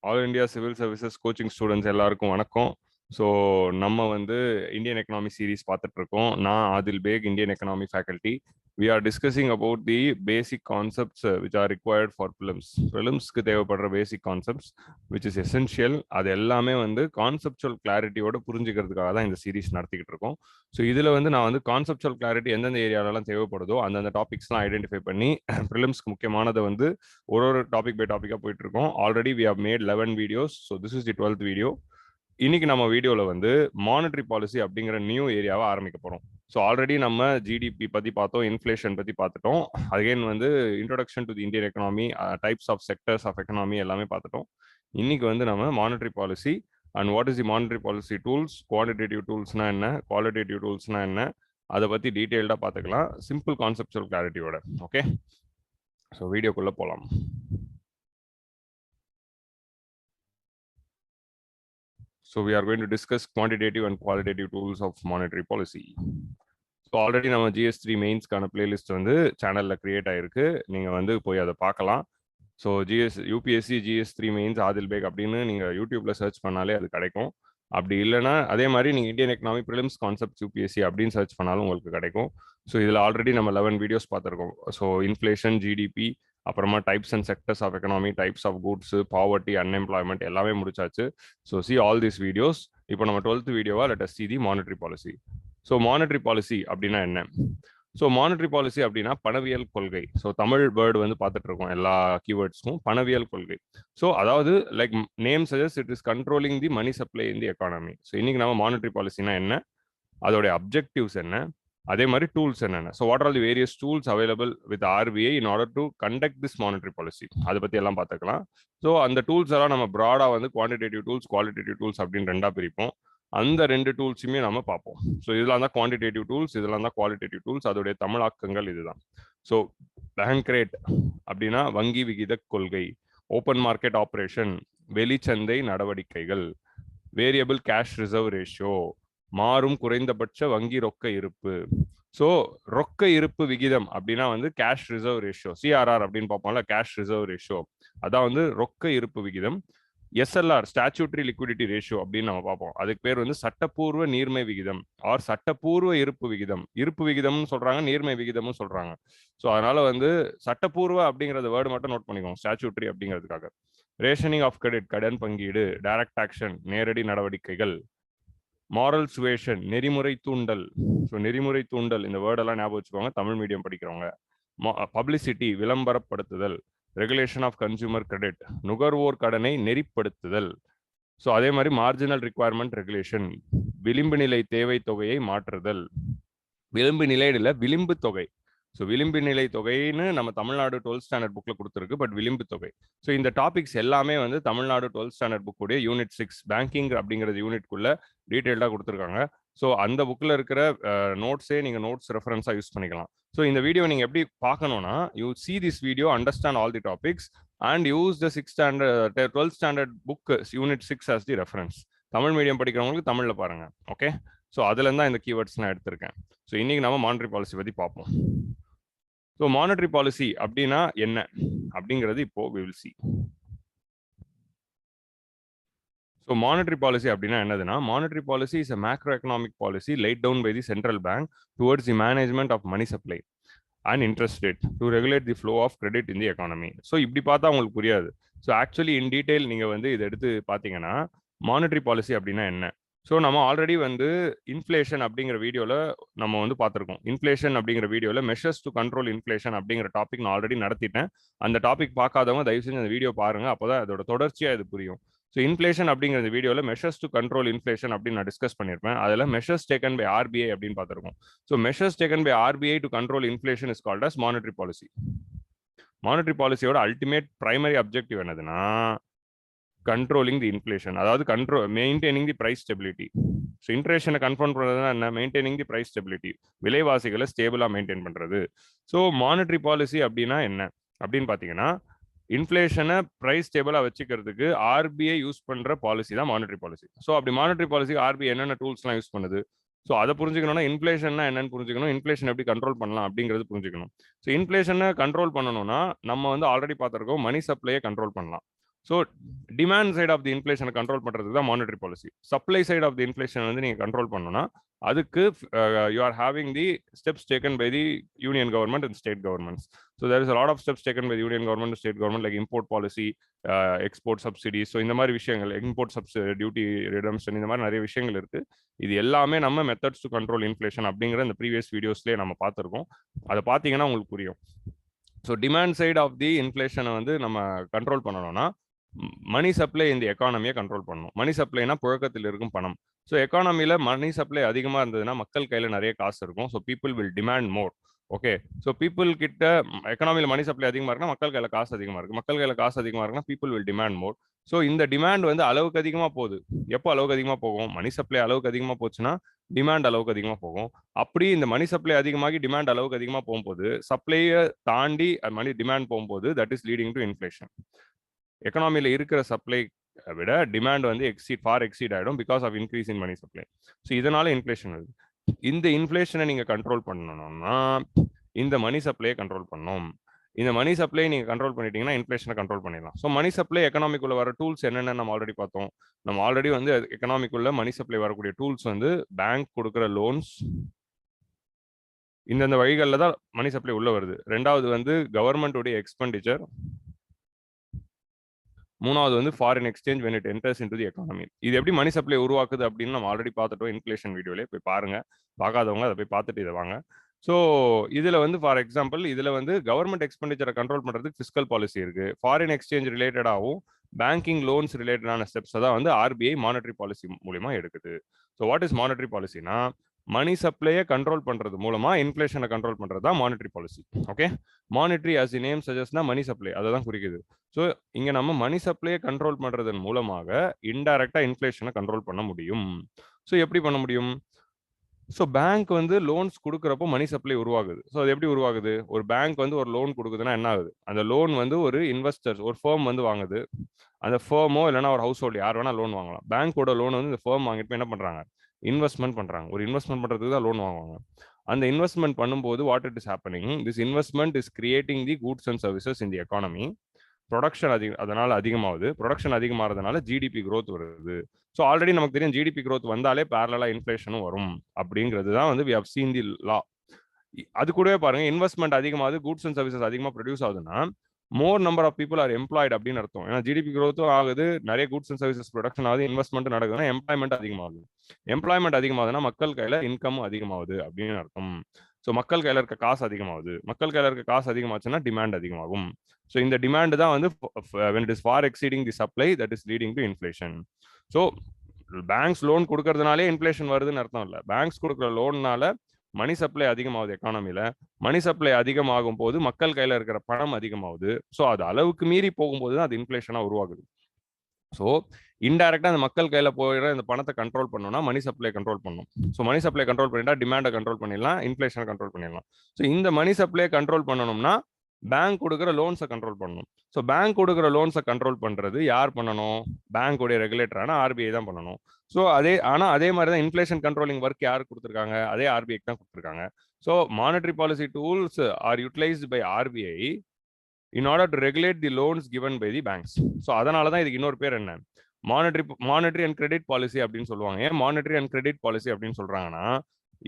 All India civil services coaching students எல்லாருக்கும் வணக்கம். So நம்ம வந்து இந்தியன் எக்கனாமி சீரீஸ் பார்த்துட்டு இருக்கோம். நான் Adil Baig, Indian economy faculty. We are discussing about the basic concepts which are required for prelims. ப்ரிலிம்ஸ்க்கு தேவைப்படுற basic concepts which is essential. அது எல்லாமே வந்து கான்செப்சுவல் கிளாரிட்டியோட புரிஞ்சுக்கிறதுக்காக தான் இந்த சீரீஸ் நடத்திக்கிட்டு இருக்கோம். ஸோ இதில் வந்து நான் வந்து கான்செப்சுவல் கிளாரிட்டி எந்தெந்த ஏரியாலலாம் தேவைப்படுதோ அந்தந்த டாபிக்ஸ்லாம் ஐடென்டிஃபை பண்ணி ப்ரிலிம்ஸ்க்கு முக்கியமானதை வந்து ஒரு டாபிக் பை டாப்பிக்காக போயிட்டு இருக்கோம். Already we have made 11 videos. So this is the 12th video. இன்னைக்கு நம்ம வீடியோவில் வந்து மானிட்டரி பாலிசி அப்படிங்கிற நியூ ஏரியாவை ஆரம்பிக்க போகிறோம். ஸோ ஆல்ரெடி நம்ம ஜிடிபி பற்றி பார்த்தோம், இன்ஃப்ளேஷன் பற்றி பார்த்துட்டோம். அகைன் வந்து introduction to the Indian economy, types of sectors of economy எல்லாமே பார்த்துட்டோம். இன்னைக்கு வந்து நம்ம monetary policy and what is the monetary policy tools, quantitative டூல்ஸ்னா என்ன, குவாலிட்டேட்டிவ் டூல்ஸ்னா என்ன, அதை பற்றி டீட்டெயில்டாக பார்த்துக்கலாம் சிம்பிள் கான்செப்சுவல் கிளாரிட்டியோட. ஓகே, ஸோ வீடியோக்குள்ளே போகலாம். So we are going to discuss quantitative and qualitative tools of monetary policy. So already நம்ம GS3 மெயின்ஸ்க்கான பிளேலிஸ்ட் வந்து சேனலில் கிரியேட் ஆயிருக்கு. நீங்கள் வந்து போய் அதை பார்க்கலாம். ஸோ UPSC GS3 மெயின்ஸ் ஆதில் பேக் அப்படின்னு நீங்கள் யூடியூப்பில் சர்ச் பண்ணாலே அது கிடைக்கும். அப்படி இல்லைனா அதே மாதிரி நீங்கள் Indian economy prelims concept UPSC அப்படின்னு சர்ச் பண்ணாலும் உங்களுக்கு கிடைக்கும். ஸோ இதில் ஆல்ரெடி நம்ம 11 வீடியோஸ் பார்த்துருக்கோம். ஸோ இன்ஃப்ளேஷன், ஜிடிபி, அப்புறமா types and sectors of economy, types of goods, poverty, unemployment எல்லாமே முடிச்சாச்சு. So see all these videos. இப்போ நம்ம 12th வீடியோவா let us see the monetary policy. So monetary policy அப்படின்னா என்ன? ஸோ மானிட்டரி பாலிசி அப்படின்னா பணவியல் கொள்கை. ஸோ தமிழ் வேர்டு வந்து பார்த்துட்டு இருக்கோம் எல்லா கீவேர்ட்ஸ்க்கும். பணவியல் கொள்கை. ஸோ அதாவது like name suggest it is controlling the money supply in the economy. So இன்னைக்கு நம்ம மானிட்டரி பாலிசினா என்ன, அதோடைய அப்ஜெக்டிவ்ஸ் என்ன, அதே மாதிரி டூல்ஸ் என்னென்ன. So what are the various tools available with RBI in order to conduct this monetary policy, அதை பற்றி எல்லாம் பார்த்துக்கலாம். ஸோ அந்த டூல்ஸ் எல்லாம் நம்ம ப்ராடாக வந்து குவான்டிடேட்டிவ் டூல்ஸ், குவாலிட்டேட்டிவ் டூல்ஸ் அப்படின்னு ரெண்டாக பிரிப்போம். அந்த ரெண்டு டூல்ஸுமே நம்ம பார்ப்போம். ஸோ இதெல்லாம் தான் குவான்டிடேட்டிவ் டூல்ஸ், இதெல்லாம் தான் குவாலிட்டேட்டிவ் டூல்ஸ். அதோடைய தமிழாக்கங்கள் இதுதான். ஸோ பேங்க் ரேட் அப்படின்னா வங்கி விகித கொள்கை, ஓப்பன் மார்க்கெட் ஆப்ரேஷன், வெளிச்சந்தை நடவடிக்கைகள், வேரியபிள் கேஷ் ரிசர்வ் ரேஷியோ, மாறும் குறைந்தபட்ச வங்கி ரொக்க இருப்பு. ஸோ ரொக்க இருப்பு விகிதம் அப்படின்னா வந்து கேஷ் ரிசர்வ் ரேஷியோ, CRR அப்படின்னு பார்ப்போம்ல, கேஷ் ரிசர்வ் ரேஷியோ, அதான் வந்து ரொக்க இருப்பு விகிதம். SLR ஸ்டாச்சுட்டரி லிக்விடிட்டி ரேஷியோ அப்படின்னு நம்ம பார்ப்போம். அதுக்கு பேர் வந்து சட்டப்பூர்வ நீர்மை விகிதம் ஆர் சட்டப்பூர்வ இருப்பு விகிதம். இருப்பு விகிதம்னு சொல்றாங்க, நீர்மை விகிதமும் சொல்றாங்க. ஸோ அதனால வந்து சட்டப்பூர்வ அப்படிங்கிறத வேர்டு மட்டும் நோட் பண்ணிக்கோங்க, ஸ்டாச்சுட்டரி அப்படிங்கிறதுக்காக. ரேஷனிங் ஆஃப் கிரெடிட், கடன் பங்கீடு, டைரக்ட் ஆக்ஷன், நேரடி நடவடிக்கைகள், மாரல் சுவேஷன், நெறிமுறை தூண்டல். ஸோ நெறிமுறை தூண்டல் இந்த வேர்டெல்லாம் ஞாபகம் வச்சுக்கோங்க தமிழ் மீடியம் படிக்கிறவங்க. பப்ளிசிட்டி, விளம்பரப்படுத்துதல், ரெகுலேஷன் ஆஃப் கன்சூமர் கிரெடிட், நுகர்வோர் கடனை நெறிப்படுத்துதல். ஸோ அதே மாதிரி மார்ஜினல் ரிக்வயர்மெண்ட் ரெகுலேஷன், விளிம்பு நிலை தேவை தொகையை மாற்றுதல். விளிம்பு நிலையில விளிம்பு தொகை. ஸோ விளிம்பு நிலை தொகைன்னு நம்ம தமிழ்நாடு 12th ஸ்டாண்டர்ட் புக்கில் கொடுத்துருக்கு, பட் விளிம்பு தொகை. ஸோ இந்த டாபிக்ஸ் எல்லாமே வந்து தமிழ்நாடு 12th ஸ்டாண்டர்ட் புக்குடைய யூனிட் 6 பேங்கிங் அப்படிங்கிறது யூனிட்குள்ள டீட்டெயில்டாக கொடுத்துருக்காங்க. ஸோ அந்த புக்கில் இருக்கிற நோட்ஸே நீங்கள் நோட்ஸ் ரெஃபரன்ஸாக யூஸ் பண்ணிக்கலாம். ஸோ இந்த வீடியோ நீங்கள் எப்படி பார்க்கணும்னா, you see this video, understand all the topics and use the 12th standard book unit 6 as the reference. Tamil medium படிக்கிறவங்களுக்கு தமிழில் பாருங்க. ஓகே, ஸோ அதுலேருந்து தான் இந்த கீவேர்ட்ஸ் நான் எடுத்திருக்கேன். ஸோ இன்னைக்கு நம்ம மானிட்டரி பாலிசி பற்றி பார்ப்போம். ஸோ மானிட்டரி பாலிசி அப்படின்னா என்ன அப்படிங்கிறது இப்போ we will see. So monetary policy அப்படின்னா என்னதுன்னா, monetary policy is a macro economic policy laid down by the central bank towards the management of money supply and interest rate to regulate the flow of credit in the economy. So இப்படி பார்த்தா உங்களுக்கு புரியாது. So actually in detail நீங்கள் வந்து இதை எடுத்து பார்த்தீங்கன்னா monetary policy அப்படின்னா என்ன. ஸோ நம்ம ஆல்ரெடி வந்து இன்ஃப்ளேஷன் அப்படிங்கிற வீடியோவில் நம்ம வந்து பார்த்துருக்கோம். இன்ஃப்ளேஷன் அப்படிங்கிற வீடியோவில் மெஷர்ஸ் டு கண்ட்ரோல் இன்ஃப்ளேஷன் அப்படிங்கிற டாபிக் நான் ஆல்ரெடி நடத்திட்டேன். அந்த டாபிக் பார்க்காதவங்க தயவு செஞ்சு அந்த வீடியோ பாருங்க, அப்போதான் அதோட தொடர்ச்சியாக இது புரியும். ஸோ இன்ஃப்ளேஷன் அப்படிங்கிற வீடியோவில் மெஷர்ஸ் டு கண்ட்ரோல் இன்ஃப்ளேஷன் அப்படின்னு நான் டிஸ்கஸ் பண்ணியிருப்பேன். அதில் மெஷர்ஸ் டேக்கன் பை RBI அப்படின்னு பார்த்துருக்கோம். So measures taken by RBI to control inflation is called as monetary policy. Monetary பாலிசியோட அல்டிமேட் பிரைமரி அப்ஜெக்டிவ் என்னதுன்னா கண்ட்ரோலிங் தி இன்ஃப்ளேஷன், அதாவது maintaining the price stability. So இன்ஃப்ளேஷனை கன்ஃபார்ம் பண்ணுறதுனா என்ன, மெயின்டைனிங் தி பிரைஸ் ஸ்டெபிலிட்டி, விலைவாசிகளை ஸ்டேபிளாக மெயின்டைன் பண்ணுறது. So monetary policy அப்படின்னா என்ன அப்படின்னு பார்த்தீங்கன்னா, இன்ஃப்ளேஷனை பிரைஸ் ஸ்டேபிளாக வச்சுக்கிறதுக்கு RBI யூஸ் பண்ணுற பாலிசி தான் மானிட்டரி பாலிசி. ஸோ அப்படி மானிட்டரி பாலிசி RBI என்னென்ன டூல்ஸ்லாம் யூஸ் பண்ணுது, ஸோ அதை புரிஞ்சுக்கணும்னா இன்ஃப்ளேஷன்னா என்னன்னு புரிஞ்சுக்கணும், இன்ஃப்ளேஷன் எப்படி கண்ட்ரோல் பண்ணலாம் அப்படிங்கிறது புரிஞ்சுக்கணும். ஸோ இன்ஃப்ளேஷனை கண்ட்ரோல் பண்ணணும்னா நம்ம வந்து ஆல்ரெடி பார்த்துருக்கோம், மணி சப்ளையை கண்ட்ரோல் பண்ணலாம். So demand side of the இன்ஃப்ளேஷனை கண்ட்ரோல் பண்ணுறதுக்கு தான் monetary policy. Supply side of the inflation வந்து நீங்கள் கண்ட்ரோல் பண்ணணும்னா அதுக்கு you are having the steps taken by the union government and state governments. So there is a lot of steps taken by the union government and state government like import policy, export subsidies. So இந்த மாதிரி விஷயங்கள், import duty redemption, இந்த மாதிரி நிறைய விஷயங்கள் இருக்கு. இது எல்லாமே நம்ம மெத்தட்ஸ் டு கண்ட்ரோல் இன்ஃப்ளேஷன் அப்படிங்கிற இந்த ப்ரீவியஸ் வீடியோஸ்லேயே நம்ம பார்த்துருக்கோம். அதை பார்த்தீங்கன்னா உங்களுக்கு புரியும். So demand side of the இன்ஃப்ளேஷனை வந்து நம்ம கண்ட்ரோல் பண்ணணும்னா மணி சப்ளை இந்த எக்கானமியை கண்ட்ரோல் பண்ணணும். மணி சப்ளைனா புழக்கத்தில் இருக்கும் பணம். ஸோ எக்கானமியில் மணி சப்ளை அதிகமாக இருந்ததுன்னா மக்கள் கையில் நிறைய காசு இருக்கும். So people will demand more. Okay, so people கிட்ட எக்கனாமியில் மணி சப்ளை அதிகமாக இருக்குன்னா மக்கள் கையில் காசு அதிகமாக இருக்குது. மக்கள் கையில் காசு அதிகமாக இருக்குன்னா people will demand more. So இந்த டிமாண்ட் வந்து அளவுக்கு அதிகமாக போகுது. எப்போ அளவுக்கு அதிகமாக போகும்? மணி சப்ளை அளவுக்கு அதிகமாக போச்சுன்னா டிமாண்ட் அளவுக்கு அதிகமாக போகும். அப்படி இந்த மணி சப்ளை அதிகமாகி டிமாண்ட் அளவுக்கு அதிகமாக போகும்போது சப்ளையை தாண்டி மணி டிமாண்ட் போகும்போது that is leading to inflation. எக்கனாமியில் இருக்கிற சப்ளை விட டிமாண்ட் வந்து ஃபார் எக்ஸீட் ஆகிடும் because of increase in money supply. So இதனால இன்ஃப்ளேஷன் வருது. இந்த இன்ஃப்ளேஷனை நீங்கள் கண்ட்ரோல் பண்ணணும்னா இந்த மணி சப்ளையை கண்ட்ரோல் பண்ணணும். இந்த மணி சப்ளை நீங்கள் கண்ட்ரோல் பண்ணிட்டீங்கன்னா இன்ஃப்ளேஷனை கண்ட்ரோல் பண்ணிடலாம். ஸோ மணி சப்ளை எக்கனாமிக்குள்ள வர டூல்ஸ் என்னென்னு நம்ம ஆல்ரெடி பார்த்தோம். நம்ம ஆல்ரெடி வந்து எக்கனாமிக்குள்ள மணி சப்ளை வரக்கூடிய டூல்ஸ் வந்து பேங்க் கொடுக்குற லோன்ஸ், இந்தந்த வழிகளில் தான் மணி சப்ளை உள்ள வருது. ரெண்டாவது வந்து கவர்மெண்ட்டுடைய எக்ஸ்பெண்டிச்சர். மூணாவது வந்து foreign exchange when it enters into the economy. இது எப்படி மணி சப்ளை உருவாக்குது அப்படின்னு நம்ம ஆல்ரெடி பார்த்துட்டோம் இன்ஃப்ளேஷன் வீடியோலே. போய் பாருங்க, பார்க்காதவங்க அதை போய் பார்த்துட்டு இதை வாங்க. ஸோ இதில் வந்து ஃபார் எக்ஸாம்பிள் இதில் வந்து கவர்மெண்ட் எக்ஸ்பெண்டிச்சரை கண்ட்ரோல் பண்ணுறதுக்கு ஃபிஸ்கல் பாலிசி இருக்குது. ஃபாரின் எக்ஸ்சேஞ்ச் ரிலேட்டடாகவும் பேங்கிங் லோன்ஸ் ரிலேட்டடான ஸ்டெப்ஸை தான் வந்து ஆர்பிஐ மானிட்டரி பாலிசி மூலிமா எடுக்குது. ஸோ வாட் இஸ் மானிட்டரி பாலிசினா மணி சப்ளையை கண்ட்ரோல் பண்ணுறது மூலமா இன்ஃப்ளேஷனை கண்ட்ரோல் பண்ணுறது தான் monetary policy. Okay, monetary as the name சஜஸ்ட்னா மணி சப்ளை, அதை தான் குறிக்குது. ஸோ இங்கே நம்ம மணி சப்ளையை கண்ட்ரோல் பண்ணுறதன் மூலமாக இன்டைரக்டாக இன்ஃப்ளேஷனை கண்ட்ரோல் பண்ண முடியும். ஸோ எப்படி பண்ண முடியும்? ஸோ பேங்க் வந்து லோன்ஸ் கொடுக்குறப்போ மணி சப்ளை உருவாகுது. ஸோ அது எப்படி உருவாகுது? ஒரு பேங்க் வந்து ஒரு லோன் கொடுக்குதுன்னா என்ன ஆகுது? அந்த லோன் வந்து ஒரு இன்வெஸ்டர்ஸ், ஒரு ஃபேம் வந்து வாங்குது. அந்த ஃபேமோ இல்லைனா ஒரு ஹவுஸ் ஹோல்டு யார் வேணா லோன் வாங்கலாம். பேங்கோட லோன் வந்து இந்த ஃபேம் வாங்கிட்டு போய் என்ன பண்ணுறாங்க? இன்வெஸ்ட்மெண்ட் பண்ணுறாங்க. ஒரு இன்வெஸ்ட்மெண்ட் பண்ணுறதுக்கு தான் லோன் வாங்குவாங்க. அந்த இன்வெஸ்ட்மெண்ட் பண்ணும்போது what it is happening, this investment is creating the goods and services in the economy. Production அதனால அதிகமாகுது. ப்ரொடக்ஷன் அதிகமாகிறதுனால ஜிடிபி க்ரோத் வருது. ஸோ ஆல்ரெடி நமக்கு தெரியும் ஜிடிபி க்ரோத் வந்தாலே பேரலா இன்ஃப்ளேஷனும் வரும் அப்படிங்கிறது தான் வந்து we have seen the law. அது கூடவே பாருங்க, இன்வெஸ்ட்மெண்ட் அதிகமாகுது, கூட்ஸ் அண்ட் சர்வீசஸ் அதிகமாக ப்ரொடியூஸ் ஆகுதுன்னா more number of people are employed அப்படின்னு அர்த்தம். ஏன்னா ஜிடிபி க்ரோத்தும் ஆகுது, நிறைய கூட்ஸ் அண்ட் சர்வீசஸ் ப்ரொடக்ஷன் ஆகுது, இன்வெஸ்ட்மெண்ட் நடக்குதுன்னா எம்ப்ளாய்மெண்ட் அதிகமாகுது. எம்ப்ளாய்மெண்ட் அதிகமாகுதுன்னா மக்கள் கையில் இன்கம் அதிகமாகுது அப்படின்னு அர்த்தம். ஸோ மக்கள் கையில் இருக்க காசு அதிகமாகுது. மக்கள் கையில் இருக்க காசு அதிகமாச்சுன்னா டிமாண்ட் அதிகமாகும். ஸோ இந்த டிமாண்ட் தான் வந்து when it is far exceeding the supply that is leading to inflation. So banks loan கொடுக்கறதுனாலே இன்ஃப்ளேஷன் வருதுன்னு அர்த்தம் இல்லை. பேங்க்ஸ் கொடுக்குற லோன்னால மணி சப்ளை அதிகமாகுது எக்கானமியில். மணி சப்ளை அதிகமாகும் போது மக்கள் கையில் இருக்கிற பணம் அதிகமாகுது. ஸோ அது அளவுக்கு மீறி போகும்போது தான் அது இன்ஃப்ளேஷனாக உருவாகுது. ஸோ இன்டைரக்டாக அந்த மக்கள் கையில் போயிடுற இந்த பணத்தை கண்ட்ரோல் பண்ணணும்னா மணி சப்ளை கண்ட்ரோல் பண்ணணும். ஸோ மணி சப்ளை கண்ட்ரோல் பண்ணிட்டா டிமாண்டை கண்ட்ரோல் பண்ணிடலாம், இன்ஃப்ளேஷனை கண்ட்ரோல் பண்ணிடலாம். ஸோ இந்த மணி சப்ளை கண்ட்ரோல் பண்ணணும்னா பேங்க் கொடுக்குற லோன்ஸை கண்ட்ரோல் பண்ணணும். ஸோ பேங்க் கொடுக்குற லோன்ஸை கண்ட்ரோல் பண்ணுறது யார் பண்ணணும்? பேங்க்குடைய ரெகுலேட்டரான ஆர்பிஐ தான் பண்ணணும். ஸோ அதே மாதிரி தான் இன்ஃப்ளேஷன் கண்ட்ரோலிங் ஒர்க் யாருக்கு கொடுத்துருக்காங்க? அதே ஆர்பிஐக்கு தான் கொடுத்துருக்காங்க. So monetary policy tools are utilised by RBI in order to regulate the loans given by the banks. So அதனால தான் இதுக்கு இன்னொரு பேர் என்ன? மானிட்டரி அண்ட் கிரெடிட் பாலிசி அப்படின்னு சொல்லுவாங்க. ஏன் மானிட்டரி அண்ட் கிரெடிட் பாலிசி அப்படின்னு சொல்றாங்கன்னா,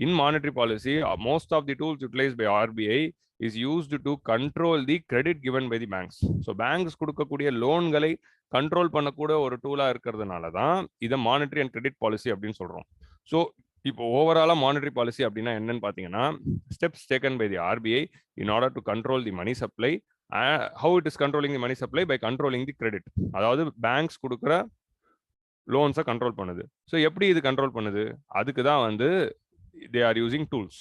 in monetary policy most of the tools utilized by RBI is used to control the credit given by the banks. So banks கொடுக்கக்கூடிய லோன்களை கண்ட்ரோல் பண்ணக்கூட ஒரு டூலா இருக்கிறதுனால தான் இதை மானிட்டரி அண்ட் கிரெடிட் பாலிசி அப்படின்னு சொல்றோம். So இப்போ ஓவராலா மானிட்டரி பாலிசி அப்படின்னா என்னன்னு பார்த்தீங்கன்னா, steps taken by the RBI in order to control the money supply. How it is controlling the money supply? By controlling the credit. அதாவது பேங்க்ஸ் கொடுக்குற லோன்ஸை control பண்ணுது. ஸோ எப்படி இது கண்ட்ரோல் பண்ணுது? அதுக்கு தான் வந்து they are using tools.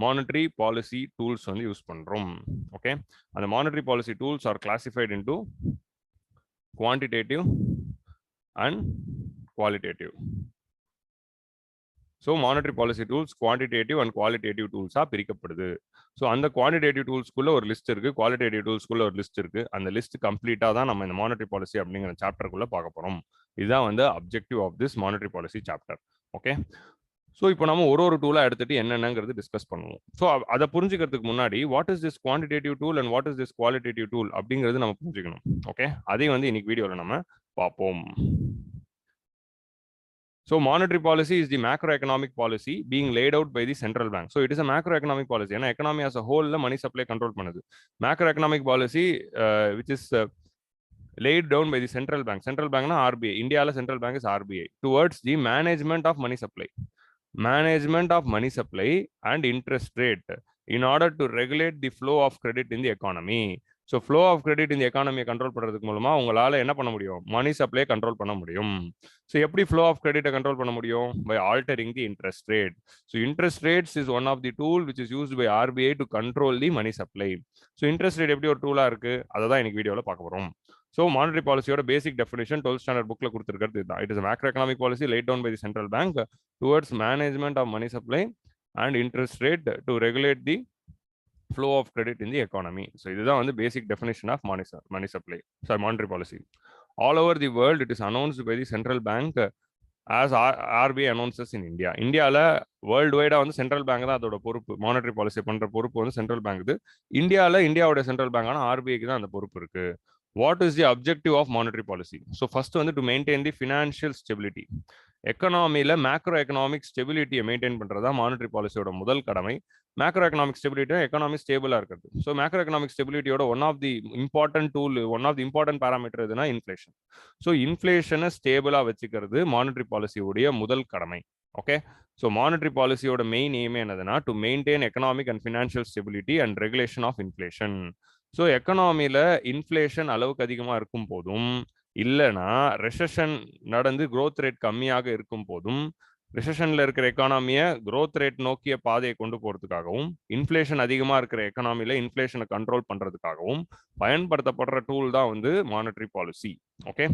Monetary policy tools வந்து யூஸ் பண்றோம். ஓகே, அந்த monetary policy tools are classified into quantitative and qualitative. So monetary policy tools quantitative and qualitative டூல்ஸாக பிரிக்கப்படுது. ஸோ அந்த குவான்டிடேட்டிவ் டூல்ஸ்க்குள்ள ஒரு லிஸ்ட் இருக்கு, குவாலிட்டேட்டிவ் டூல்ஸ்க்குள்ள ஒரு லிஸ்ட் இருக்கு. அந்த லிஸ்ட் கம்ப்ளீட்டாக தான் நம்ம இந்த மானிட்டரி பாலிசி அப்படிங்கிற சாப்டருக்குள்ள பார்க்க போறோம். இதுதான் வந்து objective of this monetary policy chapter. Okay, so இப்போ நம்ம ஒரு டூலாக எடுத்துட்டு என்னென்னங்கிறது டிஸ்கஸ் பண்ணுவோம். ஸோ அதை புரிஞ்சுக்கிறதுக்கு முன்னாடி what is this quantitative tool and what is this qualitative tool அப்படிங்கிறது நம்ம புரிஞ்சுக்கணும். ஓகே, அதையும் வந்து இன்னைக்கு வீடியோவில் நம்ம பார்ப்போம். So monetary policy is the macroeconomic policy being laid out by the central bank. So it is a macroeconomic policy. ஏன்னா economy as a whole money supply control பண்ணுது. Macroeconomic policy which is laid down by the central bank. Central bank na RBI. India's central bank is RBI. Towards the management of money supply. Management of money supply and interest rate in order to regulate the flow of credit in the economy. So flow of credit இந்த எக்கானமியை control பண்ணுறதுக்கு மூலமாக உங்களால் என்ன பண்ண முடியும்? மணி supply control பண்ண முடியும். ஸோ எப்படி ஃப்ளோ ஆஃப் கிரெடிட்டை கண்ட்ரோல் பண்ண முடியும்? By altering the interest rate. So interest rates is one of the tool which is used by RBI to control the money supply. So interest rate எப்படி ஒரு டூலாக இருக்குது, அதை தான் இன்னைக்கு வீடியோவில் பார்க்க போகிறோம். ஸோ மானிட்டரி பாலிசியோட பேசிக் டெஃபினேஷன் 12th ஸ்டாண்டர்ட் புக்கில் கொடுத்துருக்கிறது இதுதான். It is macro economic policy laid down by the central bank towards management of money supply and interest rate to regulate the flow of credit in the economy. So இதுதான் வந்து basic definition of money supply. Sorry, monetary policy. All over the world, it is announced by the central bank as RBI announces in India. இந்தியாவில் world வைடாக வந்து central bank தான் அதோட பொறுப்பு. Monetary policy பண்ணுற பொறுப்பு வந்து சென்ட்ரல் பேங்க் இது. இந்தியாவோட சென்ட்ரல் பேங்கான ஆர்பிஐக்கு தான் அந்த பொறுப்பு இருக்கு. What is the objective of monetary policy? So first வந்து to maintain the financial stability. எக்கனாமியில் மேக்ரோ எக்கனாமிக் ஸ்டெபிலிட்டியை மெயின்டைன் பண்ணுறது தான் மானிட்டரி பாலிசியோட முதல் கடமை. மேக்ரோ எக்கனாமிக் ஸ்டெபிலிட்டியும் எக்கனாமி ஸ்டேபிளாக இருக்கிறது. ஸோ மேக்ரோ எக்கனாமிக் ஸ்டெபிலிட்டியோட one of the important parameter எதுனா இன்ஃப்ளேஷன். ஸோ இன்ஃப்ளேஷனை ஸ்டேபிளாக வச்சுக்கிறது மானிட்டரி பாலிசியோடைய முதல் கடமை. ஓகே, ஸோ மானிட்டரி பாலிசியோட மெயின் எய்மே என்னதுன்னா to maintain economic and financial stability and regulation of inflation. So எக்கனாமியில் இன்ஃப்ளேஷன் அளவுக்கு அதிகமாக இருக்கும் போதும் இல்லைனா ரெசஷன் நடந்து growth ரேட் கம்மியாக இருக்கும் போதும் ரெசஷன்ல இருக்கிற எக்கானமியை growth ரேட் நோக்கிய பாதையை கொண்டு போறதுக்காகவும் இன்ஃப்ளேஷன் அதிகமா இருக்கிற எக்கானமியில இன்ஃப்ளேஷனை கண்ட்ரோல் பண்றதுக்காகவும் பயன்படுத்தப்படுற டூல் தான் வந்து மானிட்டரி பாலிசி. ஓகே,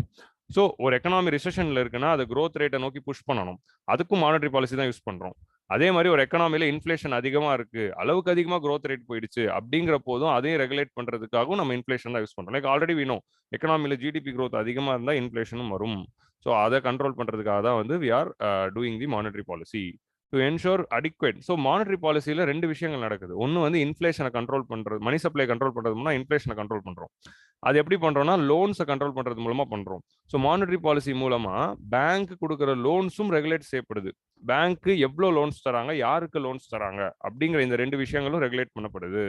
ஸோ ஒரு எக்கனாமி ரிசெஷன்ல இருக்குன்னா அது growth ரேட்டை நோக்கி புஷ் பண்ணணும், அதுக்கும் மானிட்டரி பாலிசி தான் யூஸ் பண்றோம். அதே மாதிரி ஒரு எக்கனாமியில இன்ஃப்ளேஷன் அதிகமா இருக்கு, அளவுக்கு அதிகமாக growth ரேட் போயிடுச்சு அப்படிங்கிற போதும் அதையும் ரெகுலேட் பண்றதுக்காகவும் நம்ம இன்ஃப்ளேஷன் தான் யூஸ் பண்றோம். லைக் ஆல்ரெடி வீணும் எக்கனாமியில ஜிடிபி growth அதிகமா இருந்தால் இன்ஃப்ளேஷனும் வரும். ஸோ அதை கண்ட்ரோல் பண்றதுக்காக தான் வந்து we are doing the monetary policy to ensure adequate. So monetary பாலிசியில ரெண்டு விஷயங்கள் நடக்குது. ஒன்று வந்து இன்ஃப்ளேஷனை கண்ட்ரோல் பண்றது, மணி சப்ளை கண்ட்ரோல் பண்றதுனா இன்ஃப்ளேஷனை கண்ட்ரோல் பண்றோம். அது எப்படி பண்றோம்னா லோன்ஸை கண்ட்ரோல் பண்றது மூலமா பண்றோம். ஸோ மானிட்டரி பாலிசி மூலமா பேங்க் கொடுக்குற லோன்ஸும் ரெகுலேட் செய்யப்படுது. பேங்க் எவ்வளோ லோன்ஸ் தராங்க, யாருக்கு லோன்ஸ் தராங்க அப்படிங்கிற இந்த ரெண்டு விஷயங்களும் ரெகுலேட் பண்ணப்படுது.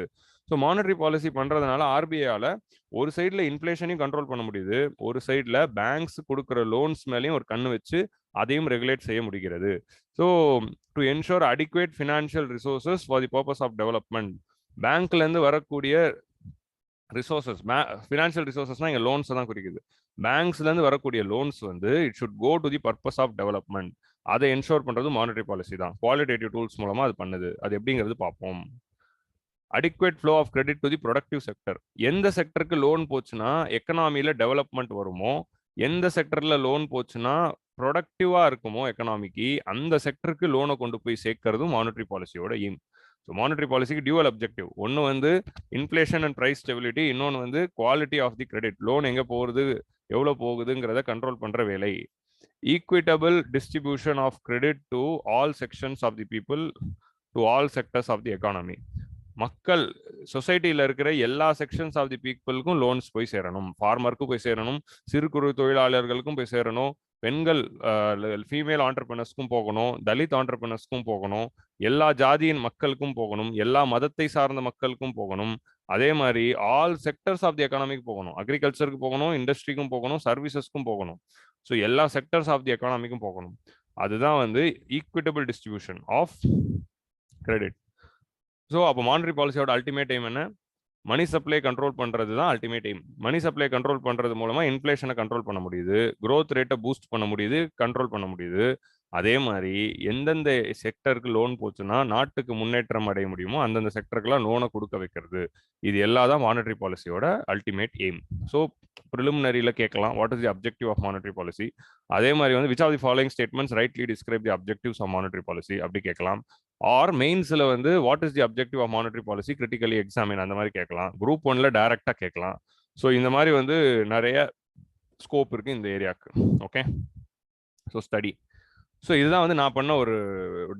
ஸோ மானிட்டரி பாலிசி பண்றதுனால ஆர்பிஐயால ஒரு சைட்ல இன்ஃப்ளேஷனையும் கண்ட்ரோல் பண்ண முடியுது, ஒரு சைட்ல பேங்க்ஸ் கொடுக்குற லோன்ஸ் மேலேயும் ஒரு கண்ணு வச்சு அதையும் ரெகுலேட் செய்ய முடிகிறது. So to ensure adequate financial resources for the purpose of development. பேங்க்ல இருந்து வரக்கூடிய ரிசோர்சஸ், ஃபினான்ஷியல் ரிசோர்சஸ்னா இங்கே லோன்ஸ் தான் குறிக்குது. பேங்க்ஸ்லேருந்து வரக்கூடிய லோன்ஸ் வந்து it should go to the purpose of development. அதை என்ஷோர் பண்ணுறது மானிட்டரி பாலிசி தான். குவாலிட்டேட்டிவ் டூல்ஸ் மூலமாக அது பண்ணுது. அது எப்படிங்கிறது பார்ப்போம். Adequate flow of credit to the productive sector. எந்த செக்டருக்கு லோன் போச்சுன்னா எக்கனாமியில் டெவலப்மெண்ட் வருமோ, எந்த செக்டரில் லோன் போச்சுன்னா ப்ரொடக்டிவாக இருக்குமோ எக்கனாமிக்கு, அந்த செக்டருக்கு லோனை கொண்டு போய் சேர்க்கறதும் மானிட்டரி பாலிசியோட எய்ம். ஸோ மானிட்டரி பாலிசிக்கு டியூவல் அப்ஜெக்டிவ். ஒன்று வந்து இன்ஃப்ளேஷன் அண்ட் ப்ரைஸ் ஸ்டெபிலிட்டி, இன்னொன்று வந்து quality of the credit. Loan எங்கே போகுது, எவ்வளோ போகுதுங்கிறத கண்ட்ரோல் பண்ணுற வேலை. Equitable distribution of credit to all sections of the people, to all sectors of the economy. மக்கள் சொசைட்டியில் இருக்கிற எல்லா செக்ஷன்ஸ் ஆஃப் தி பீப்புளுக்கும் லோன்ஸ் போய் சேரணும். ஃபார்மருக்கும் போய் சேரணும், சிறு குறு தொழிலாளர்களுக்கும் போய் சேரணும், பெண்கள் ஃபீமேல் ஆண்டர்பிரினர்ஸ்க்கும் போகணும், தலித் ஆண்டர்பிரினர்ஸ்க்கும் போகணும், எல்லா ஜாதியின் மக்களுக்கும் போகணும், எல்லா மதத்தை சார்ந்த மக்களுக்கும் போகணும். அதே மாதிரி ஆல் செக்டர்ஸ் ஆஃப் தி எக்கானமிக்கு போகணும். அக்ரிகல்ச்சருக்கு போகணும், இண்டஸ்ட்ரிக்கும் போகணும், சர்வீசஸ்க்கும் போகணும். ஸோ எல்லா செக்டர்ஸ் ஆஃப் தி எக்கானமிக்கும் போகணும். அதுதான் வந்து equitable distribution of credit. So அப்போ மானிட்டரி பாலிசியோட அல்டிமேட் எய்ம் என்ன? மணி சப்ளை கண்ட்ரோல் பண்ணுறது தான் ultimate aim. Money supply control பண்ணுறது மூலமாக இன்ஃப்ளேஷனை கண்ட்ரோல் பண்ண முடியுது, growth ரேட்டை பூஸ்ட் பண்ண முடியுது, கண்ட்ரோல் பண்ண முடியுது. அதே மாதிரி எந்தெந்த செக்டருக்கு லோன் போச்சுன்னா நாட்டுக்கு முன்னேற்றம் அடைய முடியுமோ அந்தந்த செக்டருக்குலாம் லோனை கொடுக்க வைக்கிறது. இது எல்லாம் தான் மானிட்டரி பாலிசியோட அல்டிமேட் எய்ம். ஸோ ப்ரிலிமினரியில் கேட்கலாம், what is the objective of monetary policy. அதே மாதிரி வந்து which of the following statements rightly describe the objectives of monetary policy அப்படி கேட்கலாம். ஆர் மெயின்ஸில் வந்து what is the objective of monetary policy critically examine அந்த மாதிரி கேட்கலாம். குரூப் 1ல டைரக்டாக கேட்கலாம். ஸோ இந்த மாதிரி வந்து நிறைய ஸ்கோப் இருக்கு இந்த ஏரியாவுக்கு. Okay, so study. ஸோ இதுதான் வந்து நான் பண்ண ஒரு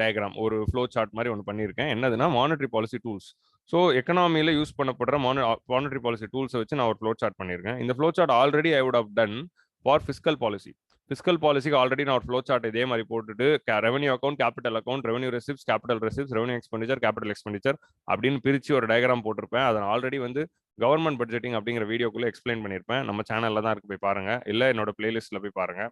டயக்ராம், ஒரு ஃப்ளோ சார்ட் மாதிரி ஒன்று பண்ணியிருக்கேன். என்னதுன்னா மானிட்டரி பாலிசி டூல்ஸ். ஸோ எக்கனாமியில் யூஸ் பண்ணப்படுற மானிட்டரி பாலிசி டூல்ஸை வச்சு நான் ஒரு ஃப்ளோ சார்ட் பண்ணியிருக்கேன். இந்த flow chart already I would have done for fiscal policy. Fiscal பாலிசிக்கு ஆல்ரெடி நான் ஒரு ஃப்ளோ சார்ட் இதே மாதிரி போட்டுட்டு revenue account, capital account, revenue receipts, capital receipts, revenue expenditure, capital expenditure அப்படின்னு பிரித்து ஒரு டயக்ராம் போட்டிருப்பேன். அதை ஆல்ரெடி வந்து கவர்மெண்ட் பட்ஜெட்டிங் அப்படிங்கிற வீடியோக்குள்ளே எக்ஸ்பிளைன் பண்ணியிருப்பேன். நம்ம சேனலில் தான் இருக்கு, போய் பாருங்க. இல்லை என்னோட பிளேலிஸ்ட்டில் போய் பாருங்க.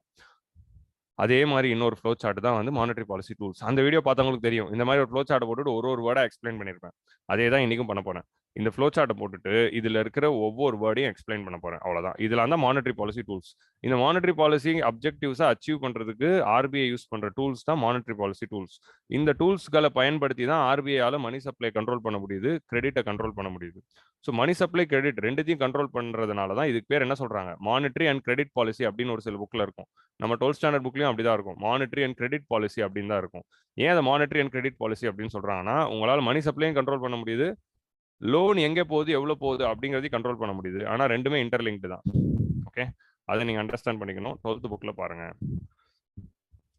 அதே மாதிரி இன்னொரு ஃப்ளோ சார்ட் தான் வந்து மானிட்டரி பாலிசி டூல்ஸ். அந்த வீடியோ பார்த்தவங்களுக்கு தெரியும். இந்த மாதிரி ஒரு ஃப்ளோ சார்ட் போட்டுட்டு ஒரு வேர்டா எக்ஸ்பிளைன் பண்ணியிருப்பேன். அதே தான் இன்னைக்கும் பண்ண போறேன். இந்த ஃப்ளோ சார்ட்டை போட்டுட்டு இதுல இருக்கிற ஒவ்வொரு வேர்டையும் எக்ஸ்பிளைன் பண்ண போறேன். அவ்வளவுதான். இதெல்லாம் தான் மானிட்டரி பாலிசி டூல்ஸ். இந்த மானிட்டரி பாலிசி அப்ஜெக்டிவ்ஸை அச்சீவ் பண்றதுக்கு ஆர்பிஐ யூஸ் பண்ற டூல்ஸ் தான் மானிட்டரி பாலிசி டூல்ஸ். இந்த டூல்ஸ்களை பயன்படுத்தி தான் ஆர்பிஐயால மணி சப்ளை கண்ட்ரோல் பண்ண முடியுது, கிரெடிட்டை கண்ட்ரோல் பண்ண முடியுது. ஸோ மணி சப்ளை, கிரெடிட் ரெண்டுத்தையும் கண்ட்ரோல் பண்றதுனால தான் இதுக்கு பேர் என்ன சொல்றாங்க, மானிட்டரி அண்ட் கிரெடிட் பாலிசி அப்படின்னு ஒரு சில புக்ல இருக்கும். நம்ம 12th ஸ்டாண்டர்ட் புக்லயும் அப்படிதான் இருக்கும். மானிட்டரி அண்ட் கிரெடிட் பாலிசி அப்படின்னு தான் இருக்கும். ஏன் அதை மானிட்டரி அண்ட் கிரெடிட் பாலிசி அப்படின்னு சொல்றாங்கன்னா, உங்களால மணி சப்ளையும் கண்ட்ரோல் பண்ண முடியுது, லோன் எங்க போகுது, எவ்வளவு போகுது அப்படிங்கிறதையும் கண்ட்ரோல் பண்ண முடியுது. ஆனா ரெண்டுமே இன்டர்லிங்க்டு தான். ஓகே, அதை நீங்க அண்டர்ஸ்டாண்ட் பண்ணிக்கணும். 12th புக்ல பாருங்க.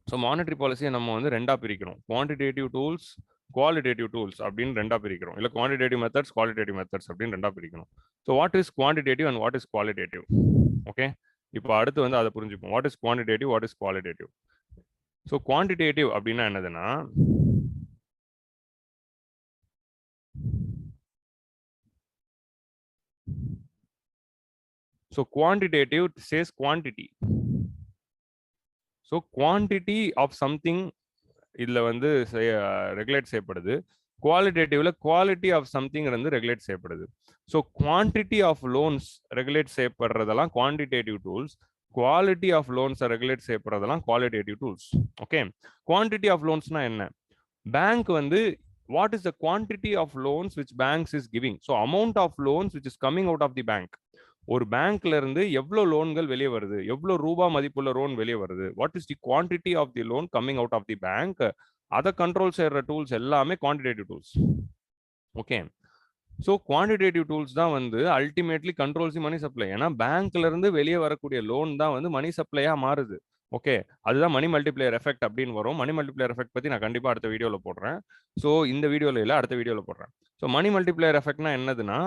ஸோ மானிட்டரி பாலிசியை நம்ம வந்து ரெண்டா பிரிக்கிறோம். குவான்டிடேட்டிவ் டூல்ஸ், குவாலிட்டேட்டிவ் டூல்ஸ் அப்படின்னு ரெண்டா பிரிக்கிறோம். இல்லை குவான்டிடேட்டிவ் மெத்தட்ஸ், குவாலிட்டேட்டிவ் மெத்தட்ஸ் அப்படின்னு ரெண்டா பிரிக்கணும். So what is quantitative and what is qualitative? Okay, இப்போ அடுத்து வந்து அதை புரிஞ்சுப்போம். What is quantitative, what is qualitative? So quantitative அப்படின்னா என்னதுன்னா, so quantitative says quantity. So quantity of something இதுல வந்து ரெகுலேட் செய்யப்படுது. குவாலிட்டேட்டிவ்ல குவாலிட்டி ஆஃப் சம்திங் வந்து ரெகுலேட் செய்யப்படுது. So quantity of loans regulate செய்யப்படுறதெல்லாம் quantitative tools, quality of loans regulate செய்யப்படுறதெல்லாம் qualitative tools. Okay, quantity of லோன்ஸ்னா என்ன? பேங்க் வந்து what is the quantity of loans which banks is giving? So amount of loans which is coming out of the bank. ஒரு பேங்க்ல இருந்து எவ்வளவு லோன்கள் வெளியே வருது, எவ்வளவு ரூபாய் மதிப்புள்ள லோன் வெளியே வருது, what is the quantity of the loan coming out of the bank, அதை கண்ட்ரோல் செய்யற டூல்ஸ் எல்லாமே quantitative tools. Okay, so quantitative tools தான் வந்து அல்டிமேட்லி கண்ட்ரோல்ஸ் மணி சப்ளை. ஏன்னா பேங்க்ல இருந்து வெளியே வரக்கூடிய லோன் தான் வந்து மணி சப்ளையா மாறுது. ஓகே, அதுதான் மணி மல்டிப்ளையர் எஃபெக்ட் அப்படின்னு வரும். மணி மல்டிப்ளையர் எஃபெக்ட் பத்தி நான் கண்டிப்பா அடுத்த வீடியோல போடுறேன். ஸோ இந்த வீடியோல இல்லை, அடுத்த வீடியோல போடுறேன். ஸோ மணி மல்டிப்ளையர் எஃபெக்ட்னா என்னதுன்னா,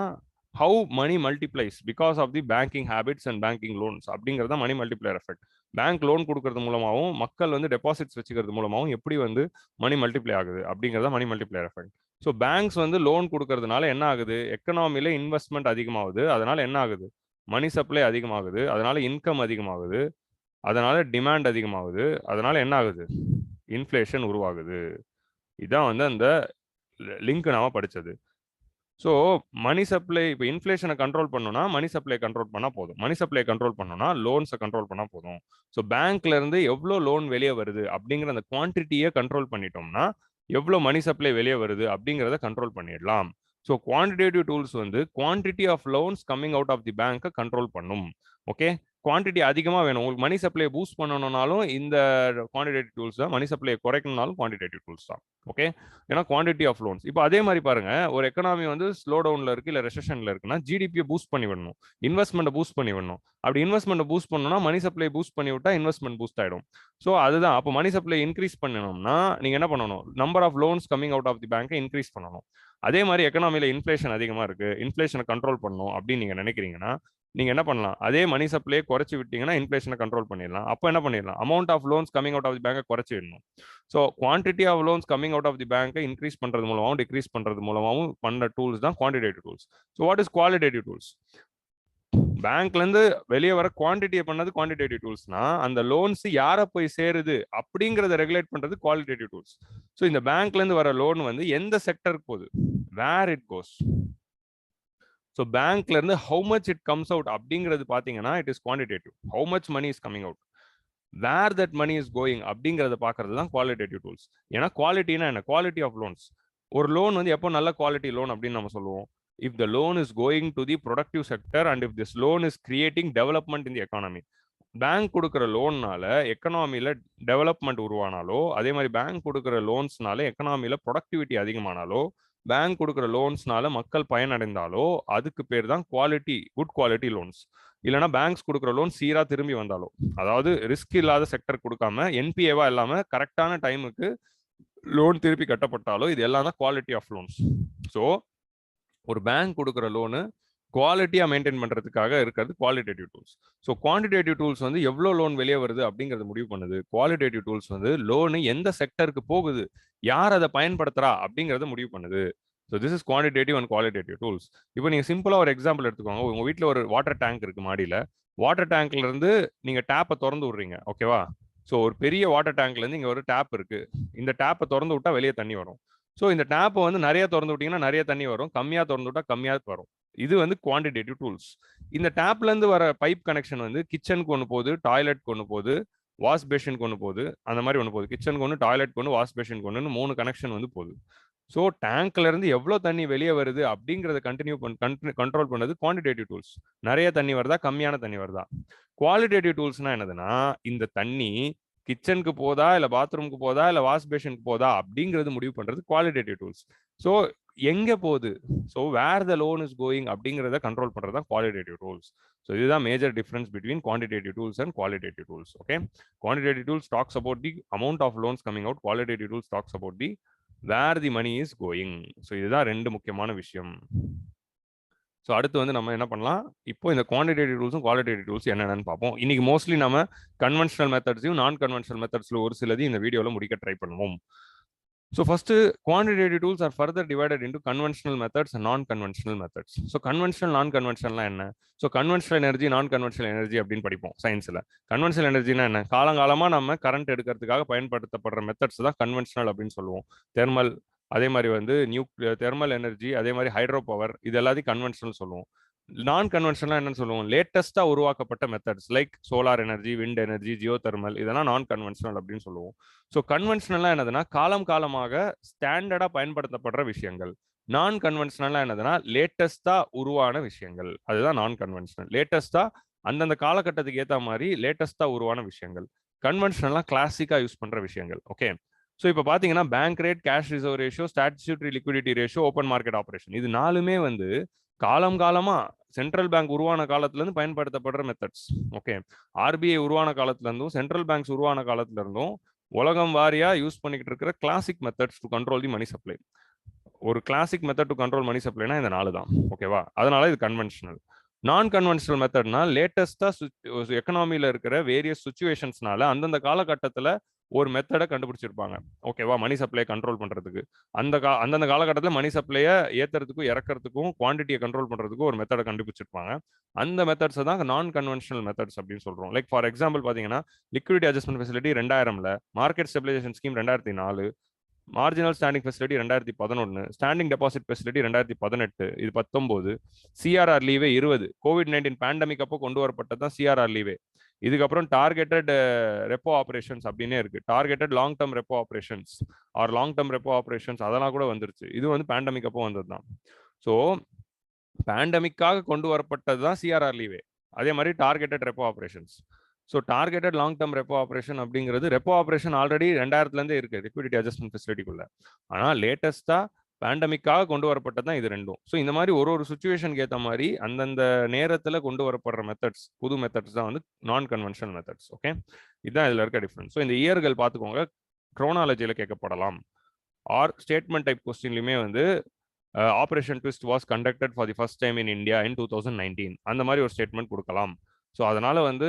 how money multiplies because of the banking habits and banking loans அப்படிங்கிறது தான் மணி மல்டிப்ளையர் எஃபெக்ட். பேங்க் லோன் கொடுக்கறது மூலமாகவும் மக்கள் வந்து டெபாசிட்ஸ் வச்சுக்கிறது மூலமாகவும் எப்படி வந்து மணி மல்டிப்ளை ஆகுது அப்படிங்கிறத மணி மல்டிப்ளையர் எஃபெக்ட். ஸோ பேங்க்ஸ் வந்து லோன் கொடுக்கறதுனால என்ன ஆகுது, எக்கனாமில இன்வெஸ்ட்மெண்ட் அதிகமாகுது, அதனால என்ன ஆகுது, மணி சப்ளை அதிகமாகுது, அதனால இன்கம் அதிகமாகுது, அதனால டிமாண்ட் அதிகமாகுது, அதனால என்ன ஆகுது, இன்ஃப்ளேஷன் உருவாகுது. இதான் வந்து அந்த லிங்க் நாம படிச்சது. ஸோ மணி சப்ளை, இப்போ இன்ஃப்ளேஷனை கண்ட்ரோல் பண்ணணும்னா மணி சப்ளை கண்ட்ரோல் பண்ணால் போதும். மணி சப்ளை கண்ட்ரோல் பண்ணணும்னா லோன்ஸை கண்ட்ரோல் பண்ணால் போதும். ஸோ பேங்க்ல இருந்து எவ்வளோ லோன் வெளியே வருது அப்படிங்கிற அந்த குவான்டிட்டியை கண்ட்ரோல் பண்ணிட்டோம்னா எவ்வளோ மணி சப்ளை வெளியே வருது அப்படிங்கிறத கண்ட்ரோல் பண்ணிடலாம். ஸோ குவான்டிடேட்டிவ் டூல்ஸ் வந்து quantity of loans coming out of the பேங்கை கண்ட்ரோல் பண்ணும். ஓகே, குவான்டிட்டி அதிகமாக வேணும் உங்களுக்கு, மணி சப்ளையை பூஸ்ட் பண்ணணும்னாலும் இந்த குவான்டிடேட்டிவ் டூல்ஸ் தான், மணி சப்ளையை குறைக்கணும்னாலும் குவான்டிடேட்டிவ் டூல்ஸ் தான். ஓகே, ஏன்னா குவான்டிட்டி ஆஃப் லோன்ஸ். இப்போ அதே மாதிரி பாருங்க, ஒரு எக்கனாமி வந்து ஸ்லோ டவுன்ல இருக்கு, இல்லை ரெசெஷன்ல இருக்குன்னா ஜிடிபியை பூஸ்ட் பண்ணி விடணும், இன்வெஸ்ட்மெண்ட் பூஸ்ட் பண்ணி விடணும். அப்படி இன்வெஸ்ட்மெண்ட் பூஸ்ட் பண்ணணும்னா மணி சப்ளை பூஸ்ட் பண்ணி விட்டா இன்வெஸ்ட்மெண்ட் பூஸ்ட் ஆயிடும். ஸோ அதுதான், அப்போ மணி சப்ளை இன்க்ரீஸ் பண்ணணும்னா நீங்க என்ன பண்ணணும், number of loans coming out of the பேங்கை இன்க்ரீஸ் பண்ணணும். அதே மாதிரி எக்கனாமில இன்ஃப்ளேஷன் அதிகமா இருக்கு, இன்ஃப்ளேஷனை கண்ட்ரோல் பண்ணணும் அப்படின்னு நீங்க நினைக்கிறீங்கன்னா நீங்க என்ன பண்ணலாம், அதே மணி சப்ளையை குறைச்சி விட்டீங்கன்னா இன்ஃப்ளேஷனை கண்ட்ரோல் பண்ணிடலாம். அப்போ என்ன பண்ணிடலாம், amount of loans coming out of the பேங்கை குறைச்சி விடணும். So quantity of loans coming out of the பேங்கை இன்க்ரீஸ் பண்றது மூலமாகவும் டிக்ரீஸ் பண்றது மூலமாகவும் பண்ண டூல்ஸ் தான் quantitative tools. So what is qualitative tools? பேங்க்ல இருந்து வெளியே வர குவான்டிட்டியை பண்ணது குவான்டிடேட்டிவ் டூல்ஸ்னா, அந்த லோன்ஸ் யாரை போய் சேருது அப்படிங்கறத ரெகுலேட் பண்றது குவாலிட்டேட்டிவ் டூல்ஸ். ஸோ இந்த பேங்க்ல இருந்து வர லோன் வந்து எந்த செக்டருக்கு போகுது, வேர் இட் கோஸ். ஸோ பேங்க்ல இருந்து how much it comes out அப்படிங்கிறது பாத்தீங்கன்னா it is quantitative. How much money is coming out, where that money is going அப்படிங்கிறத பாக்குறது தான் குவாலிட்டேட்டிவ் டூல்ஸ். ஏன்னா குவாலிட்டினா என்ன, குவாலிட்டி ஆஃப் லோன்ஸ். ஒரு லோன் வந்து எப்போ நல்ல குவாலிட்டி லோன் அப்படின்னு நம்ம சொல்லுவோம், if the loan is going to the productive sector and if this loan is creating development in the economy. Bank கொடுக்குற லோன்னால எக்கனாமில டெவலப்மெண்ட் உருவானாலோ, அதே மாதிரி பேங்க் கொடுக்குற லோன்ஸ்னால எக்கனாமில ப்ரொடக்டிவிட்டி அதிகமானாலோ, பேங்க் கொடுக்குற லோன்ஸ்னால மக்கள் பயனடைந்தாலோ அதுக்கு பேர் தான் குட் குவாலிட்டி லோன்ஸ். இல்லைனா பேங்க்ஸ் கொடுக்குற லோன் சீரா திரும்பி வந்தாலோ, அதாவது ரிஸ்க் இல்லாத செக்டர் கொடுக்காம என்பிஏவா இல்லாம கரெக்டான டைமுக்கு லோன் திருப்பி கட்டப்பட்டாலோ, இது எல்லாம் தான் குவாலிட்டி ஆஃப் லோன்ஸ். ஸோ ஒரு பேங்க் கொடுக்குற லோனு குவாலிட்டியா மெயின்டைன் பண்றதுக்காக இருக்கிறது qualitative tools. So quantitative tools வந்து எவ்வளோ லோன் வெளியே வருது அப்படிங்கறது முடிவு பண்ணுது. குவாலிட்டேட்டிவ் டூல்ஸ் வந்து லோனு எந்த செக்டருக்கு போகுது, யார் அதை பயன்படுத்துறா அப்படிங்கறத முடிவு பண்ணுது. So this is quantitative and qualitative tools. இப்போ நீங்க சிம்பிளா ஒரு எக்ஸாம்பிள் எடுத்துக்கோங்க. உங்க வீட்டில் ஒரு வாட்டர் டேங்க் இருக்கு மாடியில. வாட்டர் டேங்க்ல இருந்து நீங்க டேப்பை திறந்து விடுறீங்க, ஓகேவா? ஸோ ஒரு பெரிய வாட்டர் டேங்க்ல இருந்து இங்க ஒரு டேப் இருக்கு. இந்த டேப்பை திறந்து விட்டா வெளியே தண்ணி வரும். ஸோ இந்த டேப்பை வந்து நிறைய திறந்து விட்டீங்கன்னா நிறைய தண்ணி வரும், கம்மியா திறந்து விட்டா கம்மியா வரும். இது வந்து குவான்டிடேட்டிவ் டூல்ஸ். இந்த டேப்ல இருந்து வர பைப் கனெக்ஷன் வந்து கிச்சனுக்கு ஒன்று போகுது, டாய்லெட்க்கு ஒன்று போகுது, வாஷ் பேஷனுக்கு ஒன்று போகுது, அந்த மாதிரி ஒன்று போகுது. கிச்சனுக்கு ஒன்று, டாய்லெட்க்கு ஒன்று, வாஷ் பேஷனுக்கு ஒன்று, 3 கனெக்ஷன் வந்து போகுது. ஸோ டேங்க்ல இருந்து எவ்வளோ தண்ணி வெளியே வருது அப்படிங்கறத கண்ட்ரோல் பண்ணது குவான்டிடேட்டிவ் டூல்ஸ். நிறைய தண்ணி வருதா, கம்மியான தண்ணி வருதா. குவாலிட்டேட்டிவ் டூல்ஸ்னா என்னதுன்னா, இந்த தண்ணி கிச்சனுக்கு போதா, இல்ல பாத்ரூமுக்கு போதா, இல்ல வாஷ் பேஷனுக்கு போதா அப்படிங்கிறது முடிவு பண்றது குவாலிட்டேட்டிவ் டூல்ஸ். ஸோ எங்க போகுது, so where the loan is going அப்படிங்கிறத கண்ட்ரோல் பண்றது தான் குவாலிட்டேட்டிவ் டூல்ஸ். ஸோ இதுதான் major difference between quantitative tools and qualitative tools. Okay, quantitative tools talks about the amount of loans coming out, qualitative tools talks about the where the money is going. So இதுதான் 2 முக்கியமான விஷயம். So அடுத்து வந்து நம்ம என்ன பண்ணலாம், இப்போ இந்த குவான்டிடேட்டிவ் டூல்ஸும் குவாலிட்டேட்டிவ் டூல்ஸ் என்னென்னு பார்ப்போம். இன்னைக்கு மோஸ்ட்லி நம்ம கன்வென்ஷனல் மெத்தட்ஸையும் நான் கன்வென்ஷனல் மெத்தட்ஸ்ல ஒரு சிலது இந்த வீடியோவில் முடிக்க ட்ரை பண்ணுவோம். So first, quantitative tools are further divided into conventional methods and non-conventional methods. So conventional, non-conventional என்ன? So conventional energy, non-conventional energy அப்படின்னு படிப்போம் சயின்ஸ்ல. conventional energyனா என்ன? காலங்காலமா நம்ம கரண்ட் எடுக்கிறதுக்காக பயன்படுத்தப்படுற மெத்தட்ஸ் தான் கன்வென்ஷனல் அப்படின்னு சொல்லுவோம். தெர்மல், அதே மாதிரி வந்து தெர்மல் எனர்ஜி, அதே மாதிரி ஹைட்ரோ பவர், இது எல்லாத்தையும் கன்வென்ஷனல் சொல்லுவோம். நான் கன்வென்ஷனல் என்னன்னு சொல்லுவோம், லேட்டஸ்டா உருவாக்கப்பட்ட methods like solar energy, wind energy, Jio thermal, இதெல்லாம் நான் கன்வென்ஷனல் அப்படின்னு சொல்லுவோம். ஸோ கன்வென்ஷனலா என்னதுன்னா காலமாக ஸ்டாண்டர்டா பயன்படுத்தப்படுற விஷயங்கள். நான் கன்வென்ஷனலா என்னதுன்னா லேட்டஸ்டா உருவான விஷயங்கள். அதுதான் நான் கன்வென்ஷனல். லேட்டஸ்டா அந்தந்த காலகட்டத்துக்கு ஏற்ற மாதிரி லேட்டஸ்டா உருவான விஷயங்கள். கன்வென்ஷனலா கிளாசிக்கா யூஸ் பண்ற விஷயங்கள். ஓகே, ஸோ இப்போ பார்த்தீங்கன்னா bank rate, cash reserve ratio, statutory liquidity ratio, open market operation, இது 4மே வந்து காலமா சென்ட்ரல் பேங்க் உருவான காலத்துல இருந்து பயன்படுத்தப்படுற மெத்தட்ஸ். ஓகே, ஆர்பிஐ உருவான காலத்துல இருந்தும் சென்ட்ரல் பேங்க்ஸ் உருவான காலத்துல இருந்தும் உலகம் வாரியா யூஸ் பண்ணிக்கிட்டு இருக்கிற classic methods to control the money supply. ஒரு classic method to control money சப்ளைனா இந்த 4 தான். ஓகேவா, அதனால இது கன்வென்ஷனல். நான் கன்வென்ஷனல் மெத்தட்னா லேட்டஸ்டா எக்கனாமில இருக்கிற வேரியஸ் சுச்சுவேஷன்ஸ்னால அந்தந்த காலகட்டத்தில் ஒரு மெத்தடை கண்டுபிடிச்சிருப்பாங்க. ஓகேவா, மணி சப்ளை கண்ட்ரோல் பண்றதுக்கு அந்தந்த காலகட்டத்தில் மணி சப்ளையை ஏத்துறதுக்கும் இறக்கிறதுக்கும் குவான்டிட்டியை கண்ட்ரோல் பண்றதுக்கும் ஒரு மெத்தடை கண்டுபிடிச்சிருப்பாங்க. அந்த மெத்தட்ஸ் தான் நான் கன்வென்ஷனல் மெத்தட்ஸ் அப்படின்னு சொல்றோம். லைக் ஃபார் எக்ஸாம்பிள் பாத்தீங்கன்னா liquidity adjustment facility 2000, market stabilisation scheme 2004, marginal standing facility 2011, standing deposit facility 2018, இது 19, சிஆர்ஆர் லீவே 20. COVID-19 பேண்டமிக் அப்போ கொண்டு வரப்பட்டது தான் சிஆர்ஆர் லீவே. இதுக்கப்புறம் டார்கெட்டட் ரெப்போ ஆப்ரேஷன்ஸ் அப்படின்னே இருக்கு. Targeted long term repo operations or long term repo operations அதெல்லாம் கூட வந்துருச்சு. இது வந்து பேண்டமிக் அப்போ வந்தது தான். ஸோ பேண்டமிக்காக கொண்டு வரப்பட்டது தான் சிஆர்ஆர் லீவே. அதே மாதிரி targeted repo operations. So targeted long term repo operation அப்படிங்கிறது ரெப்போ ஆப்ரேஷன் ஆல்ரெடி 2000லேருந்தே இருக்கு லிக்விடிட்டி அட்ஜஸ்ட்மெண்ட் ஃபெசிலிட்டிக்குள்ள. ஆனால் லேட்டஸ்டா பேண்டமிக்காக கொண்டு வரப்பட்டது தான் இது ரெண்டும். ஸோ இந்த மாதிரி ஒரு சுச்சுவேஷனுக்கு ஏற்ற மாதிரி அந்தந்த நேரத்தில் கொண்டு வரப்படுற மெத்தட்ஸ், புது மெத்தட்ஸ் தான் வந்து நான் கன்வென்ஷனல் மெத்தட்ஸ். ஓகே, இதுதான் இதில் இருக்க டிஃபரன்ஸ். ஸோ இந்த இயர்கள் பார்த்துக்கோங்க, குரோனாலஜியில் கேட்கப்படலாம். ஆர் ஸ்டேட்மெண்ட் டைப் கொஸ்டின்லையுமே வந்து operation twist was conducted for the first time in India in 2019, அந்த மாதிரி ஒரு ஸ்டேட்மெண்ட் கொடுக்கலாம். ஸோ அதனால வந்து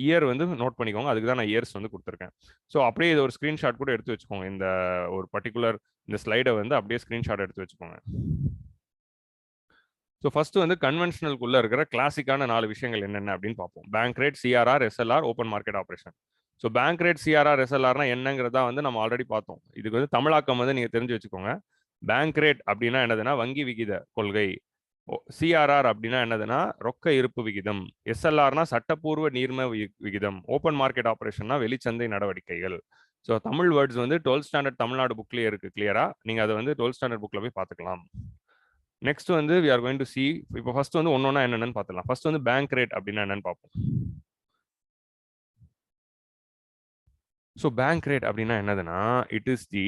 இயர் வந்து நோட் பண்ணிக்கோங்க, அதுக்கு தான் நான் இயர்ஸ் வந்து கொடுத்துருக்கேன். ஸோ அப்படியே இது ஒரு ஸ்க்ரீன்ஷாட் கூட எடுத்து வச்சுக்கோங்க. இந்த ஒரு பர்டிகுலர் இந்த ஸ்லைடை வந்து அப்படியே ஸ்க்ரீன்ஷாட் எடுத்து வச்சுக்கோங்க. ஸோ ஃபர்ஸ்ட் வந்து கன்வென்ஷனலுக்குள்ள இருக்கிற கிளாசிக்கான 4 விஷயங்கள் என்னென்ன அப்படின்னு பார்ப்போம். Bank rate, CRR, SLR, open market operation. So bank rate, CRR, எஸ்எல்ஆர்னா என்னங்கிறதா வந்து நம்ம ஆல்ரெடி பார்த்தோம். இதுக்கு வந்து தமிழாக்கம் வந்து நீங்க தெரிஞ்சு வச்சுக்கோங்க. பேங்க் ரேட் அப்படின்னா என்னதுன்னா வங்கி விகித கொள்கை. சிஆர்ஆர் அப்படின்னா என்னதுன்னா ரொக்க இருப்பு விகிதம். எஸ்எல்ஆர்னா சட்டப்பூர்வ நீர்ம விகிதம். ஓப்பன் மார்க்கெட் ஆப்ரேஷன்னா வெளிச்சந்தை நடவடிக்கைகள். ஸோ தமிழ் வேர்ட்ஸ் வந்து 12th ஸ்டாண்டர்ட் தமிழ்நாடு புக்லேயே இருக்கு கிளியரா. நீங்க அதை வந்து 12th ஸ்டாண்டர்ட் புக்ல போய் பார்த்துக்கலாம். நெக்ஸ்ட் வந்து we are going to see, இப்போ ஃபர்ஸ்ட் வந்து ஒன்னொன்னா என்னென்னு பார்த்துக்கலாம். ஃபர்ஸ்ட் வந்து பேங்க் ரேட் அப்படின்னா என்னன்னு பார்ப்போம். ஸோ பேங்க் ரேட் அப்படின்னா என்னதுன்னா it is the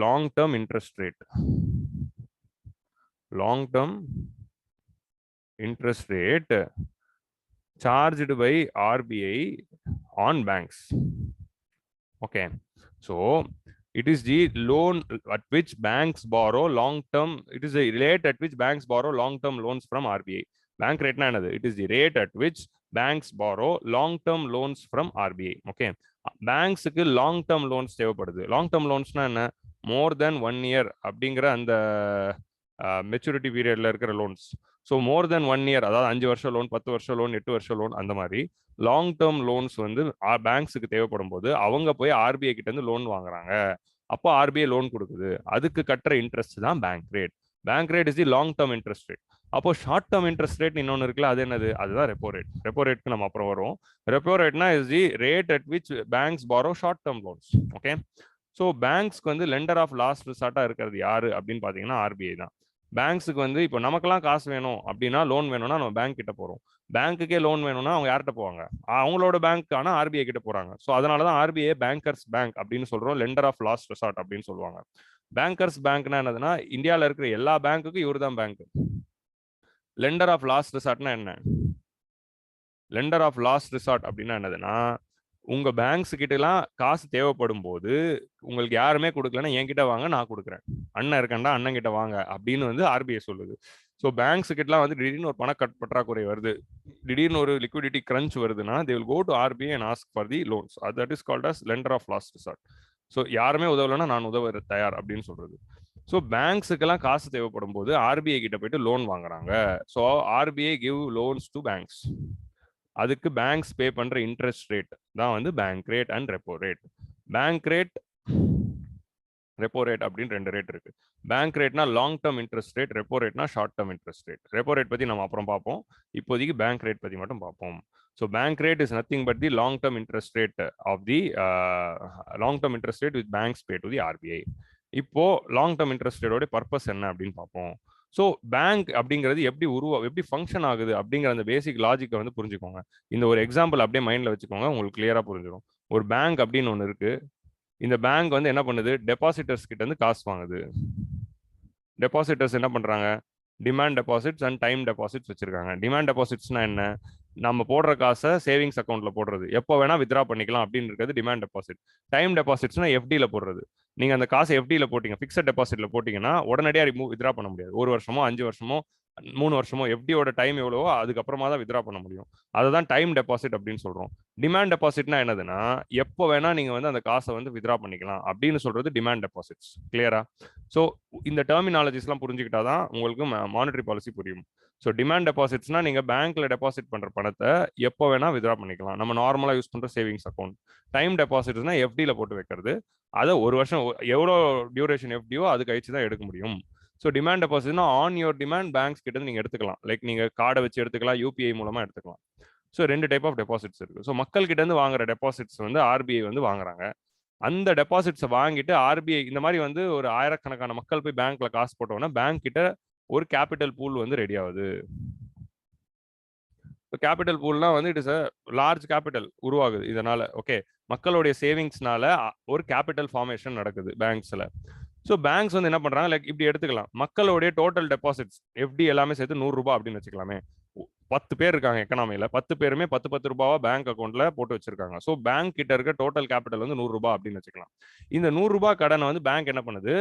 long term interest rate. Long term interest rate charged by RBI on banks. Okay, so it is the loan at which banks borrow long term. It is the rate at which banks borrow long term loans from RBI. Bank rate na another. It is the rate at which banks borrow long term loans from RBI. Okay, banks க்கு long term loans தேவைப்படுது. Long term loans na என்ன, more than 1 year அப்படிங்கிற அந்த maturity பீரியட்ல இருக்கிற loans. So more than 1 year, அதாவது 5 வருஷம் loan, 10 வருஷம் லோன், 8 வருஷம் லோன், அந்த மாதிரி லாங் டேர்ம் லோன்ஸ் வந்து பேங்க்ஸுக்கு தேவைப்படும் போது அவங்க போய் ஆர்பிஐ கிட்ட இருந்து லோன் வாங்குறாங்க. அப்போ ஆர்பிஐ லோன் கொடுக்குது, அதுக்கு கட்டுற இன்ட்ரெஸ்ட் தான் bank rate. Bank rate is the long term interest rate. அப்போ ஷார்ட் டேர்ம் இன்ட்ரெஸ்ட் ரேட் இன்னொன்று இருக்குல்ல, அது என்னது, அதுதான் ரெப்போ ரேட். ரெப்போ ரேட்க்கு நம்ம அப்புறம் வரும். ரெப்போ ரேட்னா is the rate at which banks borrow short term loans. Okay, so பேங்க்ஸ்க்கு வந்து லெண்டர் ஆஃப் லாஸ்ட் ரிசார்ட்டா இருக்கிறது யாரு அப்படின்னு பாத்தீங்கன்னா ஆர்பிஐ தான். பேங்க்ஸுக்கு வந்து இப்போ நமக்கெல்லாம் காசு வேணும் அப்படின்னா, லோன் வேணும்னா நம்ம பேங்க் கிட்ட போறோம். பேங்க்குக்கே லோன் வேணும்னா அவங்க யார்கிட்ட போவாங்க, அவங்களோட பேங்க், ஆனால் ஆர்பிஐ கிட்ட போறாங்க. ஸோ அதனால தான் ஆர்பிஐ பேங்கர்ஸ் பேங்க் அப்படின்னு சொல்றோம், லெண்டர் ஆஃப் லாஸ்ட் ரெசார்ட் அப்படின்னு சொல்லுவாங்க. பேங்கர்ஸ் பேங்க்னா என்னதுன்னா, இந்தியாவில் இருக்கிற எல்லா பேங்க்குக்கும் இவர் தான் பேங்க். லெண்டர் ஆஃப் லாஸ்ட் ரிசார்ட்னா என்ன, லெண்டர் ஆஃப் லாஸ்ட் ரிசார்ட் அப்படின்னா என்னதுன்னா, உங்க பேங்க்ஸ் கிட்ட எல்லாம் காசு தேவைப்படும் போது உங்களுக்கு யாருமே கொடுக்கலன்னா என்கிட்ட வாங்க, நான் கொடுக்குறேன். அண்ணன் இருக்கண்டா, அண்ணன் கிட்ட வாங்க அப்படின்னு வந்து ஆர்பிஐ சொல்லுது. ஸோ பேங்க்ஸ் கிட்டலாம் வந்து திடீர்னு ஒரு பணப்பற்றாக்குறை வருது, திடீர்னு ஒரு லிக்விடிட்டி கிரன்ச் வருதுன்னா, they will go to RBI and ask for the loans. That is called as lender of last resort. So யாருமே உதவலைன்னா நான் உதவ தயார் அப்படின்னு சொல்றது. ஸோ பேங்க்ஸுக்கெல்லாம் காசு தேவைப்படும் போது ஆர்பிஐ கிட்ட போயிட்டு லோன் வாங்குறாங்க. So RBI give loans to banks. அதுக்கு பேங்க்ஸ் பே பண்ற இன்ட்ரெஸ்ட் ரேட் தான் வந்து bank rate and repo rate. Bank rate, repo rate அப்படின்னு ரெண்டு ரேட் இருக்கு. பேங்க் ரேட்னா long term interest rate, repo ரேட்னா short term interest rate. Repo rate பத்தி நம்ம அப்புறம் பார்ப்போம், இப்போதைக்கு பேங்க் ரேட் பத்தி மட்டும் பார்ப்போம். So bank rate is nothing but the long term interest rate of the long term interest rate with banks pay to the RBI. இப்போ long term interest ரேட்டோட பர்பஸ் என்ன அப்படின்னு பார்ப்போம். ஸோ பேங்க் அப்படிங்கிறது எப்படி ஃபங்க்ஷன் ஆகுது அப்படிங்கிற அந்த பேசிக் லாஜிக்கை வந்து புரிஞ்சுக்கோங்க. இந்த ஒரு எக்ஸாம்பிள் அப்படியே மைண்ட்ல வச்சுக்கோங்க, உங்களுக்கு கிளியரா புரிஞ்சிடும். ஒரு பேங்க் அப்படின்னு ஒன்று இருக்கு. இந்த பேங்க் வந்து என்ன பண்ணுது, டெபாசிட்டர்ஸ் கிட்ட இருந்து காசு வாங்குது. டெபாசிட்டர்ஸ் என்ன பண்றாங்க, demand deposits and time deposits வச்சிருக்காங்க. டிமாண்ட் டெபாசிட்ஸ்னா என்ன, நம்ம போடுற காசை சேவிங்ஸ் அக்கௌண்ட்ல போடுறது, எப்போ வேணா வித்ரா பண்ணிக்கலாம் அப்படின்னு இருக்கிறது டிமாண்ட் டெபாசிட். டைம் டெபாசிட்ஸ்னா எஃப்டில போடுறது. நீங்க அந்த காசை எஃப்டில போட்டீங்க, பிக்சட் டெபாசிட்ல போட்டீங்கன்னா உடனடியாக வித்ரா பண்ண முடியாது. 1 வருஷமோ 5 வருஷமோ 3 வருஷமோ எஃப்டியோட டைம் எவ்வளவோ அதுக்கப்புறமா தான் வித்ரா பண்ண முடியும். அதை தான் டைம் டெபாசிட் அப்படின்னு சொல்றோம். டிமாண்ட் டெபாசிட்னா என்னதுன்னா, எப்போ வேணா நீங்க வந்து அந்த காசை வந்து வித்ரா பண்ணிக்கலாம் அப்படின்னு சொல்றது டிமாண்ட் டெபாசிட்ஸ். கிளியரா? ஸோ இந்த டெர்மினாலஜிஸ்லாம் புரிஞ்சுக்கிட்டாதான் உங்களுக்கு மானிட்டரி பாலிசி புரியும். ஸோ டிமாண்ட் டெபாசிட்ஸ்னா நீங்க பேங்க்ல டெபாசிட் பண்ற பணத்தை எப்போ வேணா வித்ரா பண்ணிக்கலாம், நம்ம நார்மலா யூஸ் பண்ற சேவிங்ஸ் அக்கௌண்ட். டைம் டெபாசிட்ஸ்னா எஃப்டில போட்டு வைக்கிறது, அதை 1 வருஷம் எவ்வளோ டியூரேஷன் எஃப்டியோ அது கழிச்சு தான் எடுக்க முடியும். ஸோ டிமாண்ட் டெபாசிட்னா ஆன் யோர் டிமாண்ட் பேங்க்ஸ் கிட்ட நீங்க எடுத்துக்கலாம். லைக் நீங்க கார்டை வச்சு எடுத்துக்கலாம், யூபிஐ மூலமா எடுத்துக்கலாம். ஸோ 2 டைப் ஆஃப் டெபாசிட்ஸ் இருக்கு. ஸோ மக்கள் கிட்ட இருந்து வாங்குற டெபாசிட்ஸ் வந்து ஆர்பிஐ வந்து வாங்குறாங்க. அந்த டெபாசிட்ஸை வாங்கிட்டு ஆர்பிஐ இந்த மாதிரி வந்து ஒரு ஆயிரக்கணக்கான மக்கள் போய் பேங்க்ல காசு போட்டோம்னா பேங்க் கிட்ட ஒரு கேபிட்டல் பூல் வந்து ரெடி ஆகுது. கேபிட்டல் பூல்னா வந்து it is a large capital உருவாகுது இதனால. ஓகே, மக்களுடைய சேவிங்ஸ்னால ஒரு கேபிட்டல் ஃபார்மேஷன் நடக்குது பேங்க்ஸ்ல. ஸோ பேங்க்ஸ் வந்து என்ன பண்றாங்க, லைக் இப்படி எடுத்துக்கலாம், மக்களுடைய டோட்டல் டெபாசிட்ஸ் எஃப்டி எல்லாமே சேர்த்து 100 ரூபாய் அப்படின்னு வச்சுக்கலாமே. 10 பேர் இருக்காங்க எக்கனாமியில, 10 பேருமே 10 ரூபாவா பேங்க் அக்கௌண்ட்ல போட்டு வச்சிருக்காங்க. ஸோ பேங்க் கிட்ட இருக்க டோட்டல் கேபிட்டல் வந்து 100 ரூபாய் அப்படின்னு வச்சுக்கலாம். இந்த 100 ரூபாய் கடனை வந்து பேங்க் என்ன பண்ணுது,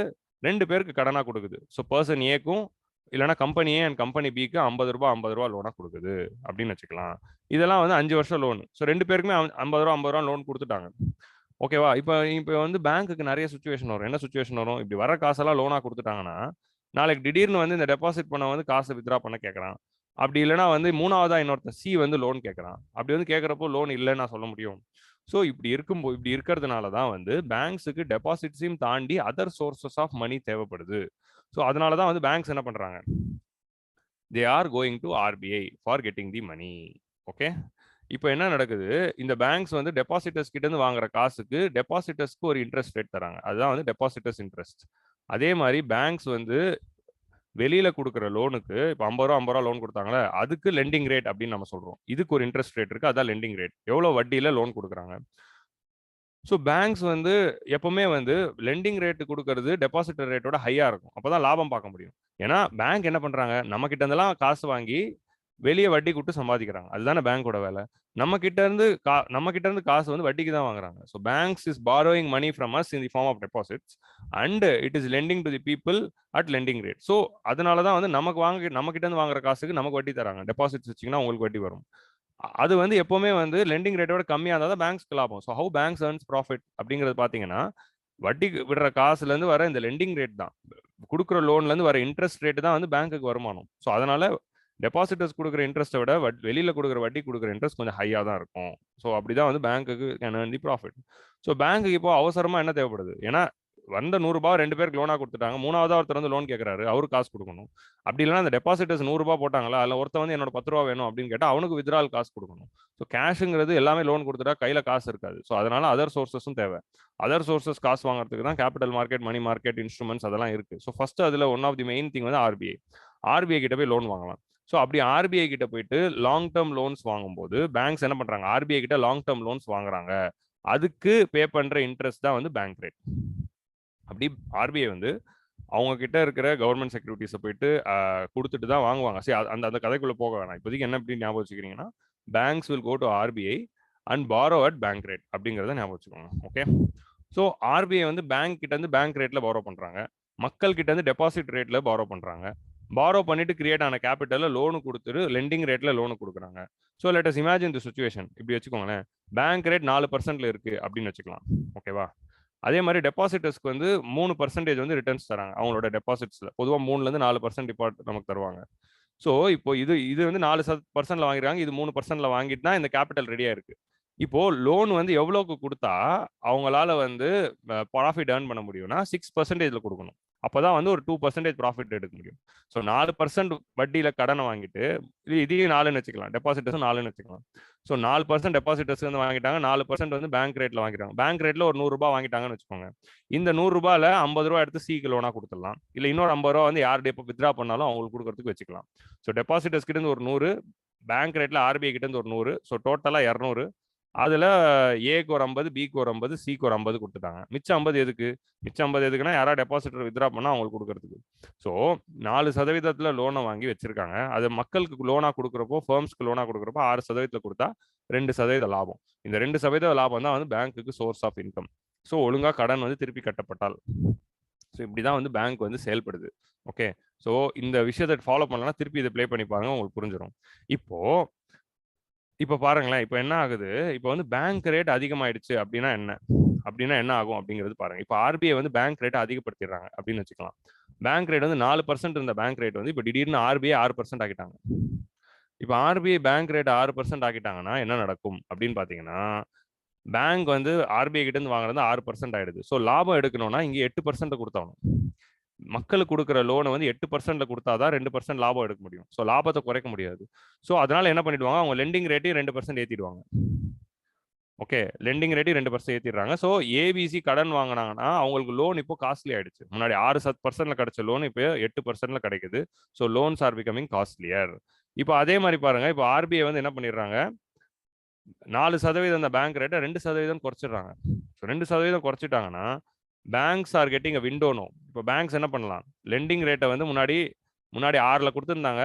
2 பேருக்கு கடனா கொடுக்குது. ஸோ பர்சன் ஏக்கும் இல்லைன்னா கம்பெனி ஏ அண்ட் கம்பெனி பிக்கு 50 ரூபாய் லோனா கொடுக்குது அப்படின்னு வச்சுக்கலாம். இதெல்லாம் வந்து 5 வருஷம் லோன். ஸோ 2 பேருக்குமே 50 ரூபா லோன் கொடுத்துட்டாங்க. ஓகேவா? இப்போ இப்போ வந்து பேங்க்குக்கு நிறைய சுச்சுவேஷன் வரும். என்ன சுச்சுவேஷன் வரும், இப்படி வர காசெல்லாம் லோனா கொடுத்துட்டாங்கன்னா நாளைக்கு திடீர்னு வந்து இந்த டெபாசிட் பண்ண வந்து காசை வித்ரா பண்ண கேட்கறான். அப்படி இல்லைன்னா வந்து மூணாவதா இன்னொருத்தன் சி வந்து லோன் கேட்கறான். அப்படி வந்து கேட்கறப்போ லோன் இல்லைன்னு நான் சொல்ல முடியும். ஸோ இப்படி இருக்கிறதுனால தான் வந்து பேங்க்ஸுக்கு டெபாசிட்ஸையும் தாண்டி அதர் சோர்சஸ் ஆஃப் மணி தேவைப்படுது. ஸோ அதனால தான் வந்து பேங்க்ஸ் என்ன பண்றாங்க, they are going to RBI for getting the money. Okay, இப்போ என்ன நடக்குது, இந்த பேங்க்ஸ் வந்து டெபாசிட்டர்ஸ் கிட்ட இருந்து வாங்குற காசுக்கு டெபாசிட்டர்ஸ்க்கு ஒரு இன்ட்ரெஸ்ட் ரேட் தராங்க, அதுதான் வந்து டெபாசிட்டர்ஸ் இன்ட்ரெஸ்ட். அதே மாதிரி பேங்க்ஸ் வந்து வெளியில கொடுக்குற லோனுக்கு இப்போ 50 ரூபா லோன் கொடுத்தாங்களே, அதுக்கு லெண்டிங் ரேட் அப்படின்னு நம்ம சொல்றோம். இதுக்கு ஒரு இன்ட்ரெஸ்ட் ரேட் இருக்கு, அதான் லெண்டிங் ரேட். எவ்வளவு வட்டியில லோன் கொடுக்குறாங்க. ஸோ பேங்க்ஸ் வந்து எப்பவுமே வந்து லெண்டிங் ரேட்டு கொடுக்கறது டெபாசிட்டர் ரேட்டோட ஹையா இருக்கும். அப்பதான் லாபம் பார்க்க முடியும். ஏன்னா பேங்க் என்ன பண்றாங்க, நம்ம கிட்ட இருந்தெல்லாம் காசு வாங்கி வெளியே வட்டி கொடுத்து சம்பாதிக்கிறாங்க. அதுதானே பேங்கோட வேலை. நம்ம கிட்ட இருந்து காசு வந்து வட்டிக்கு தான் வாங்குறாங்க. So banks is borrowing money from us in the form of deposits and it is lending to the people at lending rate. So அதனால தான் வந்து நம்ம கிட்ட இருந்து வாங்குற காசுக்கு நமக்கு வட்டி தராங்க. டெபாசிட்ஸ் வச்சிங்கன்னா உங்களுக்கு வட்டி வரும். அது வந்து எப்பவுமே வந்து லெண்டிங் ரேட்டோட கம்மியாக இருந்தால் தான் பேங்க்ஸ்க்கு லாபம். So how banks earns profit அப்படிங்கிறது பார்த்தீங்கன்னா, வட்டிக்கு விடுற காசுலேருந்து வர இந்த லெண்டிங் ரேட் தான், கொடுக்குற லோன்லேருந்து வர இன்ட்ரெஸ்ட் ரேட்டு தான் வந்து பேங்க்குக்கு வருமானம். ஸோ அதனால டெபாசிட்டர்ஸ் கொடுக்குற இன்ட்ரெஸ்ட்டை விட வெளியில் கொடுக்குற வட்டி கொடுக்குற இன்ட்ரெஸ்ட் கொஞ்சம் ஹையாக தான் இருக்கும். ஸோ அப்படிதான் வந்து பேங்க்குக்கு can earn the profit. So பேங்க்குக்கு இப்போ அவசரமாக என்ன தேவைப்படுது, ஏன்னா வந்த 100 ரூபாய் 2 பேருக்கு லோனா கொடுத்துட்டாங்க. மூணாவதா ஒருத்தர் வந்து லோன் கேட்கறாரு, அவரு காசு கொடுக்கணும். அப்படி இல்லைன்னா அந்த டெபாசிட்டர்ஸ் 100 ரூபாய் போட்டாங்களா, அதில் ஒருத்தர் வந்து என்னோட 10 ரூபா வேணும் அப்படின்னு கேட்டால் அவனுக்கு வித்ட்ரால் காசு கொடுக்கணும். ஸோ கேஷுங்கிறது எல்லாமே லோன் கொடுத்துட்டா கையில் காசு இருக்காது. ஸோ அதனால அதர் சோர்சஸும் தேவை. அதர் சோர்சஸ் காசு வாங்குறதுக்கு தான் capital market, money market, instruments அதெல்லாம் இருக்கு. ஸோ ஃபர்ஸ்ட் அதில் one of the main thing வந்து ஆர்பிஐ. ஆர்பிஐ கிட்ட போய் லோன் வாங்கலாம். ஸோ அப்படி ஆர்பிஐ கிட்ட போயிட்டு லாங் டேர்ம் லோன்ஸ் வாங்கும்போது பேங்க்ஸ் என்ன பண்றாங்க, ஆர்பிஐ கிட்ட லாங் டேர்ம் லோன்ஸ் வாங்குறாங்க. அதுக்கு பே பண்ற இன்ட்ரெஸ்ட் தான் வந்து பேங்க் ரேட். அப்படி ஆர்பிஐ வந்து அவங்க கிட்ட இருக்கிற கவர்மெண்ட் செக்யூரிட்டிஸை போயிட்டு கொடுத்துட்டு தான் வாங்குவாங்க. சரி, அந்த அந்த கதைக்குள்ள போக வேணாம். இப்போதைக்கு என்ன எப்படி ஞாபகம் வச்சுக்கிறீங்கன்னா, banks will go to RBI and borrow at bank rate அப்படிங்கிறத ஞாபகம் வச்சுக்கோங்க. ஓகே. ஸோ ஆர்பிஐ வந்து பேங்க் கிட்ட இருந்து பேங்க் ரேட்ல பாரோ பண்றாங்க, மக்கள் கிட்ட இருந்து டெபாசிட் ரேட்ல பாரோ பண்றாங்க. பாரோ பண்ணிட்டு கிரியேட் ஆன கேபிட்டல்ல லோனு கொடுத்துட்டு லெண்டிங் ரேட்ல லோனு கொடுக்குறாங்க. ஸோ லெட் அஸ் இமேஜின் தி சிச்சுவேஷன். இப்படி வச்சுக்கோங்களேன், பேங்க் ரேட் 4% இருக்கு அப்படின்னு வச்சுக்கலாம். ஓகேவா. அதே மாதிரி டெபாசிட்டர்ஸ்க்கு வந்து 3% வந்து ரிட்டர்ன்ஸ் தராங்க அவங்களோட டெபாசிட்ஸ்ல. பொதுவாக 3-4% டிபார்ட் நமக்கு தருவாங்க. ஸோ இப்போ இது இது வந்து 4% வாங்கிருக்காங்க, இது 3% வாங்கிட்டு தான் இந்த கேபிட்டல் ரெடியா இருக்கு. இப்போ லோன் வந்து எவ்வளோக்கு கொடுத்தா அவங்களால வந்து ப்ராஃபிட் ஏர்ன் பண்ண முடியும்னா 6% கொடுக்கணும். அப்பதான் வந்து ஒரு 2% ப்ராஃபிட் எடுக்க முடியும். ஸோ 4% வட்டியில கடனை வாங்கிட்டு இதையும் 4ன்னு வச்சுக்கலாம், டெபாசிட்டர்ஸும் 4ன்னு வச்சுக்கலாம். ஸோ 4% டெபாசிட்டர்ஸ் வந்து வாங்கிட்டாங்க, 4% வந்து பேங்க் ரேட்ல வாங்கிட்டாங்க. பேங்க் ரேட்ல ஒரு 100 ரூபாய் வாங்கிட்டாங்கன்னு வச்சுக்கோங்க. இந்த 100 ரூபாயில 50 ரூபாய் எடுத்து சிக்கு லோனா கொடுத்துடலாம். இல்ல இன்னொரு 50 ரூபா வந்து யாருடைய இப்போ வித்ரா பண்ணாலும் அவங்களுக்கு கொடுக்கறதுக்கு வச்சுக்கலாம். ஸோ டெபாசிட்டர்ஸ் கிட்ட இருந்து ஒரு 100, பேங்க் ரேட்ல ஆர்பிஐ கிட்ட இருந்து ஒரு 100, ஸோ டோட்டலா 200. அதுல ஏக்கு ஒரு 50, பிக்கு ஒரு 50, சிக்கு ஒரு 50 கொடுத்துட்டாங்க. மிச்சம் 50 எதுக்கு? மிச்சம் 50 எதுக்குன்னா யாராவது டெபாசிட்டர் வித்ரா பண்ணா அவங்களுக்கு கொடுக்கறதுக்கு. ஸோ 4% லோனை வாங்கி வச்சிருக்காங்க. அது மக்களுக்கு லோனா கொடுக்குறப்போ, ஃபர்ம்ஸ்க்கு லோனா கொடுக்குறப்போ 6% கொடுத்தா 2% லாபம். இந்த 2% லாபம் தான் வந்து பேங்க்குக்கு சோர்ஸ் ஆஃப் இன்கம். ஸோ ஒழுங்கா கடன் வந்து திருப்பி கட்டப்பட்டால். ஸோ இப்படிதான் வந்து பேங்க் வந்து செயல்படுது. ஓகே. ஸோ இந்த விஷயத்தை ஃபாலோ பண்ணலாம், திருப்பி இதை ப்ளே பண்ணி பாருங்க, உங்களுக்கு புரிஞ்சிடும். இப்போ பாருங்களேன், இப்போ என்ன ஆகுது, இப்போ வந்து பேங்க் ரேட் அதிகமாயிடுச்சு அப்படின்னா என்ன ஆகும் அப்படிங்கிறது பாருங்க. இப்போ ஆர்பிஐ வந்து பேங்க் ரேட்டை அதிகப்படுத்திடுறாங்க அப்படின்னு வச்சுக்கலாம். பேங்க் ரேட் வந்து 4% இருந்த பேங்க் ரேட் வந்து இப்போ திடீர்னு ஆர்பிஐ 6% ஆக்கிட்டாங்க. இப்போ ஆர்பிஐ பேங்க் ரேட் 6% ஆக்கிட்டாங்கன்னா என்ன நடக்கும் அப்படின்னு பாத்தீங்கன்னா, பேங்க் வந்து ஆர்பிஐ கிட்ட இருந்து வாங்குறது 6% ஆயிடுது. ஸோ லாபம் எடுக்கணும்னா இங்க 8% கொடுத்தாகணும். மக்களுக்கு கொடுக்குற லோனை வந்து 8% கொடுத்தாதான் 2% லாபம் எடுக்க முடியும். ஸோ லாபத்தை குறைக்க முடியாது. ஸோ அதனால என்ன பண்ணிடுவாங்க, அவங்க லெண்டிங் ரேட்டையும் 2% ஏற்றிடுவாங்க. ஓகே, லெண்டிங் ரேட்டையும் 2% ஏற்றிடுறாங்க. ஸோ ஏபிசி கடன் வாங்கினாங்கன்னா அவங்களுக்கு லோன் இப்போ காஸ்ட்லி ஆயிடுச்சு. முன்னாடி 6% கிடைச்ச லோன் இப்போ 8% கிடைக்குது. So loans are becoming costlier. இப்போ அதே மாதிரி பாருங்க, இப்போ ஆர்பிஐ வந்து என்ன பண்ணிடுறாங்க, 4% அந்த பேங்க் ரேட்டை 2% குறைச்சிடுறாங்க. ஸோ 2% குறைச்சிட்டாங்கன்னா banks are getting a window no. இப்போ பேங்க்ஸ் என்ன பண்ணலாம், லெண்டிங் ரேட்டை வந்து முன்னாடி 6ல் கொடுத்துருந்தாங்க,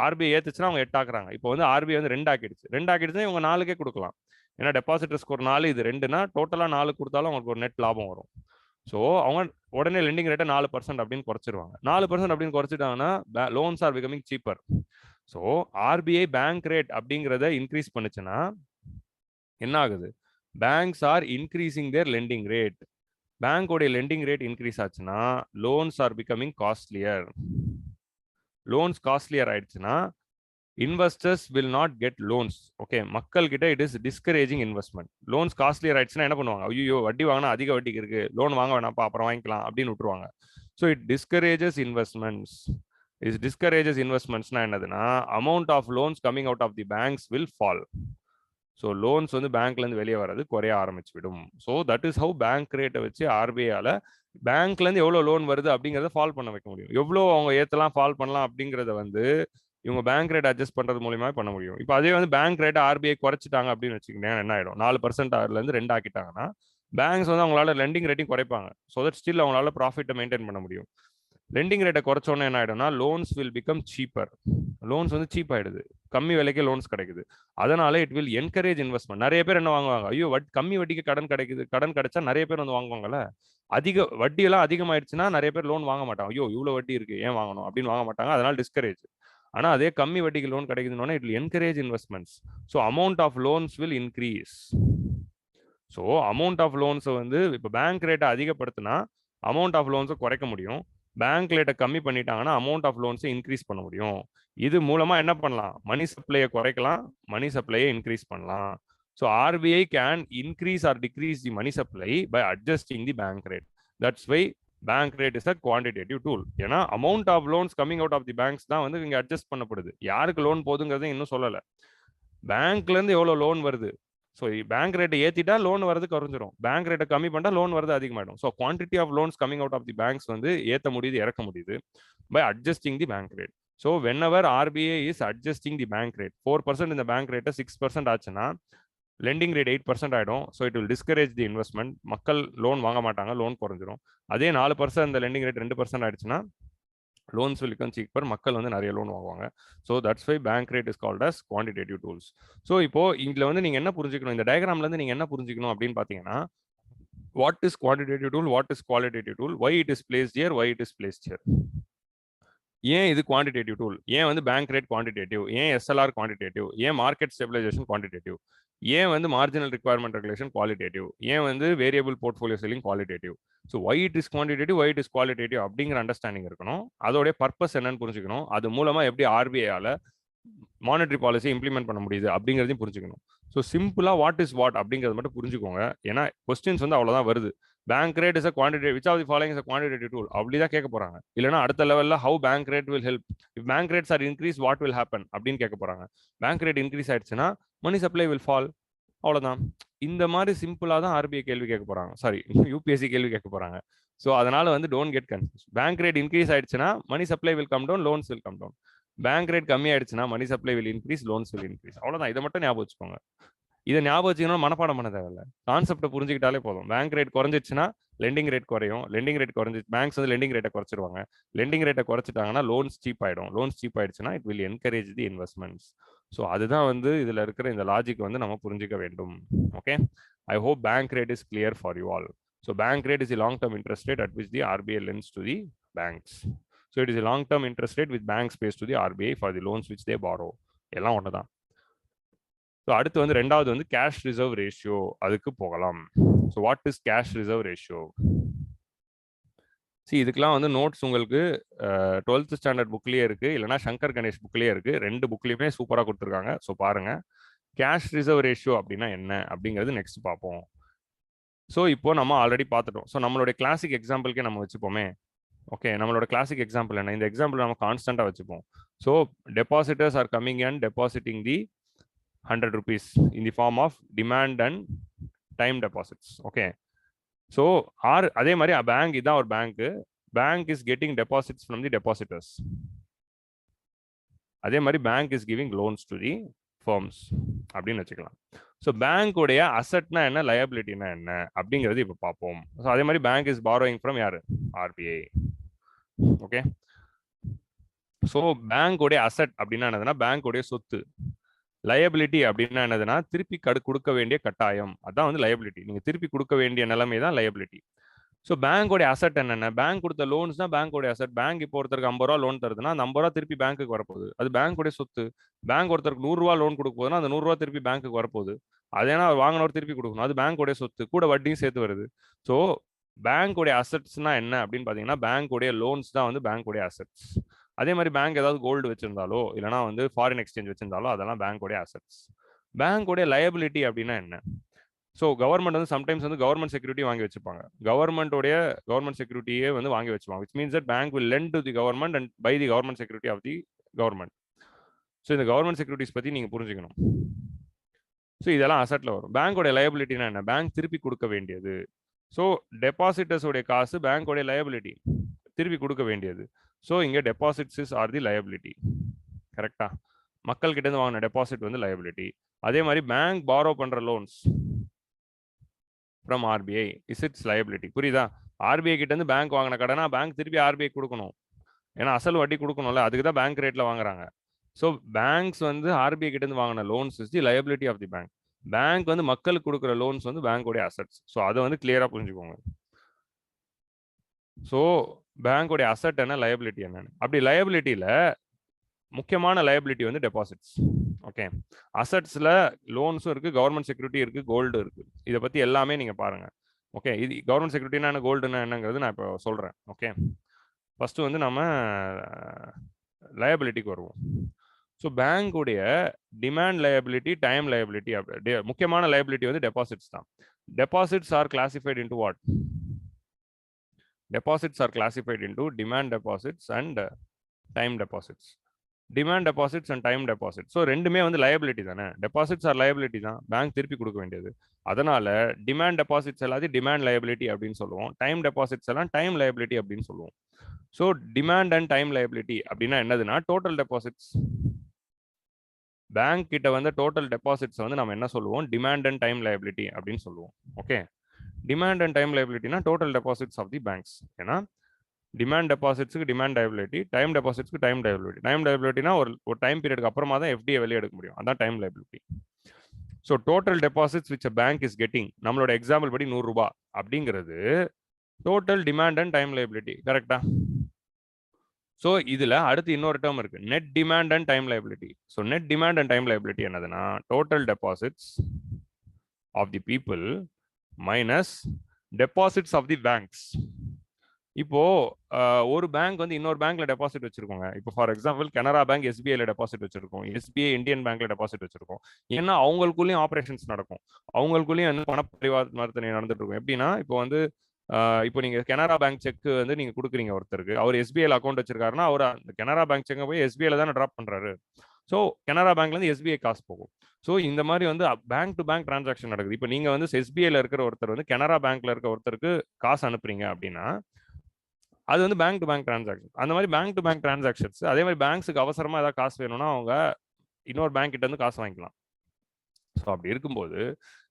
ஆர்பிஐ ஏத்துச்சுன்னா அவங்க 8 ஆக்குறாங்க. இப்போ வந்து ஆர்பிஐ வந்து 2 ஆக்கிடுச்சு. 2 ஆக்கிடுச்சுன்னா இவங்க 4க்கே கொடுக்கலாம். ஏன்னா டெபாசிட்டர்ஸ்க்கு ஒரு 4, இது 2னா டோட்டலாக 4 கொடுத்தாலும் அவங்களுக்கு ஒரு நெட் லாபம் வரும். ஸோ அவங்க உடனே லெண்டிங் ரேட்டை 4% அப்படின்னு குறைச்சிருவாங்க. 4% அப்படின்னு குறைச்சிட்டாங்கன்னா loans are becoming cheaper. So RBI bank rate அப்படிங்கிறத இன்க்ரீஸ் பண்ணுச்சுன்னா என்ன ஆகுது, banks are increasing their lending rate. பேங்கோடைய லெண்டிங் ரேட் இன்க்ரீஸ் ஆச்சுன்னா loans are becoming costlier. Loans costlier ஆயிடுச்சுன்னா investors will not get loans. Okay, மக்கள் கிட்ட it is discouraging investment. Loans costlier ஆயிடுச்சுன்னா என்ன பண்ணுவாங்க, ஐயோ வட்டி வாங்கினா அதிக வட்டிக்கு இருக்கு, லோன் வாங்க வேணாம்ப்பா அப்புறம் வாங்கிக்கலாம் அப்படின்னு விட்டுருவாங்க. So it discourages investments. Is discourages இன்வெஸ்ட்மெண்ட்ஸ்னா என்னதுன்னா, amount of loans coming out of the banks will fall. So loans வந்து பேங்க்லேருந்து வெளியே வர்றது குறைய ஆரம்பிச்சு விடும். So that is how bank ரேட்டை வச்சு ஆர்பிஐயால் பேங்க்லேருந்து எவ்வளோ லோன் வருது அப்படிங்கிறத ஃபால் பண்ண வைக்க முடியும். எவ்வளோ அவங்க ஏற்றலாம் ஃபால் பண்ணலாம் அப்படிங்கிறத வந்து இவங்க பேங்க் ரேட் அட்ஜஸ்ட் பண்ணுறது மூலியமா பண்ண முடியும். இப்போ அதே வந்து பேங்க் ரேட்டை ஆர்பிஐ குறைச்சிட்டாங்க அப்படின்னு வச்சுக்கோங்க, என்ன ஆகிடும், 4%லேருந்து 2 ஆக்கிட்டாங்கன்னா பேங்க்ஸ் வந்து அவங்களால லெண்டிங் ரேட்டையும் குறைப்பாங்க. ஸோ தட் ஸ்டில் அவங்களால ப்ராஃபிட்டை மெயின்டைன் பண்ண முடியும். லெண்டிங் ரேட்டை குறைச்சோன்னே என்ன ஆகிடும்னா loans will become cheaper. Loans வந்து சீப் ஆகிடுது, கம்மி விலைக்கே லோன்ஸ் கிடைக்குது. அதனால இட் வில் என்கரேஜ் இன்வெஸ்ட்மெண்ட். நிறைய பேர் என்ன வாங்குவாங்க, ஐயோ கம்மி வட்டிக்கு கடன் கிடைக்குது, கடன் கிடைச்சா நிறைய பேர் வந்து வாங்குவாங்கல்ல. அதிக வட்டியெல்லாம் அதிகமாயிடுச்சுன்னா நிறைய பேர் லோன் வாங்க மாட்டாங்க. ஐயோ இவ்வளோ வட்டி இருக்கு ஏன் வாங்கணும் அப்படின்னு வாங்க மாட்டாங்க. அதனால டிஸ்கரேஜ். ஆனால் அதே கம்மி வட்டிக்கு லோன் கிடைக்குதுன்னு it will encourage investments. So amount of loans will increase. So amount of லோன்ஸை வந்து இப்போ பேங்க் ரேட்டை அதிகப்படுத்தினா அமௌண்ட் ஆஃப் லோன்ஸை குறைக்க முடியும். பேங்க் ரேட்டை கம்மி பண்ணிட்டாங்கன்னா அமௌண்ட் ஆஃப் லோன்ஸை இன்க்ரீஸ் பண்ண முடியும். இது மூலமா என்ன பண்ணலாம், மணி சப்ளையை குறைக்கலாம், மணி சப்ளையை இன்க்ரீஸ் பண்ணலாம். So RBI can increase or decrease the money supply by adjusting the bank rate. That's why bank rate is a quantitative tool. ஏன்னா amount of loans coming out of the banks தான் வந்து இங்கே adjust பண்ணப்படுது. யாருக்கு loan போதுங்கிறத இன்னும் சொல்லலை. பேங்க்ல இருந்து எவ்வளோ லோன் வருது, ஸோ பேங்க் ரேட்டை ஏற்றிட்டா லோன் வரது குறைஞ்சிரும், பேங்க் ரேட்டை கம்மி பண்ணிட்டா லோன் வரது அதிகமாகிடும். So quantity of loans coming out of the banks வந்து ஏற்ற முடியுது, இறக்க முடியுது by adjusting the bank rate. So whenever RBI is adjusting the bank rate, 4% இந்த பேங்க் ரேட்டை 6% ஆச்சுன்னா லெண்டிங் ரேட் 8% ஆகிடும். So it will discourage the investment. மக்கள் லோன் வாங்க மாட்டாங்க, லோன் குறைஞ்சிரும். அதே 4% இந்த லெண்டிங் ரேட் 2% ஆயிடுச்சுன்னா லோன்ஸ் வில் பிகம் சீப்பர், மக்கள் வந்து நிறைய லோன் வாங்குவாங்க. So that's why bank rate is called as quantitative tools. So இப்போ இதுல வந்து நீங்க என்ன புரிஞ்சுக்கணும், இந்த டயக்ராம்ல இருந்து நீங்க என்ன புரிஞ்சுக்கணும் அப்படின்னு பாத்தீங்கன்னா, what is quantitative tool, what is qualitative tool, why it is placed here, why it is placed here. ஏன் இது குவான்டிடேட்டிவ் டூல், ஏன் வந்து பேங்க் ரேட் குவான்டிடேட்டிவ், ஏன் எஸ்எல்ஆர் குவான்டிடேட்டிவ், ஏன் மார்க்கெட் ஸ்டெபிலைசேஷன் குவான்டிடேட்டிவ், ஏன் வந்து மார்ஜினல் ரிக்வயர்மெண்ட் ரெகுலேஷன் குவாலிட்டேட்டிவ், ஏன் வந்து variable portfolio selling qualitative. So why it is quantitative, why it is qualitative அப்படிங்கிற அண்டர்ஸ்டாண்டிங் இருக்கணும். அதோடைய பர்பஸ் என்னன்னு புரிஞ்சுக்கணும். அது மூலமா எப்படி ஆர்பிஐயால மானிட்டரி பாலிசி இம்ப்ளிமெண்ட் பண்ண முடியுது அப்படிங்கிறதையும் புரிஞ்சுக்கணும். ஸோ சிம்பிளா வாட் இஸ் வாட் அப்படிங்கிறது மட்டும் புரிஞ்சுக்கோங்க. ஏன்னா கொஸ்டின்ஸ் வந்து அவ்வளோதான் வருது. Bank rate is a quantitative, which of the following is a quantitative tool அப்படிதான் கேட்க போறாங்க. இல்லைன்னா அடுத்த லெவலில் how bank rate will help, if bank rates are increase what will happen அப்படின்னு கேட்க போறாங்க. பேங்க் ரேட் இன்க்ரீஸ் ஆயிடுச்சுன்னா மணி சப்ளை வில் ஃபால். அவ்வளோதான். இந்த மாதிரி சிம்பிளாக தான் ஆர்பிஐ கேள்வி கேட்க போறாங்க, சாரி யூபிஎஸ்சி கேள்வி கேட்க போறாங்க. ஸோ அதனால வந்து don't get confuse. Bank rate increase ஆயிடுச்சுன்னா money supply will come down, loans will come down. Bank rate கம்மி ஆயிடுச்சுன்னா money supply will increase, loans will increase. அவ்வளோதான். இதை மட்டும் ஞாபகம் வச்சுக்கோங்க. இதை ஞாபகம் வச்சுக்கணும், மனப்பாடம் பண்ண தேவையில்ல. கான்செப்டை புரிஞ்சுக்கிட்டாலே போதும். பேங்க் ரேட் குறைஞ்சிச்சுன்னா லெண்டிங் ரேட் குறையும், லெண்டிங் ரேட் குறைஞ்சி பேங்க்ஸ் வந்து லெண்டிங் ரேட்டை குறைச்சிருவாங்க. லெண்டிங் ரேட்டை குறைச்சிட்டாங்கன்னா லோன்ஸ் சீப் ஆயிடும், லோன்ஸ் சீப் ஆயிடுச்சுன்னா it will encourage the investments. So அதுதான் வந்து இதுல இருக்கிற இந்த லாஜிக் வந்து நம்ம புரிஞ்சுக்க வேண்டும். Okay, I hope bank rate is clear for you all. So bank rate is long term interest rate at which the RBI lends to the banks. So it is a long term interest rate which banks pays to the RBI for the loans which they borrow. எல்லாம் ஒன்று தான். So அடுத்து வந்து ரெண்டாவது வந்து cash reserve ratio, அதுக்கு போகலாம். So what is cash reserve ratio? C இதுக்கெல்லாம் வந்து நோட்ஸ் உங்களுக்கு 12th ஸ்டாண்டர்ட் புக்லேயே இருக்கு, இல்லைனா சங்கர் கணேஷ் புக்லேயே இருக்கு. ரெண்டு புக்லேயுமே சூப்பராக கொடுத்துருக்காங்க. ஸோ பாருங்க, கேஷ் ரிசர்வ் ரேஷியோ அப்படின்னா என்ன அப்படிங்கிறது நெக்ஸ்ட் பார்ப்போம். ஸோ இப்போ நம்ம ஆல்ரெடி பார்த்துட்டோம். ஸோ நம்மளுடைய கிளாசிக் எக்ஸாம்பிளுக்கே நம்ம வச்சுப்போமே. ஓகே, நம்மளோட கிளாசிக் எக்ஸாம்பிள் என்ன, இந்த எக்ஸாம்பிள் நம்ம கான்ஸ்டன்டா வச்சுப்போம். So depositors are coming and depositing the 100 rupees in the form of demand and time deposits. Okay, so அதே மாதிரி பேங்க், இதான் ஒரு bank is getting deposits from the depositors. அதே மாதிரி bank is giving loans to the firms அப்படின்னு வச்சுக்கலாம். So பேங்க்குடைய அசட்னா என்ன, லயபிலிட்டினா என்ன அப்படிங்கிறது இப்போ பார்ப்போம். ஸோ அதே மாதிரி பேங்க் இஸ் பாரோயிங் ஃப்ரம் யாரு, ஆர்பிஐ. ஓகே, ஸோ பேங்க்குடைய அசட் அப்படின்னா என்னதுன்னா பேங்க்குடைய சொத்து. லயபிலிட்டி அப்படின்னா என்னதுன்னா திருப்பி கொடுக்க வேண்டிய கட்டாயம், அதான் வந்து லயபிலிட்டி. நீங்க திருப்பி கொடுக்க வேண்டிய நிலைமை தான் லயபிலிட்டி. ஸோ பேங்கோடைய அசட் என்னென்ன, பேங்க் கொடுத்த லோன்ஸ் தான் பேங்கோடைய அசட். பேங்க் இப்போ ஒருத்தருக்கு 50 ரூபா லோன் தருதுன்னா அந்த 50 ரூபா திருப்பி பேங்க்குக்கு வரப்போகுது, அது பேங்கோடைய சொத்து. பேங்க் ஒருத்தருக்கு 100 ரூபா லோன் கொடுக்க போதுன்னா அந்த 100 ரூபா திருப்பி பேங்க்குக்கு வரப்போகுது, அதேனா அவர் வாங்கினவர் திருப்பி கொடுக்கணும், அது பேங்கோடைய சொத்து, கூட வட்டியும் சேர்த்து வருது. ஸோ பேங்கோடைய அசட்ஸ்னா என்ன அப்படின்னு பார்த்தீங்கன்னா பேங்கோடைய லோன்ஸ் தான் வந்து பேங்கோடைய அசட்ஸ். அதே மாதிரி பேங்க் ஏதாவது கோல்டு வச்சிருந்தாலோ இல்லைனா வந்து ஃபாரின் எக்ஸ்சேஞ்ச் வச்சிருந்தாலோ அதெல்லாம் பேங்கோடைய அசட்ஸ். பேங்கோடைய லயபிலிட்டி அப்படின்னா என்ன? ஸோ கவர்மெண்ட் வந்து சம்டைம்ஸ் வந்து கவர்மெண்ட் செக்யூரிட்டி வாங்கி வச்சுப்பாங்க. கவர்மெண்ட் செக்யூரிட்டியே வந்து வாங்கி வச்சுப்பாங்க, which means that bank will lend to the government and buy the government security of the government. So இந்த கவர்மெண்ட் செக்யூரிட்டிஸ் பற்றி நீங்கள் புரிஞ்சுக்கணும். ஸோ இதெல்லாம் அசட்ல வரும். பேங்கோடைய லயபிலிட்டினா என்ன, பேங்க் திருப்பி கொடுக்க வேண்டியது. ஸோ டெபாசிட்டர்ஸோடைய காசு பேங்கோடைய லயபிலிட்டி, திருப்பி கொடுக்க வேண்டியது. ஸோ இங்கே டெபாசிட்ஸ் ஆர் தி லயபிலிட்டி. கரெக்டா, மக்கள் கிட்ட இருந்து வாங்கின டெபாசிட் வந்து லயபிலிட்டி. அதே மாதிரி பேங்க் பாரோ பண்ற loans, from RBI is it's liability. புரியுதா? ஆர்பிஐ கிட்ட இருந்து பேங்க் வாங்கின கடனா பேங்க் திருப்பி ஆர்பிஐ கொடுக்கணும். ஏன்னா அசல் வட்டி கொடுக்கணும்ல, அதுக்கு தான் பேங்க் ரேட்ல வாங்குறாங்க. ஸோ பேங்க்ஸ் வந்து ஆர்பிஐ கிட்ட இருந்து வாங்கின loans is the liability of the bank. Bank வந்து மக்களுக்கு கொடுக்குற லோன்ஸ் வந்து பேங்கோடைய அசட்ஸ். ஸோ அதை வந்து கிளியரா புரிஞ்சுக்கோங்க. ஸோ பேங்கோடைய அசட் என்ன, லைபிலிட்டி என்னன்னு. அப்படி லைபிலிட்டியில முக்கியமான லைபிலிட்டி வந்து டெபாசிட்ஸ். ஓகே, அசட்ஸ்ல லோன்ஸும் இருக்கு, கவர்மெண்ட் செக்யூரிட்டி இருக்கு, கோல்டு இருக்கு. இதை பத்தி எல்லாமே நீங்க பாருங்க. ஓகே, இது கவர்மெண்ட் செக்யூரிட்டினா என்ன, கோல்டுனா என்னங்கிறது நான் இப்போ சொல்றேன். ஓகே, ஃபர்ஸ்ட் வந்து நம்ம லயபிலிட்டிக்கு வருவோம். ஸோ பேங்குடைய டிமாண்ட் லயபிலிட்டி, டைம் லயபிலிட்டி, முக்கியமான லயபிலிட்டி வந்து டெபாசிட்ஸ் தான். Deposits are classified into what? Deposits are classified into demand deposits and time deposits. Demand deposits and time deposits. So ரெண்டுமே வந்து liability தானே. Deposits are liability தான், bank திருப்பி கொடுக்க வேண்டியது. அதனால டிமாண்ட் டெபாசிட்ஸ் எல்லாத்தையும் டிமாண்ட் லயபிலிட்டி அப்படின்னு சொல்லுவோம், டைம் டெபாசிட்ஸ் எல்லாம் டைம் லயபிலிட்டி அப்படின்னு சொல்லுவோம். So demand and time liability அப்படின்னா என்னதுன்னா டோட்டல் டெபாசிட்ஸ். பேங்க் கிட்ட வந்து டோட்டல் டெபாசிட்ஸ் வந்து நம்ம என்ன சொல்லுவோம், டிமாண்ட் அண்ட் டைம் லயபிலிட்டி அப்படின்னு சொல்லுவோம். ஓகே, டிமாண்ட் அண்ட் டைம் லைபிலிட்டினா total deposits of the banks. ஏன்னா டிமாண்ட் டெபாசிட்ஸ்க்கு டிமாண்ட் லைபிலிட்டி, டைம் டெபாசிட்ஸ்க்கு டைம் லைபிலிட்டி. டைம் லைபிலிட்டினா ஒரு டைம் பீரியடுக்கு அப்புறமா தான் எஃப்டியை வெளியே எடுக்க முடியும், அதான் time liability. So total deposits which bank is getting, நம்மளோட எக்ஸாம்பிள் படி 100 ரூபாய் அப்படிங்கிறது total demand and time liability. கரெக்டா? ஸோ இதுல அடுத்து இன்னொரு டேர்ம் இருக்கு, net demand and time liability. So net demand and time liability என்னதுன்னா total deposits of the people minus deposits of the banks. இப்போ ஒரு பேங்க் வந்து இன்னொரு பேங்க்ல டெபாசிட் வச்சிருக்கோங்க. இப்போ ஃபார் எக்ஸாம்பிள் கனரா பேங்க் எஸ்பிஐல டெபாசிட் வச்சிருக்கோம், எஸ்பிஐ இந்தியன் பேங்க்ல டெபாசிட் வச்சிருக்கோம். ஏன்னா அவங்களுக்குள்ளேயும் ஆப்ரேஷன்ஸ் நடக்கும், அவங்களுக்குள்ளேயும் வந்து பண பரிவர்த்தனை நடந்துட்டு இருக்கும். எப்படின்னா இப்போ வந்து இப்போ நீங்க கனரா பேங்க் செக் வந்து நீங்க கொடுக்குறீங்க ஒருத்தருக்கு, அவர் எஸ்பிஐல அக்கௌண்ட் வச்சிருக்காருன்னா அவர் அந்த கனரா பேங்க் செக் போய் எஸ்பிஐல தானே டிராப் பண்றாரு. ஸோ கனரா பேங்க்ல இருந்து எஸ்பிஐ காசு போகும். ஸோ இந்த மாதிரி வந்து பேங்க் டு பேங்க் டிரான்சாக்ஷன் நடக்குது. இப்போ நீங்க வந்து எஸ்பிஐல இருக்கிற ஒருத்தர் வந்து கனரா பேங்க்ல இருக்க ஒருத்தருக்கு காசு அனுப்புறீங்க அப்படின்னா அது வந்து பேங்க் டு பேங்க் டிரான்சாக்ஷன். அந்த மாதிரி பேங்க் டு பேங்க் டிரான்சாக்ஷன்ஸ். அதே மாதிரி பேங்க்ஸுக்கு அவசரமா ஏதாவது காசு வேணும்னா அவங்க இன்னொரு பேங்க் கிட்ட இருந்து காசு வாங்கிக்கலாம். ஸோ அப்படி இருக்கும்போது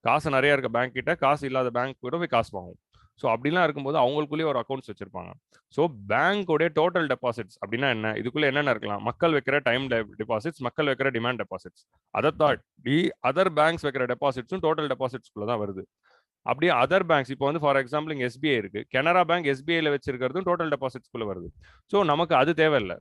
காசு நிறைய இருக்க பேங்க் கிட்ட காசு இல்லாத பேங்க் கூட போய் காசு வாங்கும். ஸோ அப்படிலாம் இருக்கும்போது அவங்களுக்குள்ளேயே ஒரு அக்கௌண்ட்ஸ் வச்சிருப்பாங்க. ஸோ பேங்கோடைய டோட்டல் டெபாசிட்ஸ் அப்படின்னா என்ன, இதுக்குள்ள என்னென்ன இருக்கலாம், மக்கள் வைக்கிற டைம் டெபாசிட்ஸ், மக்கள் வைக்கிற டிமாண்ட் டெபாசிட்ஸ், அதை தாண்டி அதர் பேங்க்ஸ் வைக்கிற டெபாசிட்ஸும் டோட்டல் டெபாசிட்ஸ்குள்ள தான் வருது. அப்படியே அதர் பேங்க்ஸ் இப்போ வந்து ஃபார் எக்ஸாம்பிள் இங்கே எஸ்பிஐ இருக்கு, கனரா பேங்க் எஸ்பிஐல வச்சிருக்கிறதும் டோட்டல் டெபாசிட்ஸ்குள்ள வருது. ஸோ நமக்கு அது தேவையில்லை.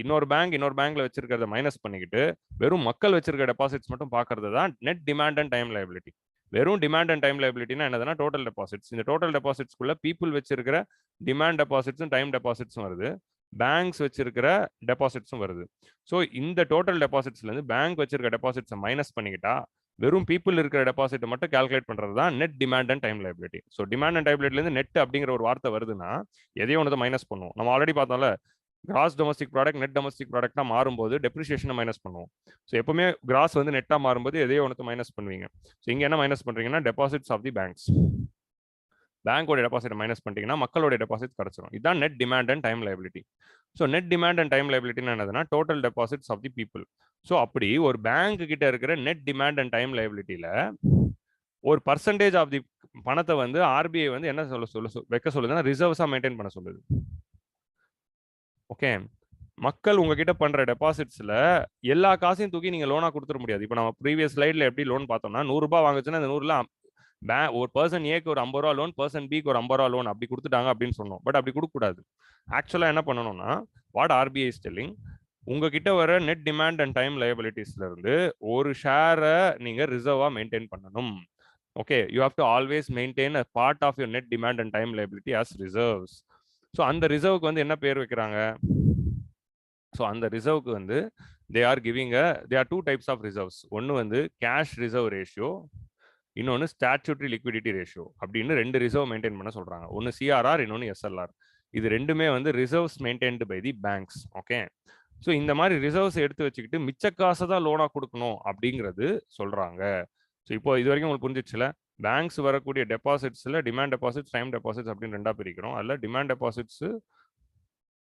இன்னொரு பேங்க்ல வச்சிருக்கிறத மைனஸ் பண்ணிக்கிட்டு வெறும் மக்கள் வச்சிருக்க டெபாசிட்ஸ் மட்டும் பார்க்கறது தான் net demand and time liability. வெறும் டிமாண்ட் அண்ட் டைம் லைபிலிட்டினா என்னதுன்னா டோட்டல் டெபாசிட்ஸ். இந்த டோட்டல் டெபாசிட்ஸ்குள்ள பீப்புள் வச்சிருக்கிற டிமாண்ட் டெபாசிட்ஸும் டைம் டெபாசிட்ஸும் வருது, பேங்க்ஸ் வச்சிருக்கிற டெபாசிட்ஸும் வருது. ஸோ இந்த டோட்டல் டெபாசிட்ஸ்ல இருந்து பேங்க் வச்சிருக்க டெபாசிட்ஸை மைனஸ் பண்ணிக்கிட்டா வெறும் பீப்புள் இருக்கிற டெபாசிட் மட்டும் கால்குலேட் பண்றது தான் net demand and time liability. So demand and டைபிலிட்டில இருந்து நெட் அப்படிங்கிற ஒரு வார்த்தை வருதுன்னா எதையோ ஒன்று மைனஸ் பண்ணுவோம். நம்ம ஆல்ரெடி பார்த்தோம்ல, gross domestic product net domestic ப்ராடக்டா மாறும்போது டெப்ரிசியேஷனை மைனஸ் பண்ணுவோம். ஸோ எப்பவுமே கிராஸ் வந்து நெட்டா மாறும்போது எதையோ ஒன்று மைனஸ் பண்ணுவீங்க. ஸோ இங்க என்ன மைனஸ் பண்றீங்கன்னா டெபாசிட்ஸ் ஆஃப் தி பேங்க்ஸ். பேங்கோட டெபாசிட் மைனஸ் பண்ணிட்டீங்கன்னா மக்களோட டெபாசிட் கிடைச்சிடும். இதுதான் net demand and time liability. So net demand and time லைபிலிட்டின்னு என்னதுன்னா total deposits of the people. So அப்படி ஒரு பேங்க் கிட்ட இருக்கிற நெட் டிமாண்ட் அண்ட் டைம் லைபிலிட்டியில ஒரு பர்சன்டேஜ் ஆஃப் தி பணத்தை வந்து ஆர்பிஐ வந்து என்ன வைக்க சொல்லுதுன்னா ரிசர்வ்ஸா மெயின்டைன் பண்ண சொல்லுது. ஓகே, மக்கள் உங்ககிட்ட பண்ற டெபாசிட்ஸ்ல எல்லா காசையும் தூக்கி நீங்க லோனா கொடுத்துட முடியாது. இப்போ நம்ம ப்ரீவியஸ் ஸ்லைட்ல எப்படி லோன் பார்த்தோம்னா 100 ரூபாய் வாங்குச்சுன்னா அந்த 100ல ஒரு பர்சன் ஏக்கு ஒரு 50 ரூபா லோன், பர்சன் பிக்கு ஒரு 50 ரூபா லோன் அப்படி கொடுத்துட்டாங்க அப்படின்னு சொன்னோம். பட் அப்படி கொடுக்க கூடாது. ஆக்சுவலா என்ன பண்ணணும்னா வாட் ஆர்பிஐ இஸ் டெல்லிங், உங்ககிட்ட வர நெட் டிமாண்ட் அண்ட் டைம் லயபிலிட்டிஸ்ல இருந்து ஒரு ஷேரை நீங்க ரிசர்வா மெயின்டைன் பண்ணணும். Okay, you have to always maintain a part of your net demand and time liability as reserves. So அந்த ரிசர்வுக்கு வந்து என்ன பேர் வைக்கிறாங்க, ஸோ அந்த ரிசர்வுக்கு வந்து they are two types of reserves. ஒன்று வந்து கேஷ் ரிசர்வ் ரேஷியோ, இன்னொன்று ஸ்டாட்யூட்டரி லிக்விடிட்டி ரேஷியோ அப்படின்னு ரெண்டு ரிசர்வ் மெயின்டைன் பண்ண சொல்றாங்க. ஒன்று சிஆர்ஆர், இன்னொன்று எஸ்எல்ஆர். இது ரெண்டுமே வந்து reserves maintained by the banks. Okay, so இந்த மாதிரி ரிசர்வ்ஸ் எடுத்து வச்சுக்கிட்டு மிச்ச காசை தான் லோனா கொடுக்கணும் அப்படிங்கிறது சொல்றாங்க. ஸோ இப்போ இது வரைக்கும் உங்களுக்கு புரிஞ்சிச்சுல, பேங்க்ஸ் வரக்கூடிய டெபாசிட்ஸ்ல டிமாண்ட் டெபாசிட்ஸ், டைம் டெபாசிட்ஸ் அப்படின்னு ரெண்டா பிரிக்கிறோம். அதில் டிமாண்ட் டெபாசிட்ஸ்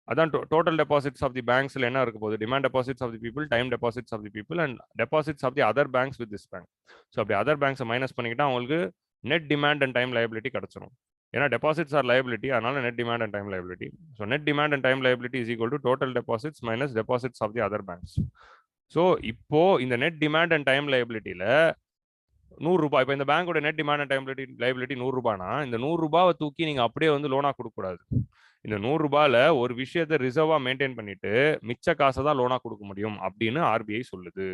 அதான் டோட்டல் டெபாசிட்ஸ் ஆஃப் தி பேங்க்ஸ்ல என்ன இருக்க போகுது, demand deposits of the people, time deposits of the people and deposits of the other banks with this bank. So அப்படி அதர் பேங்க்ஸை மைனஸ் பண்ணிக்கிட்டா அவங்களுக்கு net demand and time liability கிடைச்சிரும். ஏன்னா டெபாசிட்ஸ் ஆர் லைபிலிட்டி, அதனால net demand and time liability. So net demand and time liability is equal to total deposits minus deposits of the other banks. So இப்போ இந்த net demand and time லைபிலிட்டியில 100 ரூபாய், இப்போ இந்த பேங்கோட net demand and time liability 100 ரூபாய்னா இந்த 100 ரூபாவை தூக்கி நீங்க அப்படியே வந்து லோனா கொடுக்கக்கூடாது. இந்த 100 ரூபாயில ஒரு விஷயத்தை ரிசர்வா மெயின்டைன் பண்ணிட்டு மிச்ச காசை தான் லோனா கொடுக்க முடியும் அப்படின்னு ஆர்பிஐ சொல்லுது.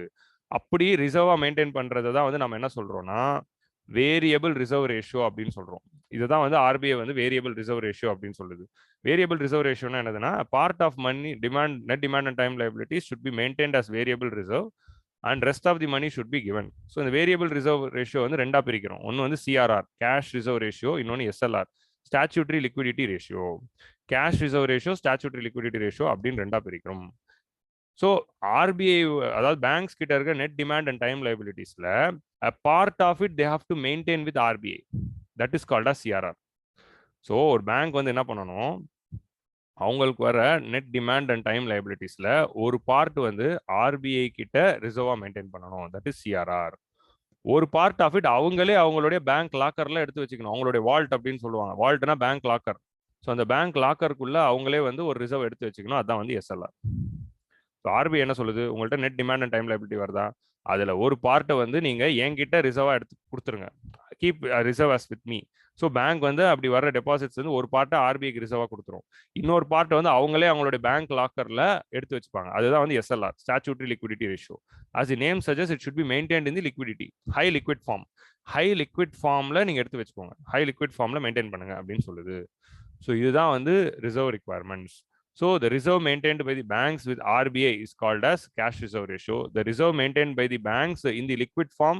அப்படி ரிசர்வா மெயின்டைன் பண்றதை தான் வந்து நம்ம என்ன சொல்றோம்னா வேரியபிள் ரிசர்வ் ரேஷியோ அப்படின்னு சொல்றோம். இதுதான் வந்து ஆர்பிஐ வந்து வேரியபிள் ரிசர்வ் ரேஷியோ அப்படின்னு சொல்லுது. வேரியபிள் ரிசர்வ் ரேஷியோனா என்னதுன்னா part of money demand net demand and time liabilities should be maintained as variable reserve and rest of the money should be given. So இந்த வேரியபிள் ரிசர்வ் ரேஷியோ வந்து ரெண்டா பிரிக்கிறோம். ஒன்று வந்து CRR கேஷ் ரிசர்வ் ரேஷியோ, இன்னொன்று SLR statutory liquidity ratio. Cash reserve ratio statutory liquidity ratio அப்படின்னு ரெண்டா பிரிக்கிறோம். ஸோ ஆர்பிஐ அதாவது பேங்க்ஸ் கிட்ட இருக்க நெட் டிமாண்ட் அண்ட் டைம் லைபிலிட்டிஸ்ல a part of it they have to maintain with RBI, that is called as CRR. So ஒரு bank வந்து என்ன பண்ணணும், அவங்களுக்கு வர நெட் டிமாண்ட் அண்ட் டைம் லைபிலிட்டிஸ்ல ஒரு பார்ட் வந்து ஆர்பிஐ கிட்ட ரிசர்வா மெயின்டைன் பண்ணணும், தட் இஸ் CRR. ஒரு பார்ட் ஆஃப் இட் அவங்களே அவங்களுடைய பேங்க் லாக்கர்ல எடுத்து வச்சுக்கணும். அவங்களுடைய வால்ட் அப்படின்னு சொல்லுவாங்க. வால்ட்னா பேங்க் லாக்கர். ஸோ அந்த பேங்க் லாக்கருக்குள்ள அவங்களே வந்து ஒரு ரிசர்வ் எடுத்து வச்சுக்கணும். அதுதான் வந்து SLR. ஸோ ஆர்பிஐ என்ன சொல்லுது, உங்கள்கிட்ட net demand and time liability வருதா, அதில் ஒரு பார்ட்டை வந்து நீங்கள் என்கிட்ட ரிசர்வாக எடுத்து கொடுத்துருங்க, keep reserve us with me. So bank வந்து அப்படி வர டெபாசிட்ஸ் வந்து ஒரு பார்ட்டை ஆர்பிஐக்கு ரிசர்வாக கொடுத்துரும். இன்னொரு பார்ட்டை வந்து அவங்களே அவங்களுடைய பேங்க் லாக்கரில் எடுத்து வச்சுப்பாங்க. அதுதான் வந்து SLR statutory liquidity ratio. as the name suggests, it should be maintained in the liquidity high liquid form. High liquid ஃபார்ம்ல நீங்க எடுத்து வச்சுக்கோங்க, ஹை லிக்விட் ஃபார்ம்ல மெயின்டைன் பண்ணுங்க அப்படின்னு சொல்லுது. ஸோ இதுதான் வந்து reserve requirements. So the reserve maintained by the banks with RBI is called as cash reserve ratio. The reserve maintained by the banks in the liquid form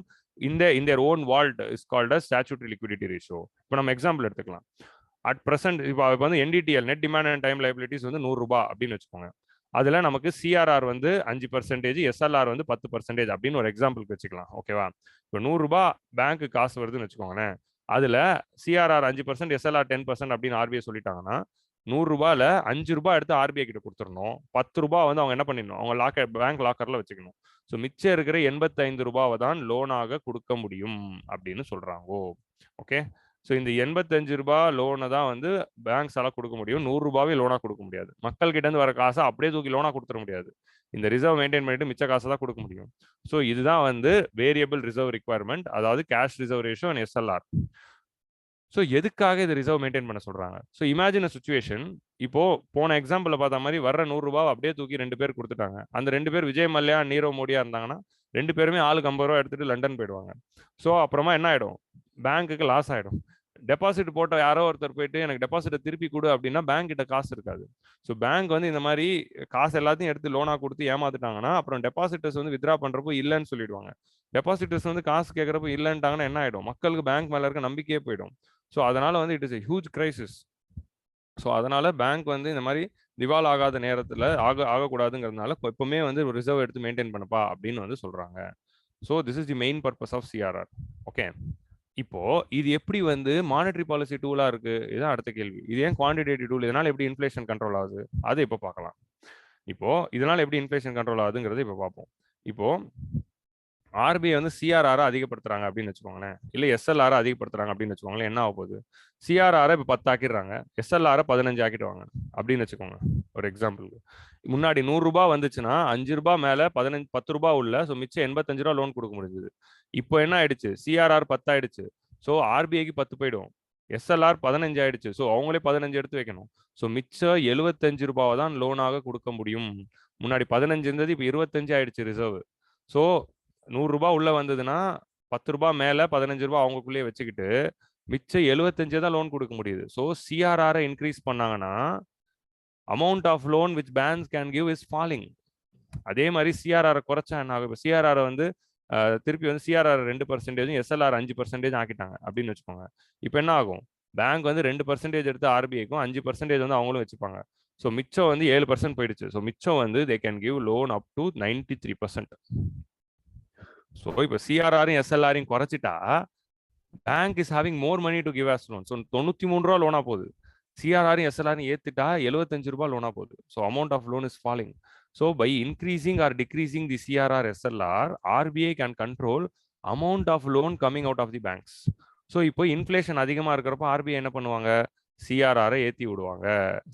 in their own vault is called as statutory liquidity ratio. இப்போ நம்ம example எடுத்துக்கலாம். At present இப்போ வந்து NDTL net demand and time liabilities வந்து 100 ரூபாய் அப்படின்னு வச்சுக்கோங்க. அதுல நமக்கு CRR வந்து 5%, SLR வந்து 10% அப்படின்னு ஒரு எக்ஸாம்பிளுக்கு வச்சுக்கலாம். ஓகேவா? இப்போ 100 ரூபாய் பேங்க் காசு வருதுன்னு வச்சுக்கோங்களேன். அதுல CRR 5%, SLR 10% அப்படின்னு RBI சொல்லிட்டாங்கன்னா 100 ரூபாயில 5 ரூபாய் எடுத்து ஆர்பிஐ கிட்ட கொடுத்துடணும். 10 ரூபாய் வந்து அவங்க என்ன பண்ணிடணும், அவங்க லாக்கர் பேங்க் லாக்கர்ல வச்சுக்கணும். ஸோ மிச்சம் இருக்கிற 85 ரூபாவை தான் லோனாக கொடுக்க முடியும் அப்படின்னு சொல்றாங்க. ஓகே, ஸோ இந்த 85 ரூபாய் லோனை தான் வந்து பேங்க்ஸால கொடுக்க முடியும். 100 ரூபாவே லோனா கொடுக்க முடியாது. மக்கள் கிட்ட இருந்து வர காசை அப்படியே தூக்கி லோனா கொடுத்துட முடியாது. இந்த ரிசர்வ் மெயின்டைன் பண்ணிட்டு மிச்ச காசை தான் கொடுக்க முடியும். ஸோ இதுதான் வந்து வேரியபிள் ரிசர்வ் ரிக்வயர்மெண்ட், அதாவது cash reserve ratio and SLR. So எதுக்காக இதை ரிசர்வ் மெயின்டைன் பண்ண சொல்றாங்க? So imagine a situation. இப்போ போன எக்ஸாம்பிள் பார்த்த மாதிரி வர்ற 100 ரூபாய் அப்படியே தூக்கி 2 பேர் கொடுத்துட்டாங்க. அந்த 2 பேர் விஜய் மல்லையா நீரவ் மோடியா இருந்தாங்கன்னா 2 பேருமே ஆளுக்கு 50 ரூபா எடுத்துட்டு லண்டன் போயிடுவாங்க. ஸோ அப்புறமா என்ன ஆயிடும், பேங்க்குக்கு லாஸ் ஆயிடும். டெபாசிட் போட்ட யாரோ ஒருத்தர் போயிட்டு எனக்கு டெபாசிட்டை திருப்பி கொடு அப்படின்னா பேங்க் கிட்ட காசு இருக்காது. ஸோ பேங்க் வந்து இந்த மாதிரி காசு எல்லாத்தையும் எடுத்து லோனா கொடுத்து ஏமாத்துட்டாங்கன்னா அப்புறம் டெபாசிட்டர்ஸ் வந்து வித்ரா பண்றப்போ இல்லைன்னு சொல்லிடுவாங்க. டெபாசிட்டர்ஸ் வந்து காசு கேட்கறப்போ இல்லைன்ட்டாங்கன்னா என்ன ஆயிடும், மக்களுக்கு பேங்க் மேல இருக்க நம்பிக்கையே போயிடும். ஸோ அதனால வந்து it is a huge crisis. So அதனால பேங்க் வந்து இந்த மாதிரி திவால் ஆகாத நேரத்தில் ஆகக்கூடாதுங்கிறதுனால எப்பவுமே வந்து ஒரு ரிசர்வ் எடுத்து மெயின்டைன் பண்ணப்பா அப்படின்னு வந்து சொல்றாங்க. So this is the main purpose of CRR. Okay, இப்போ இது எப்படி வந்து மானிட்டரி பாலிசி டூலா இருக்கு, இதுதான் அடுத்த கேள்வி. இது ஏன் குவான்டிடேட்டிவ் டூல், இதனால எப்படி இன்ஃபிளேஷன் கண்ட்ரோல் ஆகுது, அதை இப்போ பார்க்கலாம். இப்போ இதனால எப்படி இன்ஃபிளேஷன் கண்ட்ரோல் ஆகுதுங்கிறத இப்போ பார்ப்போம். இப்போ ஆர்பிஐ வந்து CRR அதிகப்படுத்துறாங்க அப்படின்னு வச்சுக்கோங்களேன், இல்லை SLR அதிகப்படுத்துறாங்க அப்படின்னு வச்சுக்கோங்களேன். என்ன ஆக போகுது, CRR இப்போ 10 ஆக்கிடுறாங்க, SLR 15 ஆக்கிடுவாங்க அப்படின்னு வச்சுக்கோங்க. ஒரு எக்ஸாம்பிளுக்கு முன்னாடி 100 ரூபாய் வந்துச்சுன்னா 5 ரூபாய் மேல 10 ரூபாய் உள்ள, ஸோ மிச்சம் 85 ரூபா லோன் கொடுக்க முடியுது. இப்போ என்ன ஆயிடுச்சு, CRR 10 ஆயிடுச்சு, ஸோ ஆர்பிஐக்கு 10 போயிடும். SLR 15 ஆயிடுச்சு, ஸோ அவங்களே 15 எடுத்து வைக்கணும். ஸோ மிச்சம் 75 ரூபாவை தான் லோனாக கொடுக்க முடியும். முன்னாடி 15 இருந்தது, இப்போ 25 ஆயிடுச்சு ரிசர்வ். ஸோ 100 ரூபாய் உள்ள வந்ததுன்னா 10 ரூபாய் மேல 15 ரூபாய் அவங்களுக்குள்ளேயே வச்சுக்கிட்டு மிச்சம் 75 தான் லோன் கொடுக்க முடியுது. ஸோ CRR இன்க்ரீஸ் பண்ணாங்கன்னா amount of loan which banks can give is falling. அதே மாதிரி CRR குறைச்சா என்ன ஆகும், இப்போ CRR வந்து திருப்பி வந்து CRR 2%, SLR 5% ஆக்கிட்டாங்க அப்படின்னு வச்சுக்கோங்க. இப்போ என்ன ஆகும், பேங்க் வந்து 2% எடுத்து ஆர்பிஐக்கும் 5% வந்து அவங்களும் வச்சுப்பாங்க. ஸோ மிச்சம் வந்து 7% போயிடுச்சு. ஸோ மிச்சம் வந்து they can give loan up to 93%. So இப்போ CRR SLR குறைச்சிட்டா bank is having more money to give as loan. So 93 ரூபா லோனா போகுது. CRR SLR ஏத்துட்டா 75 ரூபாய் லோனா போகுது. So amount of loan is falling. So by increasing or decreasing the CRR SLR, RBI can control amount of loan coming out of the banks. So இப்போ inflation அதிகமாக இருக்கிறப்போ RBI என்ன பண்ணுவாங்க, சிஆர்ஆரை ஏற்றி விடுவாங்க.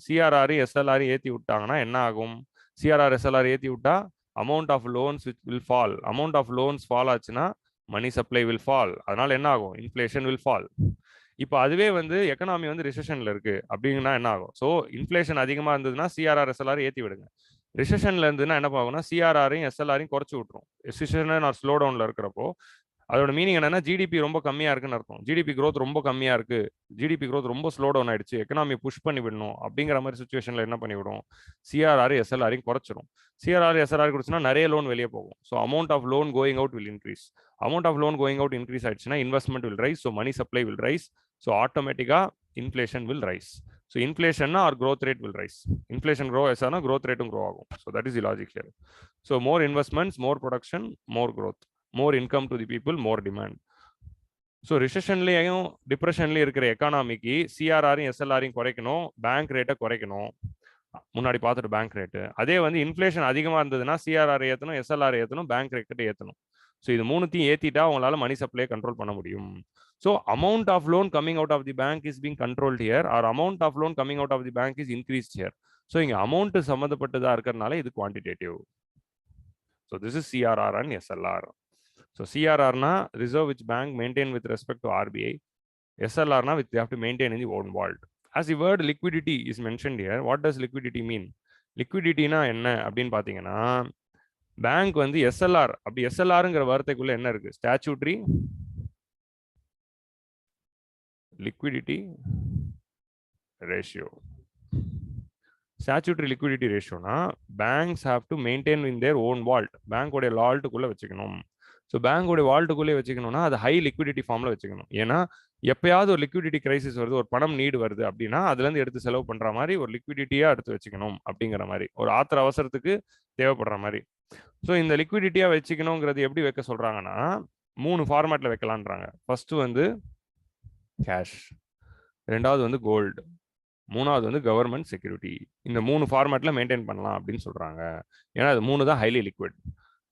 சிஆர்ஆர் எஸ்எல்ஆர் ஏற்றி விட்டாங்கன்னா என்ன ஆகும், சிஆர்ஆர் எஸ்எல்ஆர் ஏற்றி விட்டா amount of loans will fall. Amount of loans fall ஆச்சுன்னா மணி சப்ளை வில் ஃபால். அதனால என்ன ஆகும், இன்ஃப்ளேஷன் வில் ஃபால். இப்போ அதுவே வந்து எக்கனாமி வந்து ரிசெஷன்ல இருக்கு அப்படின்னா என்ன ஆகும், ஸோ இன்ஃப்ளேஷன் அதிகமாக இருந்ததுன்னா சிஆர்ஆர் எஸ்எல்ஆர் ஏற்றி விடுங்க. ரிசெஷன்ல இருந்ததுன்னா என்ன ஆகும்னா சிஆர்ஆரையும் எஸ்எல்ஆரையும் குறைச்சி விட்டுரும். ரிசெஷன் ஆர் ஸ்லோ டவுன்ல இருக்கிறப்போ அதோட மீனிங் என்னன்னா ஜிடிபி ரொம்ப கம்மியா இருக்குன்னு அர்த்தம். ஜிடிபி growth ரொம்ப கம்மியா இருக்கு, ஜிடிபி growth ரொம்ப ஸ்லோ டவுன் ஆயிடுச்சு, எக்கனாமி புஷ் பண்ணி விடணும் அப்படிங்கிற மாதிரி சுச்சுவேஷன்ல என்ன பண்ணிவிடும், சிஆர்ஆர் எஸ்எல்ஆரையும் குறைச்சிரும். சிஆர்ஆர் எஸ்எல்ஆர் குறைச்சுன்னா நிறைய லோன் வெளியே போகும். So amount of loan going out will increase. Amount of loan going out increase ஆயிடுச்சுன்னா investment will rise, so money supply will rise, so ஆட்டோமேட்டிக்கா இன்ஃப்ளேஷன் வில் ரைஸ். ஸோ இன்ஃப்ளேஷன்னா or growth rate will rise. Inflation grow ஆச்சுன்னா growth rate grow ஆகும். So that is the logic here. So more investments, more production, more growth, more income to the people, more demand. So ரிசெஷன்லேயும் டிப்ரெஷன்லேயும் இருக்கிற எக்கானாமிக்கு சிஆர்ஆரையும் எஸ்எல்ஆரையும் குறைக்கணும், bank ரேட்டை குறைக்கணும். முன்னாடி பார்த்துட்டு பேங்க் ரேட்டு. அதே வந்து இன்ஃப்ளேஷன் அதிகமாக இருந்ததுன்னா சிஆர்ஆர் ஏற்றணும், எஸ்எல்ஆர் ஏற்றணும், பேங்க் ரேட்டை ஏற்றணும். ஸோ இது மூணுத்தையும் ஏற்றிட்டா உங்களால் மணி சப்ளை கண்ட்ரோல் பண்ண முடியும். So amount of loan coming out of the bank is being controlled here, or amount of loan coming out of the bank is increased here. So இங்கே amount சம்மந்தப்பட்டதாக இருக்கிறதுனால இது quantitative. So this is CRR and SLR. So CRR na reserve which bank maintain with respect to RBI. SLR na which they have to maintain in the own vault. As the word liquidity is mentioned here, what does liquidity mean? Liquidity na enna அப்படினு பாத்தீங்கன்னா bank வந்து SLR, அப்படி SLRங்கிற வார்த்தைக்குள்ள என்ன இருக்கு, statutory liquidity ratio. Statutory liquidity ratio na banks have to maintain in their own vault. Bank உடைய வால்ட்டுக்குள்ள வச்சுக்கணும். So பேங்கோட வால்ட்டுக்குள்ளே வச்சுக்கணும்னா அது ஹை லிக்விடிட்டி ஃபார்மில் வச்சுக்கணும். ஏன்னா எப்பயாவது ஒரு லிக்விடிட்டி கிரைசிஸ் வருது, ஒரு பணம் நீடு வருது அப்படின்னா அதுலேருந்து எடுத்து செலவு பண்ணுற மாதிரி ஒரு லிக்விடிட்டியாக எடுத்து வச்சுக்கணும் அப்படிங்கிற மாதிரி, ஒரு ஆத்திர அவசரத்துக்கு தேவைப்படுற மாதிரி. ஸோ இந்த லிக்விடிட்டியாக வச்சுக்கணுங்கிறது எப்படி வைக்க சொல்கிறாங்கன்னா 3 ஃபார்மேட்டில் வைக்கலான்றாங்க. ஃபர்ஸ்ட் வந்து கேஷ், ரெண்டாவது வந்து கோல்டு, மூணாவது வந்து கவர்மெண்ட் செக்யூரிட்டி. இந்த 3 ஃபார்மேட்டில் மெயின்டைன் பண்ணலாம் அப்படின்னு சொல்கிறாங்க. ஏன்னா அது 3 தான் ஹைலி லிக்விட்.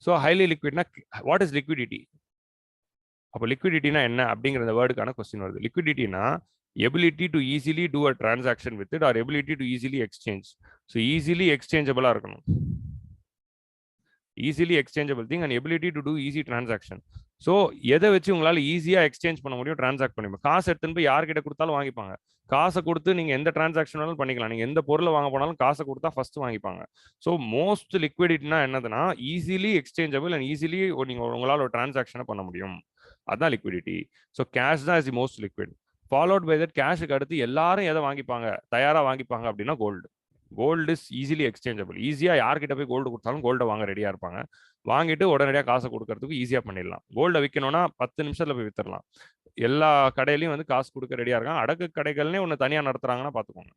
ஸோ ஹைலி லிக்விட்னா வாட் இஸ் லிக்விடிட்டி? அப்போ லிக்விடிட்டினா என்ன அப்படிங்கிற வேர்டுக்கான கொஸ்டின் வருது. லிக்விடிட்டினா ability to easily do a transaction with it or ability to easily exchange. So easily எக்ஸ்சேஞ்சபிளாக இருக்கணும், easily exchangeable thing and ability to do easy transaction. So எதை வச்சு உங்களால் ஈஸியாக எக்ஸ்சேஞ்ச் பண்ண முடியும், டிரான்சாக்ட் பண்ண முடியும். காசு எடுத்துன்னு போய் யார்கிட்ட கொடுத்தாலும் வாங்கிப்பாங்க. காசை கொடுத்து நீங்கள் எந்த டிரான்சாக்ஷனாலும் பண்ணிக்கலாம். நீங்கள் எந்த பொருளை வாங்க போனாலும் காசை கொடுத்தா ஃபர்ஸ்ட் வாங்கிப்பாங்க. ஸோ மோஸ்ட் லிக்விடிட்டினா என்னதுன்னா ஈஸிலி எக்ஸ்சேஞ்சபிள் அண்ட் ஈஸிலி நீங்கள் உங்களால் ஒரு டிரான்சாக்ஷனை பண்ண முடியும். அதுதான் லிக்விடிட்டி. ஸோ கேஷ் தான் is the most liquid. Followed by that கேஷுக்கு அடுத்து எல்லாரும் எதை வாங்கிப்பாங்க, தயாராக வாங்கிப்பாங்க அப்படின்னா gold. Gold is easily exchangeable. ஈஸியாக யார்கிட்ட போய் கோல்டு கொடுத்தாலும் கோல்டை வாங்க ரெடியாக இருப்பாங்க. வாங்கிட்டு உடனடியாக காசை கொடுக்கறதுக்கு ஈஸியாக பண்ணிடலாம். கோல்டை விற்கணும்னா 10 நிமிஷத்தில் போய் வித்துடலாம். எல்லா கடையிலையும் வந்து காசு கொடுக்க ரெடியாக இருக்காங்க. அடகு கடைகள்னே ஒன்று தனியாக நடத்துறாங்கன்னா பார்த்துக்கோங்க.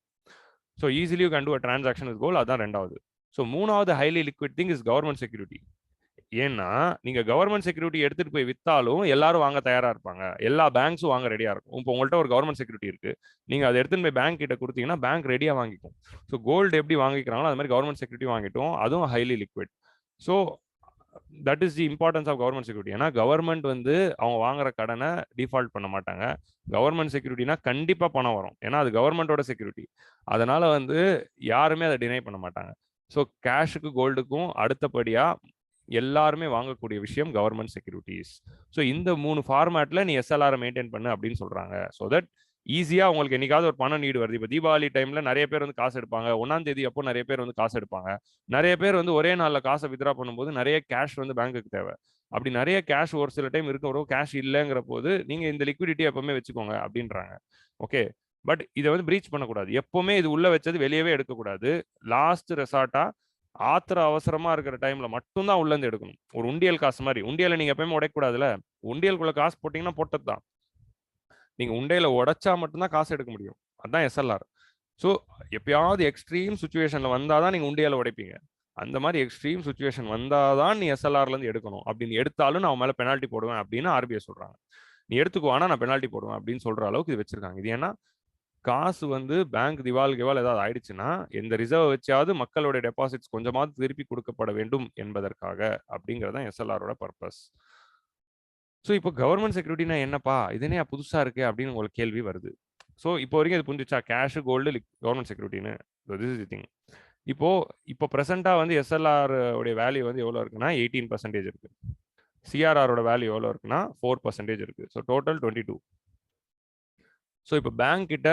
So easily you can do a transaction with gold. அதான் ரெண்டாவது. ஸோ மூணாவது highly liquid thing is government security. ஏன்னா நீங்க கவர்மெண்ட் செக்யூரிட்டி எடுத்துட்டு போய் வித்தாலும் எல்லாரும் வாங்க தயாரா இருப்பாங்க, எல்லா பேங்க்ஸும் வாங்க ரெடியா இருக்கும். இப்போ உங்கள்கிட்ட ஒரு கவர்மெண்ட் செக்யூரிட்டி இருக்கு, நீங்க அதை எடுத்துட்டு போய் பேங்க் கிட்ட கொடுத்தீங்கன்னா பேங்க் ரெடியா வாங்கிக்கும். ஸோ கோல்டு எப்படி வாங்கிக்கிறாங்களோ அது மாதிரி கவர்மெண்ட் செக்யூரிட்டி வாங்கிட்டோம், அதுவும் highly liquid. So that is the importance of government security. ஏன்னா கவர்மெண்ட் வந்து அவங்க வாங்குற கடனை டிஃபால்ட் பண்ண மாட்டாங்க. கவர்மெண்ட் செக்யூரிட்டினா கண்டிப்பா பணம் வரும், ஏன்னா அது கவர்மெண்டோட செக்யூரிட்டி. அதனால வந்து யாருமே அதை டினை பண்ண மாட்டாங்க. ஸோ கேஷுக்கு கோல்டுக்கும் அடுத்தபடியா எல்லாருமே வாங்கக்கூடிய விஷயம் கவர்மெண்ட் செக்யூரிட்டிஸ். ஸோ இந்த 3 ஃபார்மேட்ல நீ எஸ்எல்ஆர் மெயின்டைன் பண்ணு அப்படின்னு சொல்றாங்க. ஸோ தட் ஈஸியா உங்களுக்கு என்னைக்காவது ஒரு பணம் நீடு வருது. இப்போ தீபாவளி டைம்ல நிறைய பேர் வந்து காசு எடுப்பாங்க, 1ஆம் தேதி அப்போ நிறைய பேர் வந்து காசு எடுப்பாங்க. நிறைய பேர் வந்து ஒரே நாளில் காசை வித்ரா பண்ணும்போது நிறைய கேஷ் வந்து பேங்க்குக்கு தேவை. அப்படி நிறைய கேஷ் ஒரு சில டைம் இருக்க கேஷ் இல்லைங்கிற போது நீங்க இந்த லிக்விடிட்டி எப்பவுமே வச்சுக்கோங்க அப்படின்றாங்க. ஓகே, பட் இதை வந்து பிரீச் பண்ணக்கூடாது. எப்பவுமே இது உள்ள வச்சது வெளியவே எடுக்கக்கூடாது. லாஸ்ட் ரெசார்ட்டா ஆத்திர அவசரமா இருக்கிற டைம்ல மட்டும்தான் உள்ள இருந்து எடுக்கணும். ஒரு உண்டியல் காசு மாதிரி. உண்டியலை நீங்க எப்பயுமே உடைக்கூடாதுல. உண்டியலுக்குள்ள காசு போட்டீங்கன்னா போட்டது தான். நீங்க உண்டையில உடைச்சா மட்டும்தான் காசு எடுக்க முடியும். அதுதான் எஸ்எல்ஆர். ஸோ எப்பயாவது எக்ஸ்ட்ரீம் சுச்சுவேஷன்ல வந்தாதான் நீங்க உண்டியலை உடைப்பீங்க. அந்த மாதிரி எக்ஸ்ட்ரீம் சுச்சுவேஷன் வந்தாதான் நீ எஸ்எல்ஆர்ல இருந்து எடுக்கணும். அப்படின்னு எடுத்தாலும் நான் மேல பெனால்ட்டி போடுவேன் அப்படின்னு ஆர்பிஐ சொல்றாங்க. நீ எடுத்துக்குவானா நான் பெனால்ட்டி போடுவேன் அப்படின்னு சொல்ற அளவுக்கு இது வச்சிருக்காங்க. இது ஏன்னா காசு வந்து பேங்க் திவால் ஏதாவது ஆயிடுச்சுன்னா எந்த ரிசர்வ் வச்சாவது மக்களோட டெபாசிட்ஸ் கொஞ்சமாவது திருப்பி கொடுக்கப்பட வேண்டும் என்பதற்காக. அப்படிங்கிறதான் எஸ்எல்ஆரோட பர்பஸ். ஸோ இப்போ கவர்மெண்ட் செக்யூரிட்டினா என்னப்பா இதுனே புதுசாக இருக்கு அப்படின்னு உங்களுக்கு கேள்வி வருது. ஸோ இப்போ வரைக்கும் இது புரிஞ்சிச்சா கேஷ் கோல்டு கவர்மெண்ட் செக்யூரிட்டின்னு. This is the thing. இப்போ ப்ரெசென்ட்டாக வந்து எஸ்எல்ஆர் உடைய வேல்யூ வந்து எவ்வளோ இருக்குன்னா 18% இருக்கு. சிஆர்ஆரோட வேல்யூ எவ்வளோ இருக்குன்னா 4% இருக்கு. So total 22. ஸோ இப்போ பேங்க் கிட்ட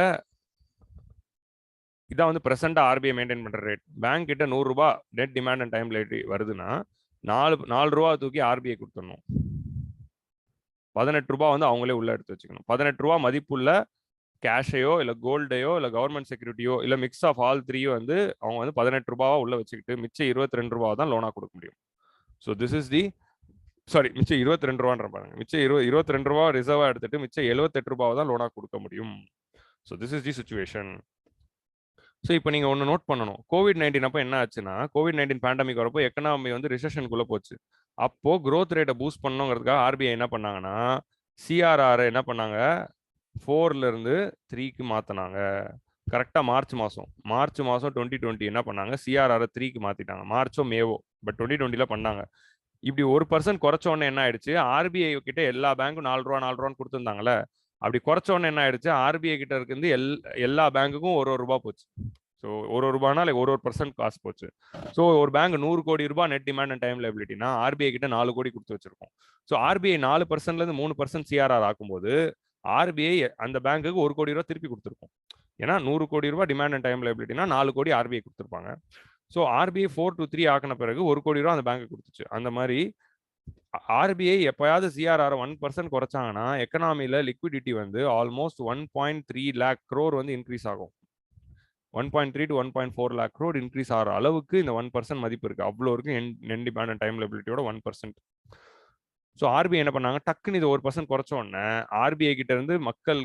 இதான் வந்து ப்ரெசென்ட்டாக ஆர்பிஐ மெயின்டைன் பண்ணுற ரேட். பேங்க் கிட்ட 100 ரூபா net demand and time light வருதுன்னா 4 ரூபா தூக்கி ஆர்பிஐ கொடுத்துடணும். 18 ரூபா வந்து அவங்களே உள்ள எடுத்து வச்சுக்கணும். 18 ரூபா மதிப்புள்ள கேஷையோ இல்லை கோல்டையோ இல்லை கவர்மெண்ட் செக்யூரிட்டியோ இல்லை மிக்ஸ் ஆஃப் ஆல் த்ரீயோ வந்து அவங்க வந்து 18 ரூபாவா உள்ள வச்சுக்கிட்டு மிச்சம் 22 ரூபா தான் லோனா கொடுக்க முடியும். ஸோ திஸ் இஸ் தி மிச்சம் 22 ரூபான்ற பாருங்க. மிச்சம் 22 ரூபா ரிசர்வா எடுத்துட்டு மிச்சம் 78 ரூபாவை தான் லோனா கொடுக்க முடியும். So this is the situation. So இப்போ நீங்கள் ஒன்று நோட் பண்ணணும். COVID-19 அப்போ என்ன ஆச்சுன்னா COVID-19 பேண்டமிக் வரப்போ எக்கனாமி வந்து ரிசெஷனுக்குள்ளே போச்சு. அப்போ growth ரேட்டை பூஸ்ட் பண்ணணுங்கிறதுக்காக ஆர்பிஐ என்ன பண்ணாங்கன்னா சிஆர்ஆர் என்ன பண்ணாங்க 4ல இருந்து 3க்கு மாற்றினாங்க. கரெக்டாக மார்ச் மாதம் 2020 என்ன பண்ணாங்க சிஆர்ஆர் 3க்கு மாற்றிட்டாங்க. மார்ச்சோ மேவோ பட் 2020 பண்ணாங்க. இப்படி 1% குறைச்ச உடனே என்ன ஆயிடுச்சு ஆர்பிஐ கிட்ட எல்லா பேங்க்கும் 4 ரூபான்னு கொடுத்துருந்தாங்களே அப்படி குறைச்ச உடனே என்ன ஆயிடுச்சு ஆர்பிஐ கிட்ட இருந்து எல்லா பேங்குக்கும் ஒரு ரூபா போச்சு. ஸோ ஒரு ரூபானா ஒரு % காசு போச்சு. ஸோ ஒரு பேங்க் 100 கோடி ரூபாய் நெட் டிமாண்ட் அண்ட் டைம் லைபிலிட்டினா ஆர்பிஐ கிட்ட 4 கோடி கொடுத்து வச்சிருக்கோம். ஸோ ஆர்பிஐ 4%லேருந்து 3% சிஆர்ஆர் ஆக்கும்போது ஆர்பிஐ அந்த பேங்குக்கு 1 கோடி ரூபாய் திருப்பி கொடுத்துருக்கோம். ஏன்னா 100 கோடி ரூபாய் டிமாண்ட் அண்ட் டைம் லைபிலிட்டினா 4 கோடி ஆர்பிஐ கொடுத்துருப்பாங்க. ஸோ ஆர்பிஐ 4 to 3 ஆக்கின பிறகு 1 கோடி ரூபா அந்த பேங்க் கொடுத்துச்சு. அந்த மாதிரி ஆர்பிஐ எப்பயாவது சிஆர்ஆர் 1% குறைச்சாங்கன்னா எக்கனாமியில லிக்விடிட்டி வந்து ஆல்மோஸ்ட் 1.3 lakh crore வந்து இன்க்ரீஸ் ஆகும். 1.3 to 1.4 lakh crore இன்க்ரீஸ் ஆகிற அளவுக்கு இந்த 1% மதிப்பு இருக்கு. அவ்வளோ இருக்கு நெட் டிமாண்ட் அண்ட் டைம் லைபிலிட்டியோட 1%. ஸோ ஆர்பிஐ என்ன பண்ணாங்க டக்குன்னு இது 1% குறைச்ச உடனே ஆர்பிஐ கிட்ட இருந்து மக்கள்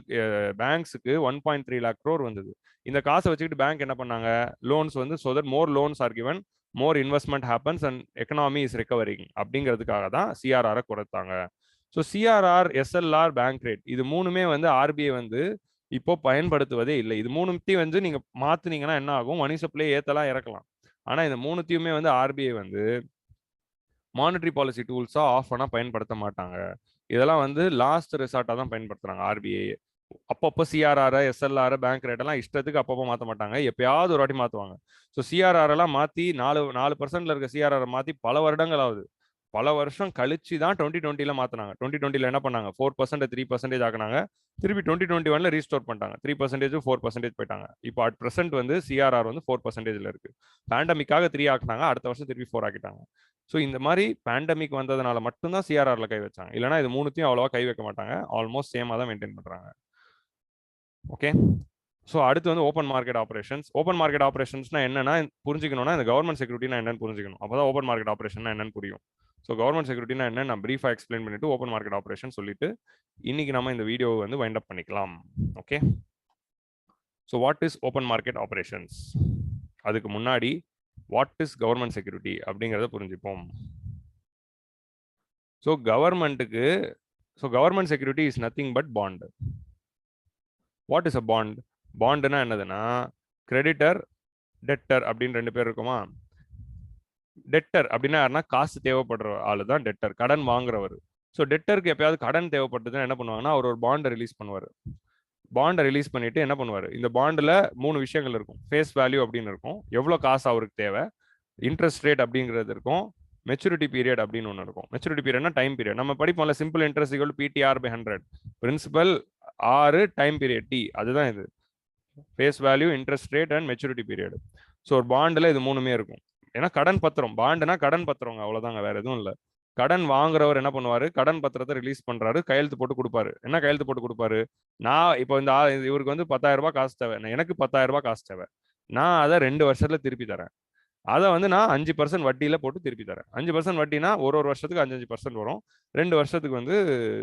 பேங்க்ஸுக்கு 1.3 lakh crore வந்தது. இந்த காசை வச்சுக்கிட்டு பேங்க் என்ன பண்ணாங்க லோன்ஸ் வந்து so that more loans are given more investment happens and economy is recovering அப்படிங்கிறதுக்காக தான் சிஆர்ஆரை குறைத்தாங்க. ஸோ சிஆர்ஆர் எஸ்எல்ஆர் பேங்க் ரேட் இது மூணுமே வந்து ஆர்பிஐ வந்து இப்போ பயன்படுத்துவதே இல்லை. இது மூணுத்தையும் வந்து நீங்க மாத்துனீங்கன்னா என்ன ஆகும் மணி சப்ளை ஏத்தலாம் இறக்கலாம். ஆனா இந்த மூணுத்தையுமே வந்து ஆர்பிஐ வந்து மானிட்டரி பாலிசி டூல்ஸா ஆஃப் பண்ணா பயன்படுத்த மாட்டாங்க. இதெல்லாம் வந்து லாஸ்ட் ரிசார்ட்டா தான் பயன்படுத்துறாங்க ஆர்பிஐ. அப்பப்போ சிஆர்ஆர் எஸ்எல்ஆர் பேங்க் ரேட் எல்லாம் இஷ்டத்துக்கு அப்பப்போ மாற்ற மாட்டாங்க. எப்பயாவது ஒரு வாட்டி மாற்றுவாங்க. ஸோ சிஆர்ஆர் எல்லாம் மாற்றி 4% இருக்க சிஆர்ஆர் மாற்றி பல வருடங்கள் ஆகுது. பல வருஷம் கழிச்சு தான் 2020 மாற்றினாங்க. 2020 என்ன பண்ணாங்க 4% 3% ஆக்கினாங்க. திருப்பி 2021 ரீஸ்டோர் பண்ணிட்டாங்க. 3% 4% போயிட்டாங்க. இப்போ அட் ப்ரெசென்ட் வந்து சிஆர்ஆர் வந்து 4% இருக்கு. பேண்டமிக்காக 3 ஆக்கினாங்க. அடுத்த வருஷம் திருப்பி 4 ஆக்கிட்டாங்க. ஸோ இந்த மாதிரி பேண்டமிக் வந்ததுனால மட்டும்தான் சிஆர்ஆர்ல கை வச்சாங்க. இல்லைன்னா இது மூணுத்தையும் அவ்வளோவா கை வைக்க மாட்டாங்க. ஆல்மோஸ்ட் சேமாக தான் மெயின்டைன் பண்ணுறாங்க. ஓகே. ஸோ அடுத்து வந்து open market operations. Open market ஆப்ரேஷன்ஸ்னா என்னன்னா புரிஞ்சுக்கணும்னா இந்த கவர்மெண்ட் செக்யூரிட்டினா என்னன்னு புரிஞ்சுக்கணும். அப்போதான் ஓப்பன் மார்க்கெட் ஆப்ரேஷன் என்னன்னு புரியும். ஸோ கவர்மெண்ட் செக்யூரிட்டினா என்ன நான் பிரீஃபாக எக்ஸ்பிளைன் பண்ணிட்டு ஓப்பன் மார்க்கெட் ஆப்ரேஷன் சொல்லிட்டு இன்னைக்கு நம்ம இந்த வீடியோவை வந்து வைண்ட் அப் பண்ணிக்கலாம். Okay. So what is open market operations? அதுக்கு முன்னாடி வாட் இஸ் கவர்மெண்ட் செக்யூரிட்டி அப்படிங்கிறத புரிஞ்சுப்போம். So government security is nothing but bond. What is a bond? பாண்டுனா என்னதுன்னா கிரெடிட்டர் டெட்டர் அப்படின்னு 2 பேர் இருக்குமா. டெட்டர் அப்படின்னா யாருன்னா காசு தேவைப்படுற ஆளு தான் டெட்டர், கடன் வாங்குறவர். ஸோ டெட்டருக்கு எப்பயாவது கடன் தேவைப்பட்டதுன்னா என்ன பண்ணுவாங்கன்னா அவர் ஒரு பாண்டை ரிலீஸ் பண்ணுவார். பாண்டை ரிலீஸ் பண்ணிட்டு என்ன பண்ணுவார் இந்த பாண்டில் 3 விஷயங்கள் இருக்கும். ஃபேஸ் வேல்யூ அப்படின்னு இருக்கும், எவ்வளோ காசு அவருக்கு தேவை, இன்ட்ரெஸ்ட் ரேட் அப்படிங்கிறது இருக்கும், மெச்சூரிட்டி பீரியட் அப்படின்னு ஒன்று இருக்கும். மெச்சூரிட்டி பீரியட்னா டைம் பீரியட். நம்ம படிப்போம்ல simple interest equal PTR by 100, principal 6 time period T. அதுதான் இது face value, interest rate and maturity period. So ஒரு பாண்டில் இது மூணுமே இருக்கும். ஏன்னா கடன் பத்திரம், பாண்டுனா கடன் பத்திரங்க, அவ்வளோதாங்க, வேற எதுவும் இல்லை. கடன் வாங்குறவர் என்ன பண்ணுவாரு கடன் பத்திரத்தை ரிலீஸ் பண்றாரு, கையெழுத்து போட்டு கொடுப்பாரு. என்ன கையெழுத்து போட்டு கொடுப்பாரு? நான் இப்போ இந்த இவருக்கு வந்து 10,000 ரூபாய் காசு தேவை, எனக்கு 10,000 ரூபாய் காசு தேவை, நான் அதை 2 வருஷத்துல திருப்பி தரேன். அதை வந்து நான் 5% வட்டியில போட்டு திருப்பி தரேன். 5% வட்டினா ஒரு வருஷத்துக்கு 5% வரும், 2 வருஷத்துக்கு வந்து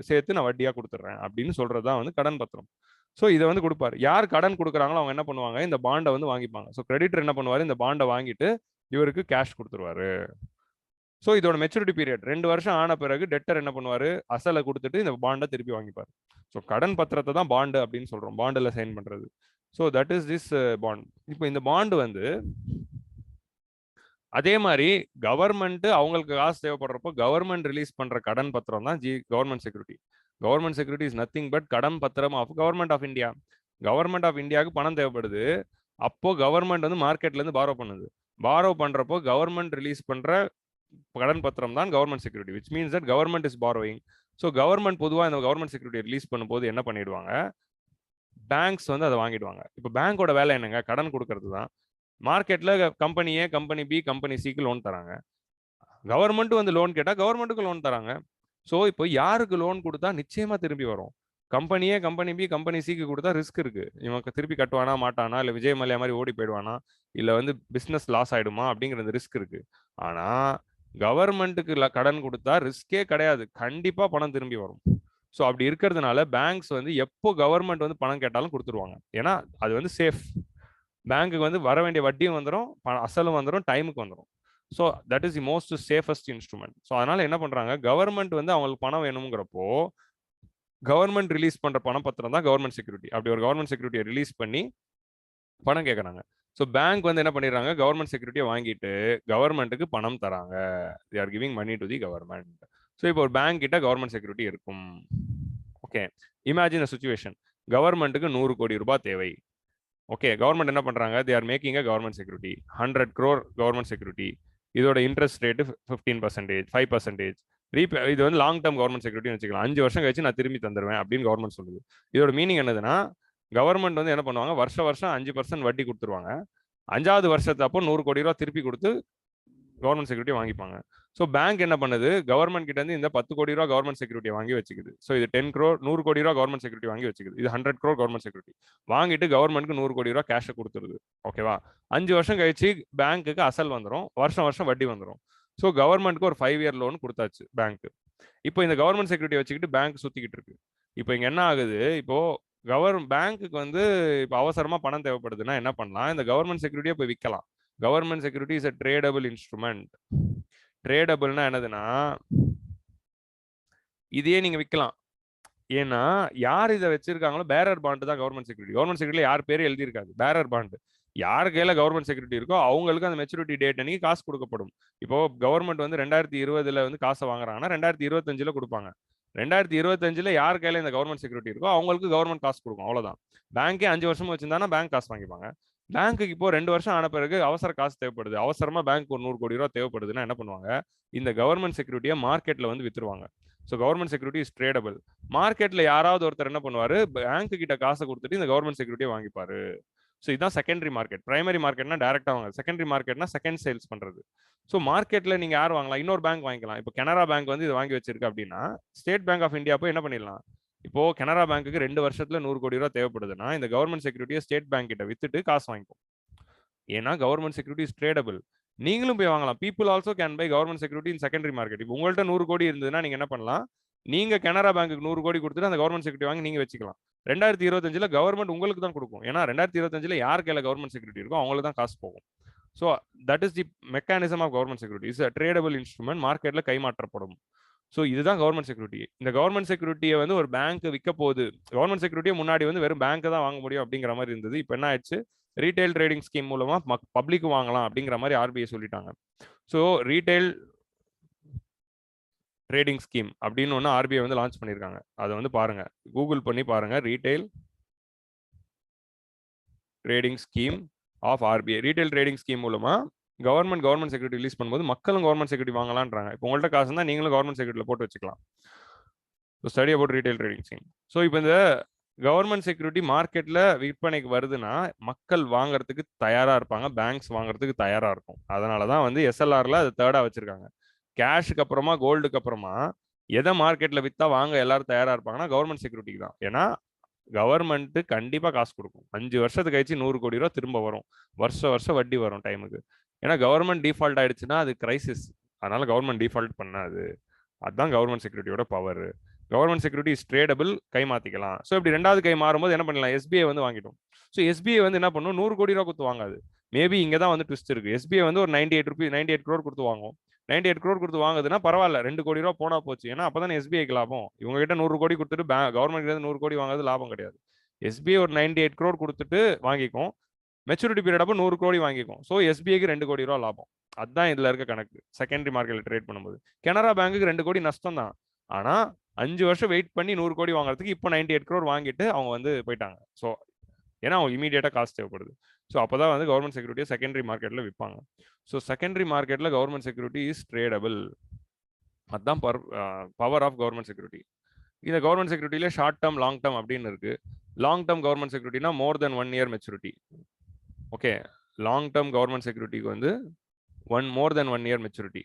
சேர்த்து நான் வட்டியா கொடுத்துட்றேன் அப்படின்னு சொல்றதுதான் வந்து கடன் பத்திரம். ஸோ இதை வந்து கொடுப்பாரு. யார் கடன் கொடுக்குறாங்களோ அவங்க என்ன பண்ணுவாங்க இந்த பாண்டை வந்து வாங்கிப்பாங்க. ஸோ கிரெடிட்டர் என்ன பண்ணுவாரு இந்த பாண்டை வாங்கிட்டு இவருக்கு கேஷ் கொடுத்துருவாரு. ஸோ இதோட மெச்சூரிட்டி பீரியட் 2 வருஷம் ஆன பிறகு டெட்டர் என்ன பண்ணுவாரு அசலை கொடுத்துட்டு இந்த பாண்டை திருப்பி வாங்கிப்பாரு. ஸோ கடன் பத்திரத்தை தான் பாண்டு அப்படின்னு சொல்றோம், பாண்டில் சைன் பண்றது. So that is this bond. இப்போ இந்த பாண்டு வந்து அதே மாதிரி கவர்மெண்ட் அவங்களுக்கு காசு தேவைப்படுறப்போ கவர்மெண்ட் ரிலீஸ் பண்ற கடன் பத்திரம் தான் government security. Government security is nothing but கடன் பத்திரம் of government of India. Government of இந்தியாவுக்கு பணம் தேவைப்படுது. அப்போ கவர்மெண்ட் வந்து மார்க்கெட்ல இருந்து பாரோ பண்ணுது. பாரோ பண்றப்போ கவர்மெண்ட் ரிலீஸ் பண்ற கடன் பத்திரம் தான் government security, which means that government is borrowing. So government பொதுவாக இந்த கவர்மெண்ட் செக்யூரிட்டி ரிலீஸ் பண்ணும்போது என்ன பண்ணிடுவாங்க, பேங்க்ஸ் வந்து அதை வாங்கிடுவாங்க. இப்போ பேங்கோட வேலை என்னங்க, கடன் கொடுக்கறது தான். மார்க்கெட்ல கம்பெனி ஏ, கம்பெனி பி, கம்பெனி சிக்கு லோன் தராங்க. கவர்மெண்ட் வந்து லோன் கேட்டா கவர்மெண்ட்டுக்கு லோன் தராங்க. ஸோ இப்போ யாருக்கு லோன் கொடுத்தா நிச்சயமா திரும்பி வரும்? கம்பெனியே கம்பெனி பி, கம்பெனி சிக்கு கொடுத்தா ரிஸ்க் இருக்கு. இவங்க திருப்பி கட்டுவானா மாட்டானா, இல்லை விஜய் மல்லையா மாதிரி ஓடி போயிடுவானா, இல்லை வந்து பிஸ்னஸ் லாஸ் ஆயிடுமா அப்படிங்கிறது ரிஸ்க் இருக்கு. ஆனா கவர்மெண்ட்டுக்கு கடன் கொடுத்தா ரிஸ்கே கிடையாது, கண்டிப்பா பணம் திரும்பி வரும். ஸோ அப்படி இருக்கிறதுனால பேங்க்ஸ் வந்து எப்போ கவர்மெண்ட் வந்து பணம் கேட்டாலும் கொடுத்துருவாங்க. ஏன்னா அது வந்து சேஃப். பேங்க்குக்கு வந்து வர வேண்டிய வட்டியும் வந்துடும், அசலும் வந்துடும், டைமுக்கு வந்துடும். So that is the most safest instrument. So அதனால என்ன பண்றாங்க, கவர்மெண்ட் வந்து அவங்களுக்கு பணம் வேணுங்கிறப்போ கவர்மெண்ட் ரிலீஸ் பண்ற பணப்பத்திரம் தான் கவர்மெண்ட் செக்யூரிட்டி. அப்படி ஒரு கவர்மெண்ட் செக்யூரிட்டியை ரிலீஸ் பண்ணி பணம் கேட்கறாங்க. ஸோ பேங்க் வந்து என்ன பண்ணிடுறாங்க, கவர்மெண்ட் செக்யூரிட்டியை வாங்கிட்டு கவர்மெண்ட்டுக்கு பணம் தராங்க. They are giving money to the government. So இப்போ ஒரு பேங்க் கிட்ட கவர்மெண்ட் செக்யூரிட்டி இருக்கும். Okay, imagine a situation. கவர்மெண்ட்டுக்கு 100 கோடி ரூபாய் தேவை. ஓகே, கவர்மெண்ட் என்ன பண்றாங்க, they are making a government security 100 crore government security. இதோட இன்ட்ரெஸ்ட் ரேட்டு 15%, 5%. இது வந்து லாங் டேர்ம் கவர்மெண்ட் செக்யூரிட்டி வச்சுக்கலாம். 5 வருஷம் கழிச்சு நான் திரும்பி தந்துடுவேன் அப்படின்னு கவர்மெண்ட் சொல்லுது. இதோட மீனிங் என்னதுன்னா, கவர்மெண்ட் வந்து என்ன பண்ணுவாங்க, வருஷம் 5% வட்டி கொடுத்துருவாங்க. 5வது வருஷத்து அப்போ 100 கோடி ரூபா திருப்பி கொடுத்து கவர்மெண்ட் செக்யூரிட்டி வாங்கிப்பாங்க. ஸோ பேங்க் என்ன பண்ணுது, கவர்மெண்ட் கிட்ட இருந்து இந்த 10 கோடி ரூபா கவர்மெண்ட் செக்யூரிட்டி வாங்கி வச்சுக்குது. ஸோ இது 10 crore 100 கோடி ரூபா கவர்மெண்ட் செக்யூரிட்டி வாங்கி வச்சுக்குது. இது 100 crore கவர்மெண்ட் செக்யூரிட்டி வாங்கிட்டு கவர்மெண்ட்க்கு 100 கோடி ரூபா கேஷை கொடுத்துருது. ஓகேவா? 5 வருஷம் கழிச்சு பேங்க்குக்கு அசல் வந்துடும், வருஷம் வட்டி வந்துடும். ஸோ கவர்மெண்ட்க்கு ஒரு 5 year லோன் கொடுத்தாச்சு பேங்க். இப்போ இந்த கவர்மெண்ட் செக்யூரிட்டி வச்சுக்கிட்டு பேங்க் சுத்திக்கிட்டு இருக்கு. இப்போ இங்க என்ன ஆகுது, இப்போ பேங்க்குக்கு வந்து இப்போ அவசரமா பணம் தேவைப்படுதுன்னா என்ன பண்ணலாம், இந்த கவர்மெண்ட் செக்யூரிட்டியை போய் விற்கலாம். Government security is a tradable instrument. ட்ரேடபிள்னா என்னதுன்னா, இதையே நீங்க விற்கலாம். ஏன்னா யார் இதை வச்சிருக்காங்களோ பேரர் பாண்ட் தான் கவர்மெண்ட் செக்யூரிட்டி. கவர்மெண்ட் செக்யூரிட்டி யார் பேரும் எழுதியிருக்காது, பேரர் பாண்ட். யார் கையில கவர்மெண்ட் செக்யூரிட்டி இருக்கோ அவங்களுக்கு அந்த மெச்சூரிட்டி டேட் அன்னைக்கு காசு கொடுக்கப்படும். இப்போ கவர்மெண்ட் வந்து 2020 வந்து காசை வாங்குறாங்கன்னா 2025 கொடுப்பாங்க. 2025 யார் கையில இந்த கவர்மெண்ட் செக்யூரிட்டி இருக்கோ அவங்களுக்கு கவர்மெண்ட் காசு கொடுக்கும், அவ்வளவுதான். பேங்கே 5 வருஷமா வச்சிருந்தாங்கன்னா பேங்க் காசு வாங்கிப்பாங்க. பேங்க்குக்கு இப்போ 2 வருஷம் ஆன பிறகு அவசர காசு தேவைப்படுது, அவசரமா பேங்க் ஒரு 100 கோடி ரூபா தேவைப்படுதுன்னா என்ன பண்ணுவாங்க, இந்த கவர்மெண்ட் செக்யூரிட்டியை மார்க்கெட்ல வந்து வித்துருவாங்க. So government security is tradable. மார்க்கெட்ல யாராவது ஒருத்தர் என்ன பண்ணுவாரு, பேங்க் கிட்ட காசை கொடுத்துட்டு இந்த கவர்மெண்ட் செக்யூரிட்டியை வாங்கிப்பாரு. ஸோ இதுதான் செகண்டரி மார்க்கெட். பிரைமரி மார்க்கெட்னா டேரக்டா வாங்க, செகண்டரி மார்க்கெட்னா செகண்ட் சேல்ஸ் பண்றது. ஸோ மார்க்கெட்ல நீங்க யார் வாங்கலாம், இன்னொரு பேங்க் வாங்கிக்கலாம். இப்போ கனரா பேங்க் வந்து இதை வாங்கி வச்சிருக்கு அப்படின்னா ஸ்டேட் பேங்க் ஆஃப் இந்தியா போய் என்ன பண்ணிடலாம், இப்போ கனரா பேங்க்குக்கு 2 வருஷத்துல 100 கோடி ரூபா தேவைப்படுதுன்னா இந்த கவர்மெண்ட் செக்யூரிட்டியை ஸ்டேட் பேங்க் கிட்ட வித்துட்டு காசு வாங்கிக்கும். ஏன்னா கவர்மெண்ட் செக்யூரிட்டி இஸ் ட்ரேடபிள். நீங்களும் போய் வாங்கலாம். People also can buy government security in secondary market. இப்போ உங்கள்கிட்ட 100 கோடி இருந்ததுன்னா நீங்க என்ன பண்ணலாம், நீங்க கனரா பேங்க்கு 100 கோடி கொடுத்துட்டு அந்த கவர்மெண்ட் செக்யூரிட்டி வாங்கி நீங்க வச்சுக்கலாம். 2025 கவர்மெண்ட் உங்களுக்கு தான் கொடுக்கும். ஏன்னா 2025 யார் கையில கவர்மெண்ட் செக்யூரிட்டி இருக்கோ அவங்களுக்கு தான் காசு போகும். So that is the mechanism of government security. Is tradable instrument, மார்க்கெட்ல கைமாற்றப்படும். ஸோ இதுதான் கவர்மெண்ட் செக்யூரிட்டி. இந்த கவர்மெண்ட் செக்யூரிட்டியை வந்து ஒரு பேங்க் விற்க போகுது. கவர்மெண்ட் செக்யூரிட்டியை முன்னாடி வந்து வெறும் பேங்க் தான் வாங்க முடியும் அப்படிங்கிற மாதிரி இருந்தது. இப்போ என்ன ஆயிடுச்சு, ரீட்டைல் ட்ரேடிங் ஸ்கீம் மூலமா பப்ளிக் வாங்கலாம் அப்படிங்கிற மாதிரி ஆர்பிஐ சொல்லிட்டாங்க. ஸோ ரீட்டைல் ட்ரேடிங் ஸ்கீம் அப்படின்னு ஒன்று ஆர்பிஐ வந்து லான்ச் பண்ணியிருக்காங்க. அதை வந்து பாருங்க, கூகுள் பண்ணி பாருங்க, retail trading scheme of RBI. Retail trading scheme மூலமா கவர்மெண்ட் செக்யூரிட்டி ரிலீஸ் பண்ணும்போது மக்களும் கவர்மெண்ட் செக்யூரிட்டி வாங்கலான்றாங்க. இப்போ உங்கள்கிட்ட காசு தான் நீங்களும் கவர்மெண்ட் செக்யூரிட்டியில் போட்டு வச்சுக்கலாம். Study about retail trading scheme. So இப்போ இந்த கவர்மெண்ட் செக்யூரிட்டி மார்க்கெட்ல விற்பனைக்கு வருதுன்னா மக்கள் வாங்குறதுக்கு தயாரா இருப்பாங்க, பேங்க்ஸ் வாங்குறதுக்கு தயாரா இருக்கும். அதனாலதான் வந்து எஸ்எல்ஆர்ல அது தேர்டா வச்சிருக்காங்க. கேஷுக்கு அப்புறமா கோல்டுக்கு அப்புறமா எதை மார்க்கெட்ல வித்தா வாங்க எல்லாரும் தயாரா இருப்பாங்கன்னா கவர்மெண்ட் செக்யூரிட்டிக்கு தான். ஏன்னா கவர்மெண்ட் கண்டிப்பா காசு கொடுக்கும். 5 வருஷத்துக்கு கழிச்சு 100 கோடி ரூபா திரும்ப வரும், வருஷம் வட்டி வரும் டைமுக்கு. ஏன்னா கவர்மெண்ட் டிஃபால்ட் ஆயிடுச்சுன்னா அது கிரைசிஸ். அதனால கவர்மெண்ட் டிஃபால்ட் பண்ணாது. அதுதான் கவர்மெண்ட் செக்யூரிட்டியோட power. Government security is tradable, கை மாத்திக்கலாம். ஸோ இப்படி 2வது கை மாறும்போது என்ன பண்ணலாம், எஸ்பிஐ வந்து வாங்கிடும். ஸோ எஸ்பிஐ வந்து என்ன பண்ணும், 100 கோடி ரூபா கொடுத்து வாங்காது. மேபி இங்கே தான் வந்து ட்விஸ்ட் இருக்கு. எஸ்பிஐ வந்து ஒரு 98 crore கொடுத்து வாங்கும். 98 crore கொடுத்து வாங்குதுன்னா பரவாயில்ல, 2 கோடி ரூபா போனா போச்சு. ஏன்னா அப்பதான் எஸ்பிஐக்கு லாபம். இவங்க கிட்ட 100 கோடி கொடுத்துட்டு கவர்மெண்ட் கிட்ட 100 கோடி வாங்குறது லாபம் கிடையாது. எஸ்பிஐ ஒரு 98 crore கொடுத்துட்டு வாங்கிக்கும். மெச்சூரிட்டி பீரியட் அப்போ 100 கோடி வாங்கிக்கும். ஸோ எஸ்பிஐக்கு 2 கோடி ரூபா லாபம். அதுதான் இதுல இருக்க கணக்கு செகண்டரி மார்க்கெட்ல ட்ரேட் பண்ணும்போது. கனரா பேங்க்குக்கு 2 கோடி நஷ்டம் தான். ஆனா 5 வருஷம் வெயிட் பண்ணி 100 கோடி வாங்குறதுக்கு இப்போ 98 crore வாங்கிட்டு அவங்க வந்து போயிட்டாங்க. ஸோ ஏன்னா அவங்க இமீடியட்டா காசு தேவைப்படுது. ஸோ அப்போதான் வந்து கவர்மெண்ட் செக்யூரிட்டியை செகண்டரி மார்க்கெட்ல விற்பாங்க. ஸோ செகண்டரி மார்க்கெட்ல கவர்மெண்ட் செக்யூரிட்டி இஸ் ட்ரேடபிள். அதுதான் பவர் ஆஃப் கவர்மெண்ட் செக்யூரிட்டி. இந்த கவர்மெண்ட் செக்யூரிட்டியில ஷார்ட் டேர்ம் லாங் டேர்ம் அப்படின்னு இருக்கு. லாங் டேர்ம் கவர்மெண்ட் செக்யூரிட்டினா more than 1 year maturity. Okay, long term government செக்யூரிட்டிக்கு வந்து more than 1 year maturity.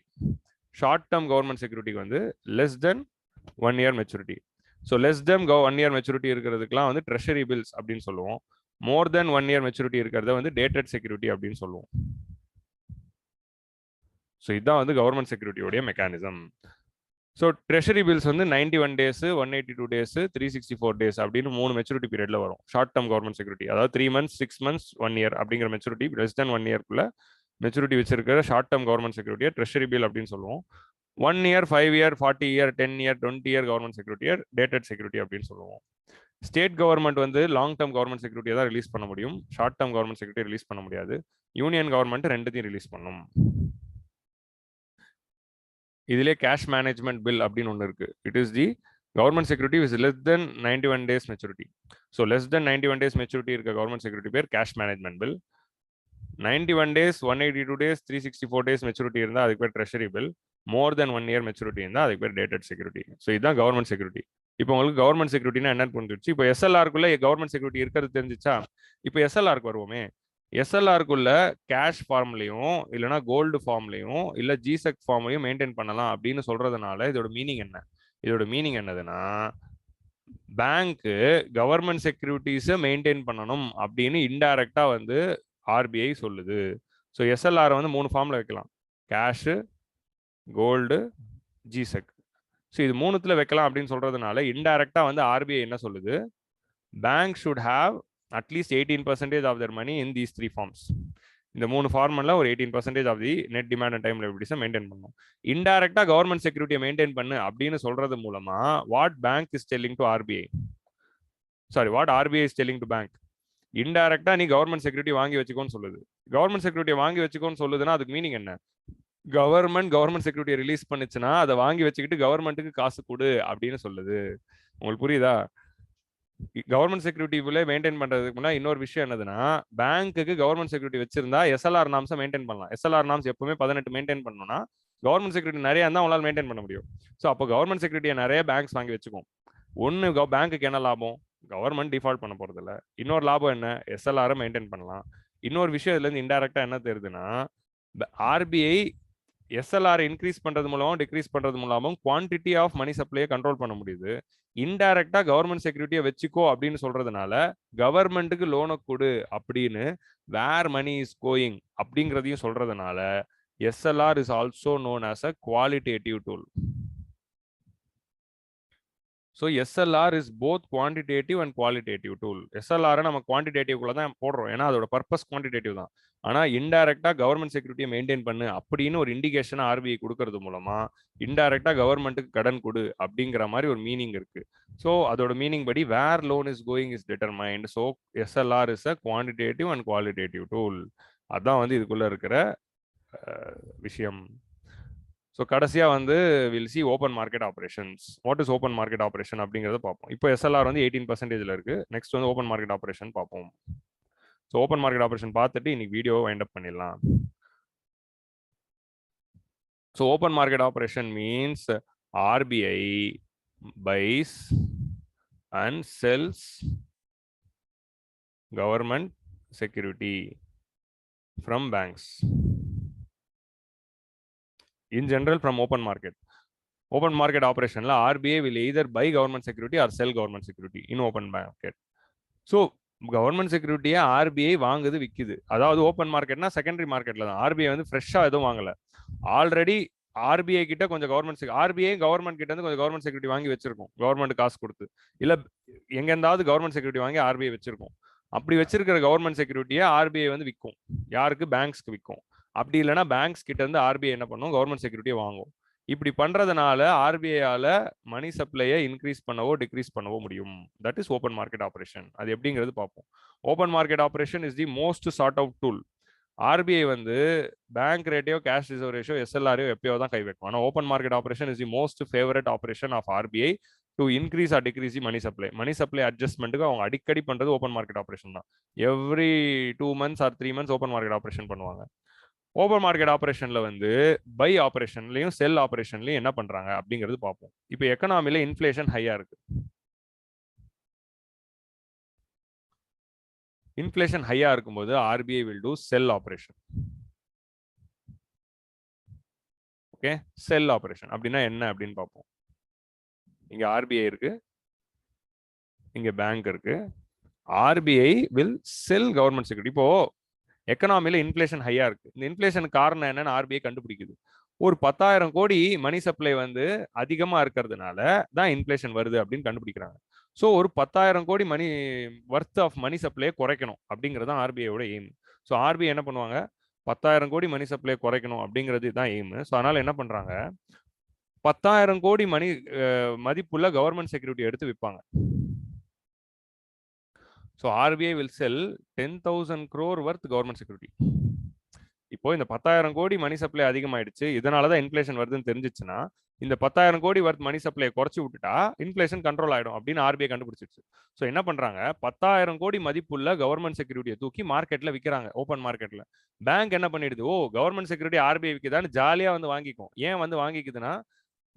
Short term government செக்யூரிட்டிக்கு வந்து less than 1 year maturity. So less than 1 year maturity இருக்கிறதுக்குலாம் வந்து treasury bills அப்படின்னு சொல்லுவோம். மோர் தென் 1 year மெச்சூரிட்டி இருக்கிறத வந்து டேட்டட் செக்யூரிட்டி அப்படின்னு சொல்லுவோம். ஸோ இதுதான் வந்து கவர்மெண்ட் செக்யூரிட்டியோடைய மெக்கானிசம். ஸோ ட்ரெஷரி பில்ஸ் வந்து 91 days, 182 days, 364 days அப்படின்னு 3 மெச்சூரிட்டி பீரியட்ல வரும். ஷார்ட் டேர்ம் கவர்மெண்ட் செக்யூரிட்டி, அதாவது 3 months, 6 months, 1 year அப்படிங்கிற மெச்சூரிட்டி, லெஸ் தென் 1 yearக்குள்ள மெச்சூரிட்டி வச்சிருக்கிற ஷார்ட் டேர்ம் கவர்மெண்ட் செக்யூரிட்டியை ட்ரெஷரி பில் அப்படின்னு சொல்லுவோம். 1 year, 5 year, 40 year, 10 year, 20 year government செக்யூரிட்டியை டேட்டட் செக்யூரிட்டி அப்படின்னு சொல்லுவோம். ஸ்டேட் கவர்மெண்ட் வந்து லாங் டேர்ம் கவர்மெண்ட் செக்யூரிட்டியை தான் ரிலீஸ் பண்ண முடியும். Short term government security release பண்ண முடியாது. யூனியன் கவர்மெண்ட் ரெண்டுத்தையும் ரிலீஸ் பண்ணும். இதிலே கேஷ் மேனேஜ்மெண்ட் பில் அப்படின்னு ஒன்று இருக்கு. It is the government security is less than 91 days maturity. So less then 91 days maturity இருக்க கவர்மெண்ட் செக்யூரிட்டி பேர் cash management bill. 91 days, 182 days, 364 days maturity இருந்தால் அதுக்கு பேர் ட்ரெஷரி பில். மோர் தென் 1 year மெச்சூரிட்டி இருந்தால் அதுக்கு பேர் டேட்டட் செக்யூரிட்டி. ஸோ இதுதான் government security. இப்போ உங்களுக்கு கவர்மெண்ட் செக்யூரிட்டினா என்னன்னு புரிஞ்சிருச்சு. இப்போ எஸ்எல்ஆருக்குள்ள கவர்மெண்ட் செக்யூரிட்டி இருக்கிறது தெரிஞ்சிச்சா? இப்போ எஸ்எல்ஆருக்கு வருவோமே. எஸ்எல்ஆருக்குள்ள கேஷ் ஃபார்ம்லையும் இல்லைனா கோல்டு ஃபார்ம்லையும் இல்லை ஜிசெக் ஃபார்ம்லையும் மெயின்டைன் பண்ணலாம் அப்படின்னு சொல்றதுனால இதோட மீனிங் என்ன? இதோட மீனிங் என்னதுன்னா, பேங்க்கு கவர்மெண்ட் செக்யூரிட்டிஸை மெயின்டைன் பண்ணணும் அப்படின்னு இன்டைரக்டா வந்து ஆர்பிஐ சொல்லுது. ஸோ எஸ்எல்ஆர் வந்து 3 ஃபார்ம்ல வைக்கலாம்: கேஷு, கோல்டு, ஜிசெக். ஸோ இது 3த்துல வைக்கலாம் அப்படின்னு சொல்றதுனால இன்டைரக்டா வந்து ஆர்பிஐ என்ன சொல்லுது? Bank should have at least 18% of their money in these 3 forms. இந்த 3 ஃபார்ம்ல ஒரு 18% of the net demand and time லைபிலிட்டிஸை மெயின்டைன் பண்ணும். இன்டைரக்டா கவர்மெண்ட் செக்யூரிட்டியை மெயின்டைன் பண்ணு அப்படின்னு சொல்றது மூலமா what bank is telling to RBI, what RBI is telling to bank, இன்டைரக்டா நீ கவர்மெண்ட் செக்யூரிட்டி வாங்கி வச்சுக்கோன்னு சொல்லுது. கவர்மெண்ட் செக்யூரிட்டியை வாங்கி வச்சுக்கோன்னு சொல்லுதுன்னா அதுக்கு மீனிங் என்ன? கவர்மெண்ட் செக்யூரிட்டியை ரிலீஸ் பண்ணுச்சுன்னா அதை வாங்கி வச்சுக்கிட்டு கவர்மெண்ட்டுக்கு காசு கொடு அப்படின்னு சொல்லுது. உங்களுக்கு புரியுதா? கவர்மெண்ட் செக்யூரிட்டிக்குள்ளே மெயின்டைன் பண்றதுக்கு முன்னாடி இன்னொரு விஷயம் என்னதுன்னா, பேங்க்குக்கு கவர்மெண்ட் செக்யூரிட்டி வச்சிருந்தா எஸ்எல்ஆர் நாம்ஸை மெயின்டைன் பண்ணலாம். எஸ்எல்ஆர் நாம்ஸ் எப்பவுமே 18 மெயின்டைன் பண்ணணும்னா கவர்மெண்ட் செக்யூரிட்டி நிறைய இருந்தால் உங்களால் மெயின்டைன் பண்ண முடியும். ஸோ அப்போ கவர்மெண்ட் செக்யூரிட்டியை நிறைய பேங்க்ஸ் வாங்கி வச்சுக்கும். ஒன்று பேங்க்குக்கு என்ன லாபம்? கவர்மெண்ட் டிஃபால்ட் பண்ண போறது இல்லை. இன்னொரு லாபம் என்ன? எஸ்எல்ஆரை மெயின்டைன் பண்ணலாம். இன்னொரு விஷயம் இதுல இருந்து இன்டைரக்டா என்ன தெரியுதுன்னா, ஆர்பிஐ எஸ்எல்ஆர் இன்க்ரீஸ் பண்றது மூலமும் டிக்ரீஸ் பண்றது மூலமும் குவான்டிட்டி ஆஃப் மணி சப்ளையை கண்ட்ரோல் பண்ண முடியுது. இன்டைரக்டா கவர்மெண்ட் செக்யூரிட்டியை வச்சுக்கோ அப்படின்னு சொல்றதுனால கவர்மெண்ட்டுக்கு லோனை கொடு அப்படின்னு வேர் மணி இஸ் கோயிங் அப்படிங்கிறதையும் சொல்றதுனால SLR is also known as a qualitative tool. So SLR is both quantitative and qualitative tool. எஸ்எல்ஆரை நம்ம குவான்டிடேட்டிவ்குள்ள தான் போடுறோம், ஏன்னா அதோட பர்பஸ் குவான்டிடேட்டிவ் தான். ஆனால் இன்டைரக்டா கவர்மெண்ட் செக்யூரிட்டியை மெயின்டைன் பண்ணு அப்படின்னு ஒரு இண்டிகேஷன் ஆர்பிஐ கொடுக்கறது மூலமா இன்டைரக்டா கவர்மெண்ட்டுக்கு கடன் கொடு அப்படிங்கிற மாதிரி ஒரு மீனிங் இருக்கு. ஸோ அதோட மீனிங் படி where loan is going is determined. So SLR is a quantitative and qualitative tool. அதான் வந்து இதுக்குள்ள இருக்கிற விஷயம். ஸோ கடைசியாக வந்து will see open market operations. What is open market operation அப்படிங்கிறத பார்ப்போம். இப்போ எஸ்எல்ஆர் வந்து 18% இருக்கு. நெக்ஸ்ட் வந்து ஓப்பன் மார்க்கெட் ஆப்ரேஷன் பார்ப்போம். ஸோ ஓப்பன் மார்க்கெட் ஆப்ரேஷன் பார்த்துட்டு இன்னைக்கு வீடியோ வைண்ட் அப் பண்ணிடலாம். So open market operation means RBI buys and sells government security from banks. In general, from open market. Open market operation la RBI will either buy government security or sell government security in open market. So government security RBI வாங்குது விக்குது. அதாவது open மார்க்கெட்னா secondary மார்க்கெட்ல தான். RBI வந்து ஃப்ரெஷ்ஷா எதுவும் வாங்கல. Already RBI கிட்ட கொஞ்சம் RBI கவர்மெண்ட் கிட்ட இருந்து கொஞ்சம் கவர்மெண்ட் செக்யூரிட்டி வாங்கி வச்சிருக்கோம், கவர்மெண்ட் காசு கொடுத்து. இல்ல எங்க இருந்தாவது கவர்மெண்ட் செக்யூரிட்டி வாங்கி RBI வச்சிருக்கோம். அப்படி வச்சிருக்கிற கவர்மெண்ட் செக்யூரிட்டியை RBI வந்து விற்கும். யாருக்கு? பேங்க்ஸ்க்கு விற்கும். அப்படி இல்லைன்னா பேங்க்ஸ் கிட்ட இருந்து RBI என்ன பண்ணும்? கவர்மெண்ட் செக்யூரிட்டியை வாங்கும். இப்படி பண்றதுனால ஆர்பிஐயால மணி சப்ளையை இன்க்ரீஸ் பண்ணவோ டிக்ரீஸ் பண்ணவோ முடியும். That is open market operation. அது எப்படிங்கிறது பார்ப்போம். Open market operation is the most sought out tool. RBI வந்து பேங்க் ரேட்டையோ கேஷ் ரிசர்வ் ரேஷியோ எஸ்எல்ஆரையோ எப்பயோ தான் கை வைக்கும். ஆனால் open market operation is the most favourite operation of RBI to increase or decrease the money supply. Money supply அட்ஜஸ்ட்மெண்ட்டுக்கு அவங்க அடிக்கடி பண்றது ஓப்பன் மார்க்கெட் ஆபரேஷன் தான். Every 2 months or 3 months open market operation பண்ணுவாங்க. ஓப்பன் மார்க்கெட் ஆபரேஷன்ல வந்து by ஆபரேஷன்லயும் செல் ஆபரேஷன்லயும் என்ன பண்றாங்க அப்படிங்கிறது பார்ப்போம். இப்போ எக்கனாமில இன்ஃபிளேஷன் ஹையா இருக்கு. இன்ஃபிளேஷன் ஹையா இருக்கும்போது RBI will do sell operation. Okay, sell operation அப்படின்னா என்ன அப்படின்னு பார்ப்போம். இங்க ஆர்பிஐ இருக்கு, இங்க பேங்க் இருக்கு. RBI will sell government security. இப்போ எக்கனாமில இன்ஃபிளேஷன் ஹையா இருக்கு. இந்த இன்ஃபிளேஷனுக்கு காரணம் என்னன்னு ஆர்பிஐ கண்டுபிடிக்குது. ஒரு 10,000 கோடி மணி சப்ளை வந்து அதிகமா இருக்கிறதுனால தான் இன்ஃபிளேஷன் வருது அப்படின்னு கண்டுபிடிக்கிறாங்க. ஸோ ஒரு 10,000 கோடி மணி ஒர்த் ஆஃப் மணி சப்ளையை குறைக்கணும் அப்படிங்கிறது தான் ஆர்பிஐயோட எய்ம். ஸோ ஆர்பிஐ என்ன பண்ணுவாங்க, 10,000 கோடி மணி சப்ளையை குறைக்கணும் அப்படிங்கிறது தான் எய்ம். ஸோ அதனால என்ன பண்றாங்க, 10,000 கோடி மணி மதிப்புள்ள கவர்மெண்ட் செக்யூரிட்டி எடுத்து விற்பாங்க. So RBI will sell 10,000 crore worth government security. இப்போ இந்த 10,000 கோடி மணி சப்ளை அதிகமாயிடுச்சு, இதனாலதான் இன்ஃபிளேஷன் வருதுன்னு தெரிஞ்சிச்சுன்னா இந்த 10,000 கோடி வர்த் மணி சப்ளையை குறைச்சி விட்டுட்டா இன்ஃபிளேஷன் கண்ட்ரோல் ஆயிடும் அப்படின்னு ஆர்பிஐ கண்டுபிடிச்சிருச்சு. ஸோ என்ன பண்றாங்க, 10,000 கோடி மதிப்புள்ள கவர்மெண்ட் செக்யூரிட்டியை தூக்கி மார்க்கெட்ல விற்கிறாங்க, ஓப்பன் மார்க்கெட்ல. பேங்க் என்ன பண்ணிடுது, ஓ கவர்மெண்ட் செக்யூரிட்டி ஆர்பிஐ விற்குதான்னு ஜாலியா வந்து வாங்கிக்கும். ஏன் வந்து வாங்கிக்குதுன்னா,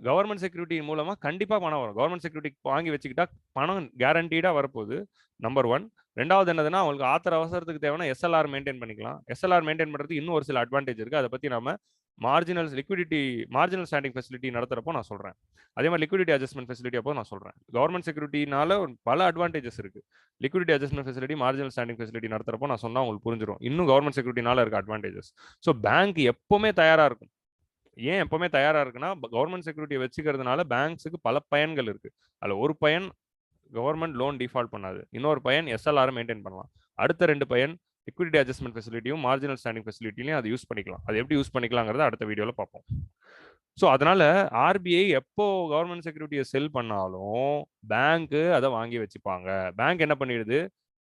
கவர்மெண்ட் செக்யூரிட்டி மூலமா கண்டிப்பா பணம் வரும். கவர்மெண்ட் செக்யூரிட்டி வாங்கி வச்சுக்கிட்டா பணம் கேரண்டீடா வரப்போகுது, நம்பர் 1. ரெண்டாவது என்னதுன்னா, அவங்களுக்கு ஆத்திர அவசரத்துக்கு தேவைன்னா எஸ்எல்ஆர் மெயின்டைன் பண்ணிக்கலாம். எஸ்எல்ஆர் மெயின்டைன் பண்றதுக்கு இன்னும் ஒரு சில அட்வான்டேஜ் இருக்கு. அதை பத்தி நம்ம marginal liquidity marginal standing facility நடத்துறப்போ நான் சொல்றேன். அதே மாதிரி லிக்விடிட்டி அட்ஜஸ்ட்மெண்ட் ஃபெசிலிட்டி அப்போ நான் சொல்றேன். கவர்மெண்ட் செக்யூரிட்டினால பல அட்வான்டேஜஸ் இருக்கு. Liquidity adjustment facility, marginal standing facility நடத்துறப்போ நான் சொன்னா உங்களுக்கு புரிஞ்சிடும் இன்னும் கவர்மெண்ட் செக்யூரிட்டினால இருக்க அட்வான்டேஜஸ். ஸோ பேங்க் எப்பவுமே தயாரா இருக்கும். ஏன் எப்பவுமே தயாரா இருக்குன்னா, கவர்மெண்ட் செக்யூரிட்டியை வச்சுக்கிறதுனால பேங்க்ஸுக்கு பல பயன்கள் இருக்கு. அதுல ஒரு பயன் கவர்மெண்ட் லோன் டிஃபால்ட் பண்ணாது, இன்னொரு பயன் எஸ்எல்ஆர் மெயின்டைன் பண்ணலாம். அடுத்த 2 பயன் லிக்விடிட்டி அட்ஜஸ்ட்மெண்ட் ஃபெசிலிட்டியும் மார்ஜினல் ஸ்டாண்டிங் ஃபெசிலிட்டிலையும் அதை யூஸ் பண்ணிக்கலாம். அது எப்படி யூஸ் பண்ணிக்கலாங்கிறத அடுத்த வீடியோல பார்ப்போம். ஸோ அதனால ஆர்பிஐ எப்போ கவர்மெண்ட் செக்யூரிட்டியை செல் பண்ணாலும் பேங்க் அதை வாங்கி வச்சுப்பாங்க. பேங்க் என்ன பண்ணிடுது,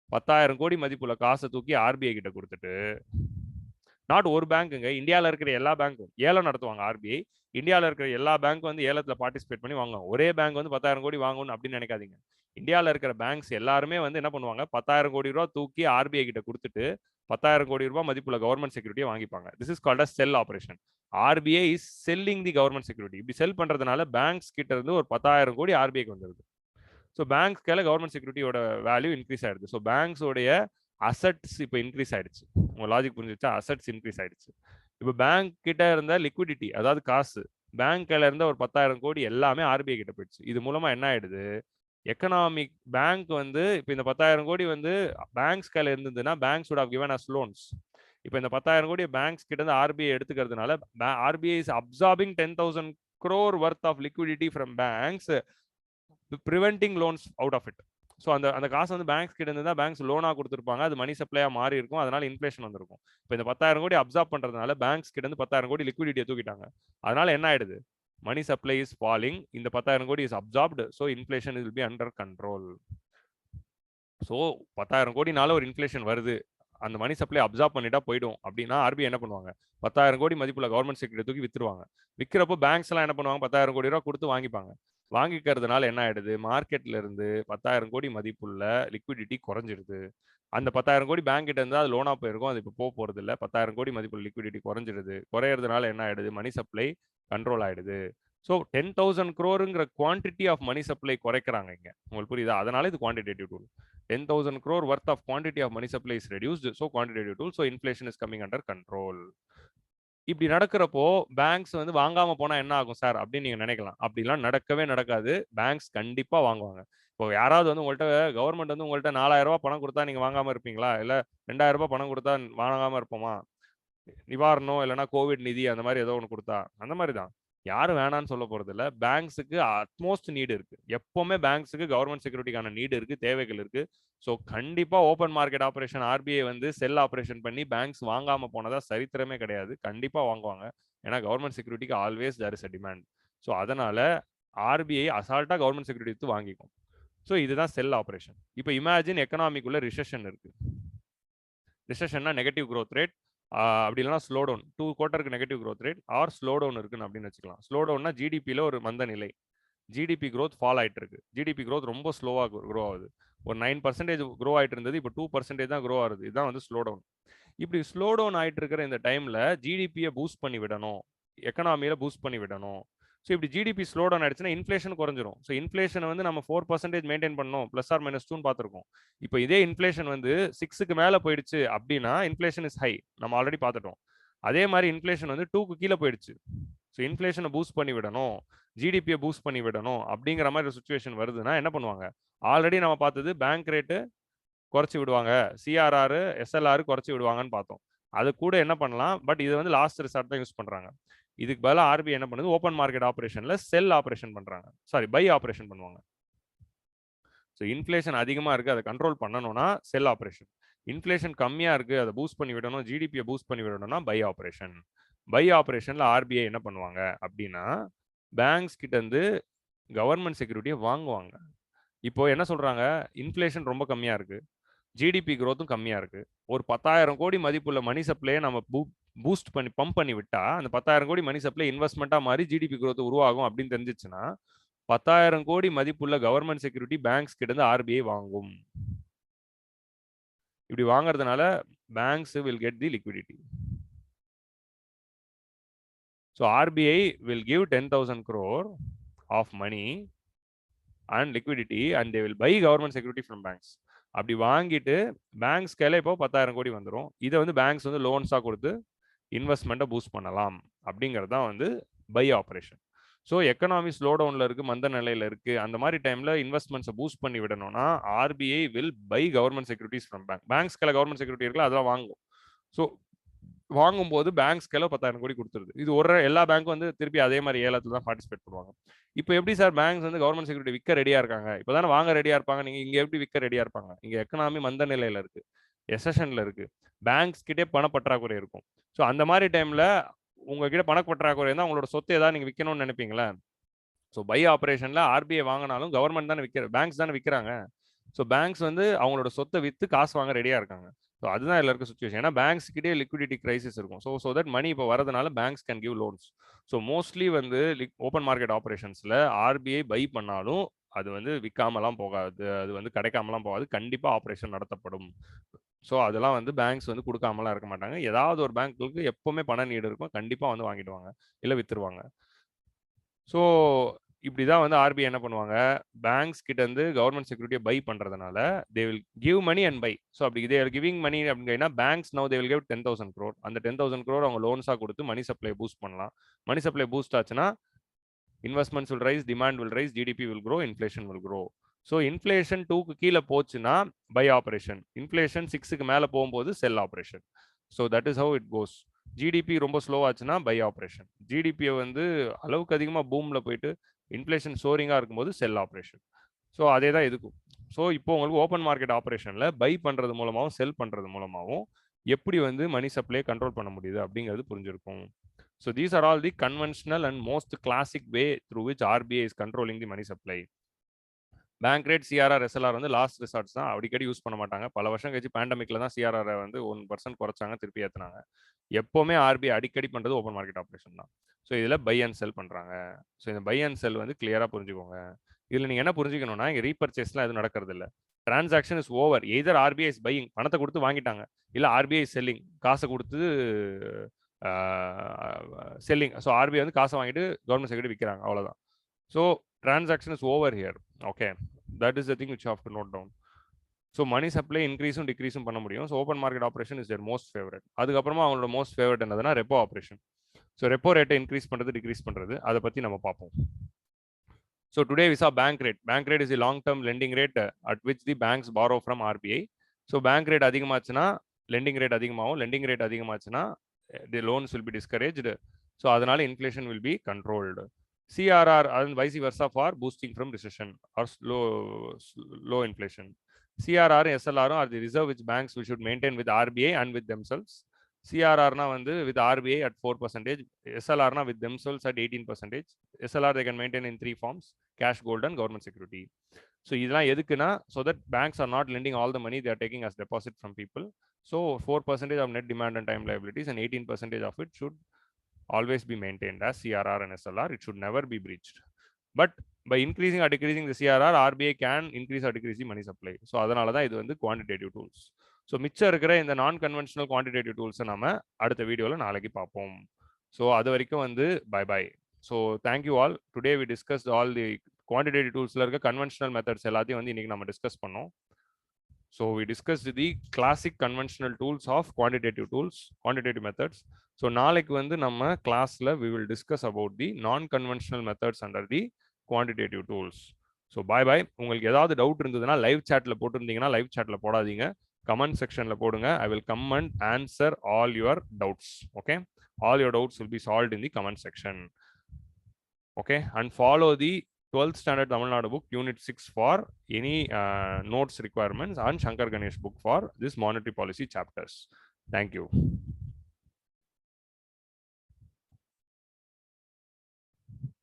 10,000 கோடி மதிப்புள்ள காசை தூக்கி ஆர்பிஐ கிட்ட கொடுத்துட்டு, நாட் ஒரு பேங்க்குங்க, இந்தியாவில் இருக்கிற எல்லா பேங்க்கும் ஏலம் நடத்துவாங்க ஆர்பிஐ. இந்தியாவில் இருக்கிற எல்லா பேங்க்கும் வந்து ஏலத்தில் பார்ட்டிசிபேட் பண்ணி வாங்குவாங்க. ஒரே பேங்க் வந்து 10,000 கோடி வாங்கணும் அப்படின்னு நினைக்காதீங்க. இந்தியாவில் இருக்கிற பேங்க்ஸ் எல்லாருமே வந்து என்ன பண்ணுவாங்க, 10,000 கோடி ரூபா தூக்கி ஆர்பிஐ கிட்ட கொடுத்துட்டு 10,000 கோடி ரூபாய் மதிப்புள்ள கவர்மெண்ட் செக்யூரிட்டியை வாங்கிப்பாங்க. This is called as sell operation. RBI is selling the government security. இப்படி செல் பண்றதுனால பேங்க்ஸ் கிட்ட இருந்து ஒரு 10,000 கோடி ஆர்பிஐக்கு வந்துருது. ஸோ பேங்க்ஸ்க்கால கவர்மெண்ட் செக்யூரிட்டியோட வேல்யூ இன்க்ரீஸ் ஆயிடுது. ஸோ பேங்க்ஸோடைய அசட்ஸ் இப்போ இன்க்ரீஸ் ஆயிடுச்சு. உங்க லாஜிக் புரிஞ்சிச்சா, அசட்ஸ் இன்க்ரீஸ் ஆயிடுச்சு. இப்போ பேங்க் கிட்ட இருந்த லிக்விடிட்டி, அதாவது காசு, பேங்க்ல இருந்த ஒரு 10,000 கோடி எல்லாமே ஆர்பிஐ கிட்ட போயிடுச்சு. இது மூலமா என்ன ஆயிடுது, எக்கனாமிக் பேங்க் வந்து இப்போ இந்த 10,000 கோடி வந்து பேங்க்ஸ் கையில இருந்ததுன்னா banks would have given us loans. இப்போ இந்த 10,000 கோடி பேங்க்ஸ் கிட்ட இருந்து ஆர்பிஐ எடுத்துக்கிறதுனால RBI is absorbing 10,000 crore worth of liquidity from banks, preventing loans out of it. So அந்த காசு வந்து பேங்க்ஸ் கிட்ட இருந்து தான் பேங்க்ஸ் லோனா கொடுத்துருப்பாங்க, அது மணி சப்ளையா மாறி இருக்கும், அதனால இன்ஃபிளேஷன் வந்திருக்கும். இப்போ இந்த 10,000 கோடி அப்சார்ப் பண்றதுனால பேங்க்ஸ் கிட்ட இருந்து 10,000 கோடி லிக்விடிட்டியை தூக்கிட்டாங்க. அதனால என்ன ஆயிடுது, மணி சப்ளை இஸ் ஃபாலிங், இந்த 10,000 கோடி is absorbed, so inflation will be under control. So 10,000 கோடினால ஒரு இன்ஃபிளேஷன் வருது, அந்த மணி சப்ளை அப்சார்ப் பண்ணிட்டா போயிடும் அப்படின்னா ஆர்பிஐ என்ன பண்ணுவாங்க, 10,000 கோடி மதிப்புள்ள கவர்மெண்ட் செக்யூரிட்டி தூக்கி வித்துருவாங்க. விற்கிறப்போ பேங்க்ஸ் எல்லாம் என்ன பண்ணுவாங்க, 10,000 கோடி ரூபா கொடுத்து வாங்கிப்பாங்க. வாங்கிக்கிறதுனால என்ன ஆயிடுது, மார்க்கெட்ல இருந்து 10,000 கோடி மதிப்புள்ள லிக்விடிட்டி குறைஞ்சிடுது. அந்த 10,000 கோடி பேங்க் கிட்ட இருந்தா அது லோனா போயிருக்கும், அது இப்போ போறது இல்லை. 10,000 கோடி மதிப்புள்ள லிக்விடிட்டி குறைஞ்சிடுது. குறையறதுனால என்ன ஆயிடுது, மணி சப்ளை கண்ட்ரோல் ஆயிடுது. So 10,000 crore quantity of money supply குறைக்கிறாங்க இங்க, உங்களுக்கு புரியுதா? அதனால இது quantitative tool. 10,000 crore worth of quantity of money supply is reduced, so quantitative tool, so inflation is coming under control. இப்படி நடக்கிறப்போ பேங்க்ஸ் வந்து வாங்காம போனா என்ன ஆகும் சார் அப்படின்னு நீங்க நினைக்கலாம். அப்படிலாம் நடக்கவே நடக்காது. பேங்க்ஸ் கண்டிப்பா வாங்குவாங்க. இப்போ யாராவது வந்து உங்கள்கிட்ட கவர்மெண்ட் வந்து உங்கள்கிட்ட 4,000 ரூபாய் பணம் கொடுத்தா நீங்க வாங்காம இருப்பீங்களா, இல்ல 2,000 ரூபாய் பணம் கொடுத்தா வாங்காம இருப்போமா? நிவாரணம் இல்லைன்னா கோவிட் நிதி அந்த மாதிரி ஏதோ ஒன்று கொடுத்தா அந்த மாதிரி தான், யாரும் வேணான்னு சொல்ல போறது இல்லை. பேங்க்ஸுக்கு அட்மோஸ்ட் நீடு இருக்கு. எப்பவுமே பேங்க்ஸுக்கு கவர்மெண்ட் செக்யூரிட்டிக்கான நீடு இருக்கு, தேவைகள் இருக்கு. ஸோ கண்டிப்பா ஓப்பன் மார்க்கெட் ஆபரேஷன் ஆர்பிஐ வந்து செல் ஆபரேஷன் பண்ணி பேங்க்ஸ் வாங்காம போனதா சரித்திரமே கிடையாது. கண்டிப்பா வாங்குவாங்க. ஏன்னா கவர்மெண்ட் செக்யூரிட்டிக்கு always there is a demand. So அதனால ஆர்பிஐ அசால்ட்டாக கவர்மெண்ட் செக்யூரிட்டி எடுத்து வாங்கிக்கும். ஸோ இதுதான் செல் ஆப்ரேஷன். இப்போ இமேஜின் எக்கனாமிக்குள்ள ரிசெஷன் இருக்கு. ரிசெஷன்னா நெகட்டிவ் க்ரோத் ரேட், அப்படி இல்லைனா ஸ்லோ டவுன், 2 குவார்ட்டருக்கு negative growth rate or slow down இருக்குன்னு அப்படின்னு வச்சுக்கலாம். ஸ்லோ டவுன்னா ஜிடிபியில் ஒரு மந்த நிலை, ஜிடிபி க்ரோத் ஃபால் ஆகிட்டு இருக்கு, ஜிடிபி க்ரோத் ரொம்ப ஸ்லோவாக க்ரோ ஆகுது. ஒரு 9% க்ரோ ஆகிட்டு இருந்தது, இப்போ 2% தான் க்ரோ ஆகுது. இதுதான் வந்து ஸ்லோ டவுன். இப்படி ஸ்லோ டவுன் ஆகிட்டு இருக்கிற இந்த டைமில் ஜிடிபியை பூஸ்ட் பண்ணி விடணும், எக்கனாமியில் பூஸ்ட் பண்ணி விடணும். ஸோ இப்படி ஜிடிபி ஸ்லோ டவுன் ஆயிடுச்சுன்னா இன்ஃப்ளேஷன் குறைஞ்சிரும். ஸோ இன்ஃப்ளேஷன் வந்து நம்ம 4% மெயின்டைன் பண்ணணும், ப்ளஸ் ஆர் மைனஸ் 2 பார்த்துருக்கோம். இப்போ இதே இன்ஃப்ளேஷன் வந்து 6க்கு மேலே போயிடுச்சு அப்படின்னா இன்ஃப்ளேஷன் இஸ் ஹை, நம்ம ஆல்ரெடி பார்த்துட்டோம். அதே மாதிரி இன்ஃப்ளேஷன் வந்து 2க்கு கீழே போயிடுச்சு, ஸோ இன்ஃப்ளேஷனை பூஸ்ட் பண்ணி விடணும், ஜிடிபியை பூஸ்ட் பண்ணி விடணும் அப்படிங்கிற மாதிரி ஒரு சுச்சுவேஷன் வருதுன்னா என்ன பண்ணுவாங்க? ஆல்ரெடி நம்ம பார்த்தது பேங்க் ரேட்டு குறைச்சி விடுவாங்க, சிஆர்ஆர் எஸ்எல்ஆர் குறைச்சி விடுவாங்கன்னு பார்த்தோம். அது கூட என்ன பண்ணலாம், பட் இது வந்து லாஸ்ட் ரிசார்ட் தான் யூஸ் பண்ணுறாங்க. இதுக்கு பதிலாக ஆர்பிஐ என்ன பண்ணுது, ஓப்பன் மார்க்கெட் ஆப்ரேஷனில் செல் ஆப்ரேஷன் பண்ணுறாங்க, சாரி பை ஆப்ரேஷன் பண்ணுவாங்க. ஸோ இன்ஃப்ளேஷன் அதிகமாக இருக்குது, அதை கண்ட்ரோல் பண்ணணும்னா செல் ஆப்ரேஷன். இன்ஃப்ளேஷன் கம்மியாக இருக்குது, அதை பூஸ்ட் பண்ணி விடணும், ஜிடிபியை பூஸ்ட் பண்ணி விடணும்னா பை ஆப்ரேஷன். பை ஆப்ரேஷனில் ஆர்பிஐ என்ன பண்ணுவாங்க அப்படின்னா பேங்க்ஸ் கிட்டேருந்து கவர்மெண்ட் செக்யூரிட்டியை வாங்குவாங்க. இப்போ என்ன சொல்கிறாங்க, இன்ஃப்ளேஷன் ரொம்ப கம்மியாக இருக்குது, ஜிடிபி க்ரோத்தும் கம்மியாக இருக்குது, ஒரு 10,000 கோடி மதிப்புள்ள மணி சப்ளையை நம்ம பூஸ்ட் பண்ணி பம்ப் பண்ணி விட்டா அந்த 10,000 கோடி மணி சப்ளை இன்வெஸ்ட்மெண்ட்டாக மாறி ஜிடிபி க்ரோத் உருவாகும் அப்படின்னு தெரிஞ்சிச்சுன்னா 10,000 கோடி மதிப்புள்ள கவர்மெண்ட் செக்யூரிட்டி பேங்க்ஸ் கிட்ட இருந்து ஆர்பிஐ வாங்கும். இப்படி வாங்குறதுனால banks will get the liquidity. So RBI will give 10,000 crore of money and liquidity and they will buy government security from banks. அப்படி வாங்கிட்டு பேங்க்ஸ் கையில் இப்போ 10,000 கோடி வந்துடும். இதை வந்து பேங்க்ஸ் வந்து லோன்ஸாக கொடுத்து இன்வெஸ்ட்மெண்ட்டை பூஸ்ட் பண்ணலாம் அப்படிங்கிறது தான் வந்து buy operation. So economy slow டவுனில் இருக்குது, மந்த நிலையில் இருக்குது, அந்த மாதிரி டைமில் இன்வெஸ்ட்மெண்ட்ஸை பூஸ்ட் பண்ணி விடணும்னா RBI will buy government securities from banks கையில் கவர்மெண்ட் செக்யூரிட்டி இருக்குல்ல அதெல்லாம் வாங்கும். ஸோ வாங்கும்போது பேங்க்ஸ் கையில் 10,000 கோடி கொடுத்துருது. இது எல்லா பேங்க்கும் வந்து திருப்பி அதே மாதிரி ஏலத்தில் தான் பார்ட்டிசிபேட் பண்ணுவாங்க. இப்போ எப்படி சார் பேங்க்ஸ் வந்து கவர்மெண்ட் செக்யூரிட்டி விற்க ரெடியாக இருக்காங்க, இப்போ தானே வாங்க ரெடியாக இருப்பாங்க, நீங்கள் இங்கே எப்படி விற்க ரெடியாக இருப்பாங்க? இங்கே எக்கனாமி மந்த நிலையில் இருக்குது, எசஷனில் இருக்குது, பேங்க்ஸ் கிட்டே பணப்பற்றாக்குறை இருக்கும். ஸோ அந்த மாதிரி டைமில் உங்ககிட்ட பணப்பற்றாக்குறை இருந்தால் உங்களோட சொத்து ஏதாவது நீங்கள் விற்கணும்னு நினைப்பீங்களா? ஸோ பை ஆப்ரேஷனில் ஆர்பிஐ வாங்கினாலும் கவர்மெண்ட் தானே பேங்க்ஸ் தானே விற்கிறாங்க. ஸோ பேங்க்ஸ் வந்து அவங்களோட சொத்தை விற்று காசு வாங்க ரெடியாக இருக்காங்க. ஸோ அதுதான் இதில் இருக்க சுச்சுவேஷன். ஏன்னா பேங்க்ஸ் கிட்டே லிக்விடிட்டி கிரைசிஸ் இருக்கும். ஸோ தட் மணி இப்போ வரதுனால banks can give loans. So mostly வந்து ஓப்பன் மார்க்கெட் ஆப்ரேஷன்ஸில் ஆர்பிஐ பை பண்ணாலும் அது வந்து விற்காமலாம் போகாது, அது வந்து கிடைக்காமலாம் போகாது, கண்டிப்பாக ஆப்ரேஷன் நடத்தப்படும். ஸோ அதெல்லாம் வந்து பேங்க்ஸ் வந்து கொடுக்காமலாம் இருக்க மாட்டாங்க. ஏதாவது ஒரு பேங்க்குக்கு எப்போவுமே பண நீடு இருக்கும், கண்டிப்பாக வந்து வாங்கிடுவாங்க இல்லை விற்றுருவாங்க. ஸோ இப்படி தான் வந்து ஆர்பிஐ என்ன பண்ணுவாங்க, பேங்க்ஸ் கிட்ட இருந்து கவர்மெண்ட் செக்யூரிட்டியை பை பண்ணுறதுனால they will give money and buy. So அப்படி தே ஆர் கிவிங் மணி அப்படின்னா banks now they will give 10,000 crore. அந்த 10,000 crore அவங்க லோன்ஸாக கொடுத்து மணி சப்ளை பூஸ்ட் பண்ணலாம். மணி சப்ளை பூஸ்ட் ஆச்சுன்னா investments will rise, demand will rise, GDP will grow, inflation will grow. So inflation 2க்கு கீழே போச்சுன்னா பை ஆப்ரேஷன், இன்ஃப்ளேஷன் 6க்கு மேலே போகும்போது sell operation. So that is how it goes. GDP ரொம்ப ஸ்லோவாச்சுன்னா பை ஆப்ரேஷன், ஜிடிபியை வந்து அளவுக்கு அதிகமாக பூமில் போயிட்டு இன்ஃப்ளேஷன் சோரிங்காக இருக்கும்போது செல் ஆப்ரேஷன். ஸோ அதே தான் இதுக்கும். ஸோ இப்போ உங்களுக்கு ஓப்பன் மார்க்கெட் ஆப்ரேஷனில் பை பண்ணுறது மூலமாகவும் செல் பண்ணுறது மூலமாகவும் எப்படி வந்து மணி சப்ளை கண்ட்ரோல் பண்ண முடியுது அப்படிங்கிறது புரிஞ்சிருக்கும். So these are all the conventional and most classic way through which RBI is controlling the money supply. Bank rate, CRR, SLR வந்து லாஸ்ட் ரிசார்ட்ஸ் தான், அடிக்கடி யூஸ் பண்ண மாட்டாங்க. பல வருஷம் கழிச்சு பேண்டமிக்ல தான் சிஆர்ஆர் வந்து 1% குறைச்சாங்க, திருப்பி ஏற்றினாங்க. எப்போவுமே ஆர்பிஐ அடிக்கடி பண்ணுறது ஓப்பன் மார்க்கெட் ஆப்ரேஷன் தான். ஸோ இதில் பை அண்ட் செல் பண்ணுறாங்க. ஸோ இந்த பை அண்ட் செல் வந்து கிளியராக புரிஞ்சுக்கோங்க. இதில் நீங்கள் என்ன புரிஞ்சுக்கணும்னா இங்கே ரீபர்ச்சேஸ்லாம் எதுவும் நடக்கிறது இல்லை. Transaction is over. Either RBI is buying, பணத்தை கொடுத்து வாங்கிட்டாங்க, இல்லை ஆர்பிஐ செல்லிங், காசை கொடுத்து செல்லிங். ஸோ ஆர்பிஐ வந்து காசை வாங்கிட்டு கவர்மெண்ட் செக்யூரிட்டி விற்கிறாங்க, அவ்வளோதான். So transaction is over here. Okay, that is the thing which you have to note down. So money supply இன்க்ரீஸும் டிக்ரீஸும் பண்ண முடியும். So open market operation is their most favourite. அதுக்கப்புறமா அவங்களோட மோஸ்ட் ஃபேவரட் என்னதுன்னா repo operation. So repo ரேட்டை increase பண்ணுறது, decrease பண்ணுறது, அதை பற்றி நம்ம பார்ப்போம். So today we saw bank rate. Bank rate is the long term lending rate at which the banks borrow from RBI. So bank rate அதிகமாச்சுன்னா lending rate அதிகமாகும், lending rate அதிகமாச்சுன்னா the loans will be discouraged. So அதனால inflation will be controlled. CRR and vice versa for boosting from recession or low inflation. CRR and SLR are the reserve which banks should maintain with RBI and with themselves. CRR na வந்து with RBI at 4%, SLR na with themselves at 18%. SLR they can maintain in 3 forms: cash, gold and government security. So இதெல்லாம் எதுக்குன்னா, so that banks are not lending all the money they are taking as deposit from people. So 4% of net demand and time liabilities and 18% of it should always be maintained as CRR and SLR. It should never be breached. But by increasing or decreasing the CRR, RBI can increase or decrease the money supply. So அதனால தான் இது வந்து quantitative tools. So மிச்சம் இருக்கிற இந்த நான் conventional quantitative டூல்ஸை நம்ம அடுத்த வீடியோவில் நாளைக்கு பார்ப்போம். ஸோ அது வரைக்கும் வந்து bye bye. So thank you all. Today we discuss all the quantitative டூல்ஸில் இருக்க கன்வென்ஷனல் மெத்தட்ஸ் எல்லாத்தையும் வந்து இன்னைக்கு நம்ம டிஸ்கஸ் பண்ணோம். So we discuss the classic conventional tools of quantitative tools, quantitative methods. So நாளைக்கு வந்து நம்ம கிளாஸில் we will discuss about the non conventional methods under the quantitative tools. So bye bye. உங்களுக்கு ஏதாவது டவுட் இருந்ததுன்னா லைவ் சேட்டில் போட்டிருந்தீங்கன்னா லைவ் சேட்டில் போடாதீங்க, comment section la podunga. I will come and answer all your doubts. Okay, all your doubts will be solved in the comment section. Okay, and follow the 12th standard Tamil Nadu book unit 6 for any notes requirements, and Shankar Ganesh book for this monetary policy chapters. Thank you.